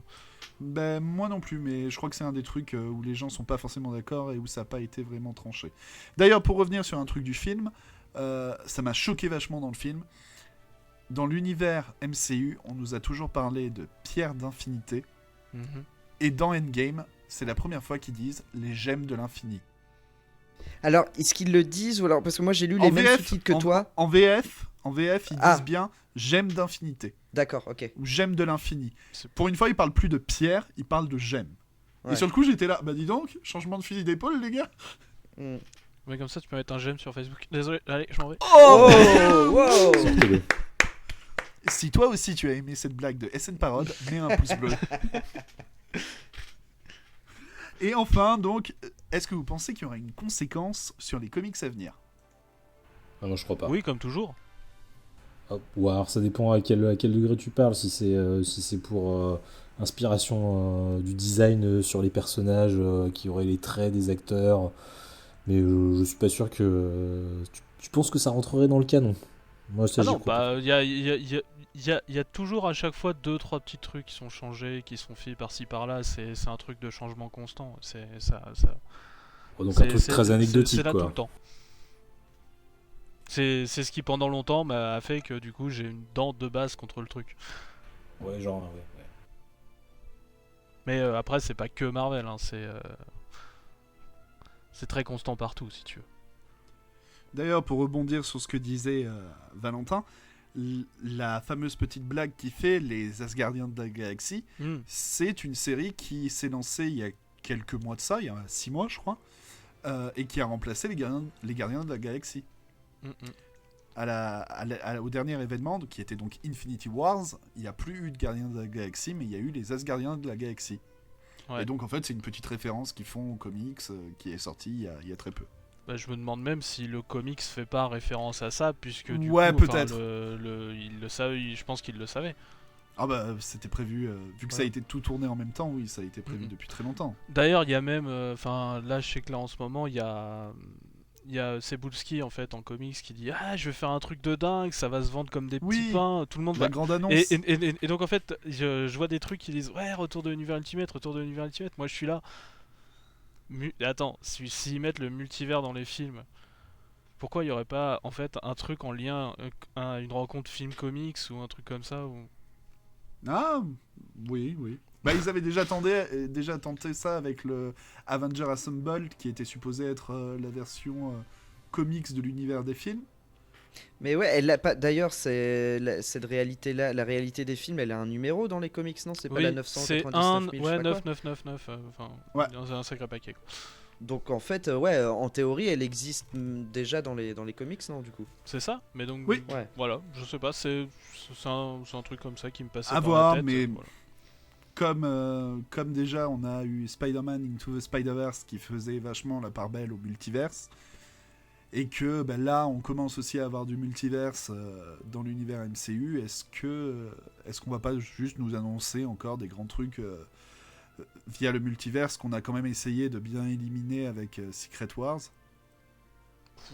Ben, moi non plus, mais je crois que c'est un des trucs où les gens sont pas forcément d'accord et où ça n'a pas été vraiment tranché. D'ailleurs, pour revenir sur un truc du film, ça m'a choqué vachement dans le film. Dans l'univers MCU, on nous a toujours parlé de pierres d'infinité. Et dans Endgame, c'est la première fois qu'ils disent les gemmes de l'infini. Alors, est-ce qu'ils le disent ou alors parce que moi j'ai lu les mêmes sous-titres que toi. En VF, ils disent bien gemmes d'infinité. D'accord, ok. Ou gemmes de l'infini. Pour une fois, ils parlent plus de pierre, ils parlent de gemmes. Ouais. Et sur le coup, j'étais là, bah dis donc, changement de fusil d'épaule, les gars. Mm. Mais comme ça, tu peux mettre un j'aime sur Facebook. Désolé, allez, je m'en vais. Oh, wow. Sortez-le. Si toi aussi tu as aimé cette blague de SN Parod, mets un pouce bleu. Et enfin, donc, est-ce que vous pensez qu'il y aura une conséquence sur les comics à venir? Ah, moi je crois pas. Oui, comme toujours. Ou alors ça dépend à quel degré tu parles. Si c'est pour inspiration du design sur les personnages qui auraient les traits des acteurs. Mais je suis pas sûr que. Tu penses que ça rentrerait dans le canon? Moi ça Ah j'y non, crois pas. bah, il y a toujours à chaque fois 2-3 petits trucs qui sont changés, qui sont faits par-ci par-là. C'est un truc de changement constant. C'est ça. Oh, donc un truc c'est très anecdotique là tout quoi. le temps. C'est ce qui pendant longtemps m'a fait que du coup j'ai une dent de base contre le truc. Ouais, genre, ouais. Mais après c'est pas que Marvel, hein, c'est très constant partout si tu veux. D'ailleurs, pour rebondir sur ce que disait Valentin, la fameuse petite blague qui fait les Asgardiens de la Galaxie, c'est une série qui s'est lancée il y a quelques mois de ça, il y a 6 mois je crois, et qui a remplacé les Gardiens de la Galaxie. Au dernier événement, qui était donc Infinity Wars, il n'y a plus eu de Gardiens de la Galaxie, mais il y a eu les Asgardiens de la Galaxie. Ouais. Et donc en fait c'est une petite référence qu'ils font aux comics qui est sortie il y a très peu. Bah, je me demande même si le comics fait pas référence à ça, puisque du Ouais, coup, peut-être. il le savait, je pense qu'il le savait. Ah bah c'était prévu, vu que ça a été tout tourné en même temps, oui, ça a été prévu depuis très longtemps. D'ailleurs, il y a même, là je sais que là en ce moment, il y a Cebulski en fait en comics qui dit ah je vais faire un truc de dingue, ça va se vendre comme des petits pains, tout le monde La va. grande annonce. Et donc en fait, je vois des trucs qui disent ouais retour de l'univers Ultimate, moi je suis là. Attends, s'ils mettent le multivers dans les films, pourquoi il y aurait pas en fait un truc en lien, une rencontre film comics ou un truc comme ça ou... Ah oui. Bah ils avaient déjà tenté ça avec le Avenger Assemble qui était supposé être la version comics de l'univers des films. Mais ouais, elle a pas. D'ailleurs, cette réalité-là, la réalité des films, elle a un numéro dans les comics, non? C'est pas Oui, la c'est 999 000, ouais, je sais pas quoi. 9999, Ouais. dans un sacré paquet quoi. Donc en fait, ouais, en théorie, elle existe déjà dans les comics, non, du coup? C'est ça, mais donc Oui. Ouais. voilà, je sais pas, c'est un truc comme ça qui me passait À par voir, la tête. mais Voilà. Comme déjà on a eu Spider-Man Into the Spider-Verse qui faisait vachement la part belle au multiverse, et que là on commence aussi à avoir du multiverse dans l'univers MCU, est-ce qu'on va pas juste nous annoncer encore des grands trucs via le multiverse qu'on a quand même essayé de bien éliminer avec Secret Wars?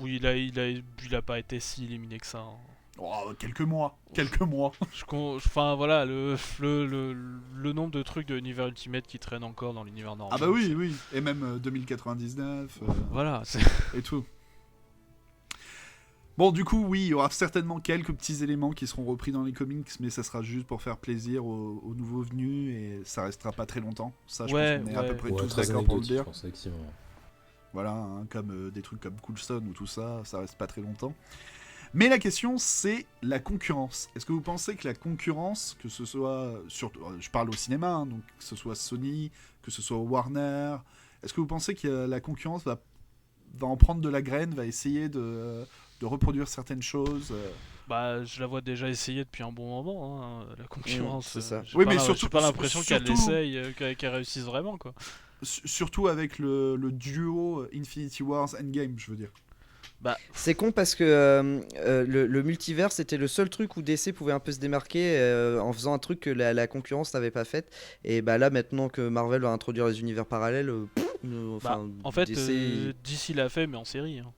Oui, il a pas été si éliminé que ça. Hein. Oh, quelques mois. Enfin voilà, le nombre de trucs de l'univers Ultimate qui traînent encore dans l'univers normal. Ah bah oui, et même 2099 Voilà, et tout. Bon, du coup, oui, il y aura certainement quelques petits éléments qui seront repris dans les comics, mais ça sera juste pour faire plaisir aux nouveaux venus, et ça restera pas très longtemps. Ça, je pense qu'on est à peu près tous très d'accord pour le anecdotique, dire. je pense, effectivement. Voilà, hein, comme des trucs comme Coulson ou tout ça, ça reste pas très longtemps. Mais la question, c'est la concurrence. Est-ce que vous pensez que la concurrence, que ce soit, je parle au cinéma, hein, donc que ce soit Sony, que ce soit Warner, est-ce que vous pensez que la concurrence va en prendre de la graine, va essayer de reproduire certaines choses bah je la vois déjà essayer depuis un bon moment, hein, la concurrence. c'est ça. J'ai Oui, pas mais j'ai pas l'impression qu'elle surtout- essaye, qu'elle réussisse vraiment quoi. surtout avec le duo Infinity Wars Endgame, je veux dire. C'est con parce que le multivers c'était le seul truc où DC pouvait un peu se démarquer en faisant un truc que la concurrence n'avait pas fait. Et bah là maintenant que Marvel va introduire les univers parallèles, En fait, DC... DC l'a fait mais en série. Hein.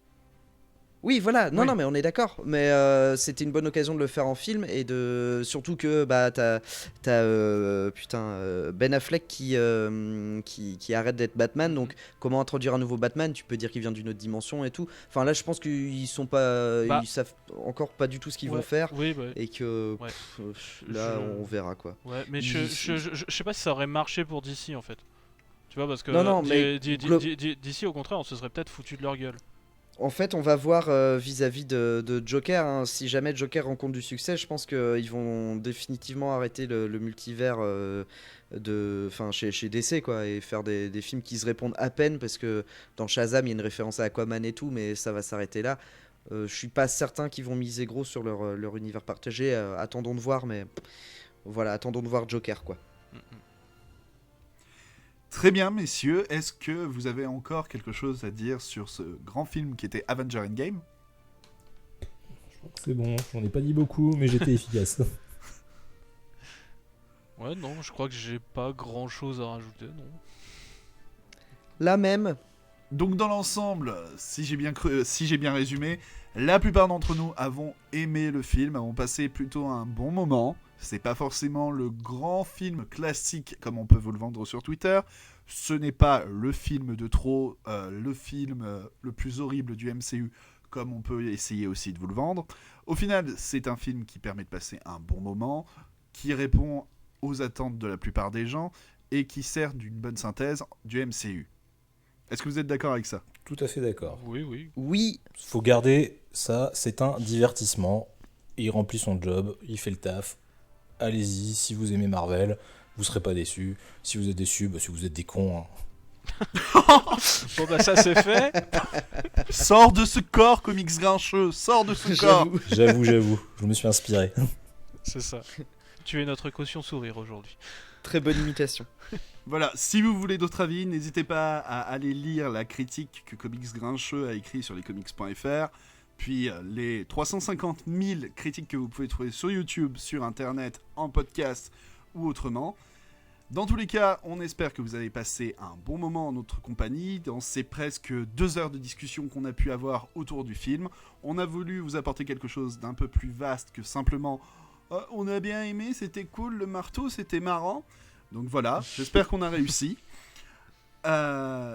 Oui, voilà. Non, Oui. non, mais on est d'accord. Mais c'était une bonne occasion de le faire en film et de surtout que bah t'as Ben Affleck qui arrête d'être Batman. Donc comment introduire un nouveau Batman? Tu peux dire qu'il vient d'une autre dimension et tout. Enfin là, je pense qu'ils sont pas, ils savent encore pas du tout ce qu'ils vont faire Oui, bah, et que ouais. là on verra quoi. Ouais, mais Ils- je sais pas si ça aurait marché pour DC en fait. Tu vois, parce que Non, non, mais DC au contraire, on se serait peut-être foutu de leur gueule. En fait, on va voir vis-à-vis de Joker, hein. Si jamais Joker rencontre du succès, je pense qu'ils vont définitivement arrêter le multivers chez DC, quoi, et faire des films qui se répondent à peine, parce que dans Shazam, il y a une référence à Aquaman et tout, mais ça va s'arrêter là. Je suis pas certain qu'ils vont miser gros sur leur univers partagé. Attendons de voir, mais voilà, attendons de voir Joker, quoi. Très bien, messieurs. Est-ce que vous avez encore quelque chose à dire sur ce grand film qui était Avenger Endgame ? Je crois que c'est bon, j'en ai pas dit beaucoup, mais j'étais efficace. Ouais, non, je crois que j'ai pas grand chose à rajouter, non. La même. Donc dans l'ensemble, si j'ai bien résumé, la plupart d'entre nous avons aimé le film, avons passé plutôt un bon moment. C'est pas forcément le grand film classique comme on peut vous le vendre sur Twitter. Ce n'est pas le film de trop, le film le plus horrible du MCU comme on peut essayer aussi de vous le vendre. Au final, c'est un film qui permet de passer un bon moment, qui répond aux attentes de la plupart des gens et qui sert d'une bonne synthèse du MCU. Est-ce que vous êtes d'accord avec ça ? Tout à fait d'accord. Oui. Oui. Faut garder ça, c'est un divertissement. Il remplit son job, il fait le taf. Allez-y, si vous aimez Marvel, vous serez pas déçus. Si vous êtes déçus, si vous êtes des cons. Hein. Bon bah ça c'est fait. Sors de ce corps, comics grincheux, sors de ce corps. J'avoue. J'avoue, je me suis inspiré. C'est ça. Tu es notre caution sourire aujourd'hui. Très bonne imitation. Voilà, si vous voulez d'autres avis, n'hésitez pas à aller lire la critique que Comics Grincheux a écrite sur lescomics.fr, puis les 350 000 critiques que vous pouvez trouver sur YouTube, sur Internet, en podcast ou autrement. Dans tous les cas, on espère que vous avez passé un bon moment en notre compagnie, dans ces presque 2 heures de discussion qu'on a pu avoir autour du film. On a voulu vous apporter quelque chose d'un peu plus vaste que simplement « on a bien aimé, c'était cool, le marteau, c'était marrant ». Donc voilà, j'espère qu'on a réussi.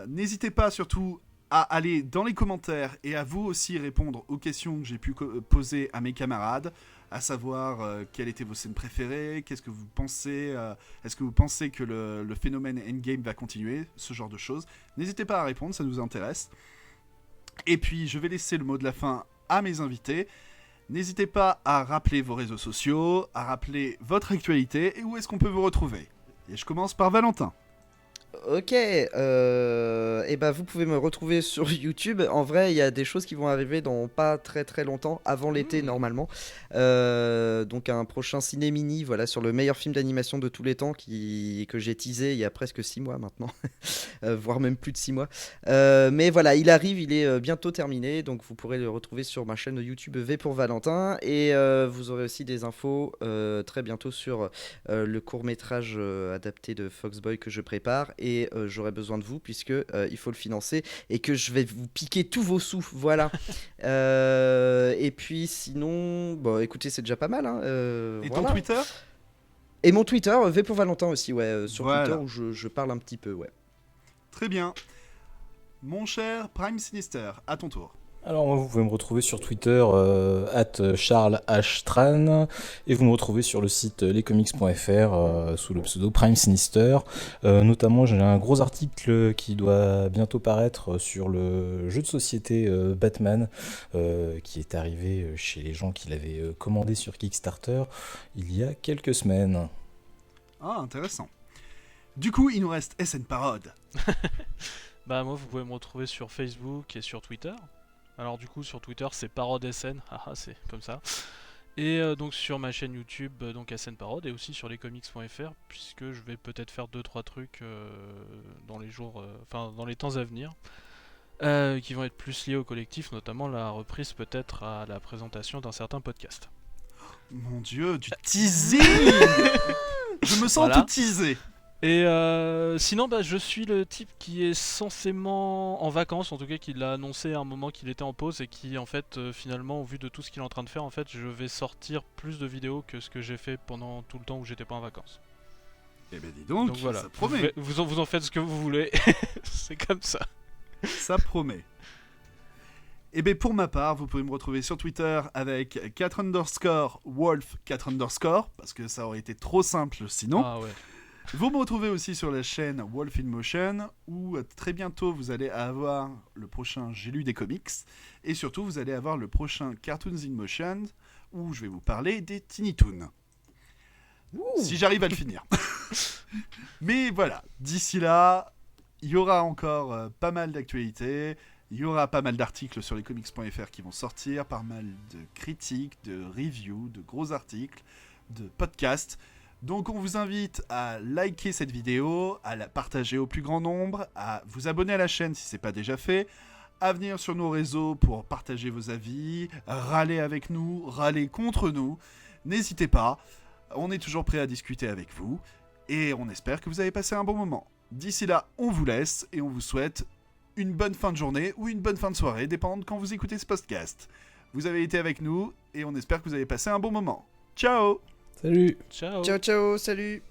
N'hésitez pas surtout à aller dans les commentaires et à vous aussi répondre aux questions que j'ai pu poser à mes camarades, à savoir quelles étaient vos scènes préférées, qu'est-ce que vous pensez, est-ce que vous pensez que le phénomène Endgame va continuer, ce genre de choses. N'hésitez pas à répondre, ça nous intéresse. Et puis je vais laisser le mot de la fin à mes invités. N'hésitez pas à rappeler vos réseaux sociaux, à rappeler votre actualité et où est-ce qu'on peut vous retrouver. Et je commence par Valentin. Ok, et ben vous pouvez me retrouver sur YouTube. En vrai, il y a des choses qui vont arriver dans pas très très longtemps, avant l'été normalement. Donc un prochain ciné mini, voilà, sur le meilleur film d'animation de tous les temps que j'ai teasé il y a presque 6 mois maintenant, voire même plus de 6 mois. Mais voilà, il arrive, il est bientôt terminé, donc vous pourrez le retrouver sur ma chaîne YouTube V pour Valentin. Et vous aurez aussi des infos très bientôt sur le court-métrage adapté de Foxboy que je prépare. Et j'aurai besoin de vous puisque il faut le financer et que je vais vous piquer tous vos sous, voilà. Et puis sinon, bon, écoutez, c'est déjà pas mal. Hein, et voilà. ton Twitter ? Et mon Twitter, V pour Valentin aussi, ouais, sur voilà. Twitter où je parle un petit peu, ouais. Très bien. Mon cher Prime Sinister, à ton tour. Alors moi, vous pouvez me retrouver sur Twitter @CharlesHtran et vous me retrouvez sur le site lescomics.fr sous le pseudo Prime Sinister. Notamment, j'ai un gros article qui doit bientôt paraître sur le jeu de société Batman qui est arrivé chez les gens qui l'avaient commandé sur Kickstarter il y a quelques semaines. Ah, intéressant. Du coup, il nous reste SN Parode. Bah moi, vous pouvez me retrouver sur Facebook et sur Twitter. Alors du coup sur Twitter c'est Parode SN, c'est comme ça. Et donc sur ma chaîne YouTube donc SN Parode et aussi sur lescomics.fr puisque je vais peut-être faire 2-3 trucs dans les jours, dans les temps à venir qui vont être plus liés au collectif, notamment la reprise peut-être à la présentation d'un certain podcast. Mon Dieu, du teasing. Je me sens Voilà. tout teasé. Et sinon, je suis le type qui est censément en vacances, en tout cas qui l'a annoncé à un moment qu'il était en pause et qui en fait finalement au vu de tout ce qu'il est en train de faire, en fait je vais sortir plus de vidéos que ce que j'ai fait pendant tout le temps où j'étais pas en vacances. Eh ben dis donc voilà, ça promet. Vous en faites ce que vous voulez, c'est comme ça. Ça promet. Et bien pour ma part, vous pouvez me retrouver sur Twitter avec 4_Wolf 4_, parce que ça aurait été trop simple sinon. Ah ouais. Vous me retrouvez aussi sur la chaîne Wolf in Motion, où très bientôt vous allez avoir le prochain J'ai lu des comics, et surtout vous allez avoir le prochain Cartoons in Motion, où je vais vous parler des Tiny Toons. Si j'arrive à le finir. Mais voilà, d'ici là, il y aura encore pas mal d'actualités, il y aura pas mal d'articles sur lescomics.fr qui vont sortir, pas mal de critiques, de reviews, de gros articles, de podcasts. Donc on vous invite à liker cette vidéo, à la partager au plus grand nombre, à vous abonner à la chaîne si ce n'est pas déjà fait, à venir sur nos réseaux pour partager vos avis, râler avec nous, râler contre nous. N'hésitez pas, on est toujours prêt à discuter avec vous et on espère que vous avez passé un bon moment. D'ici là, on vous laisse et on vous souhaite une bonne fin de journée ou une bonne fin de soirée, dépendant de quand vous écoutez ce podcast. Vous avez été avec nous et on espère que vous avez passé un bon moment. Ciao! Salut! Ciao. Ciao, ciao, salut.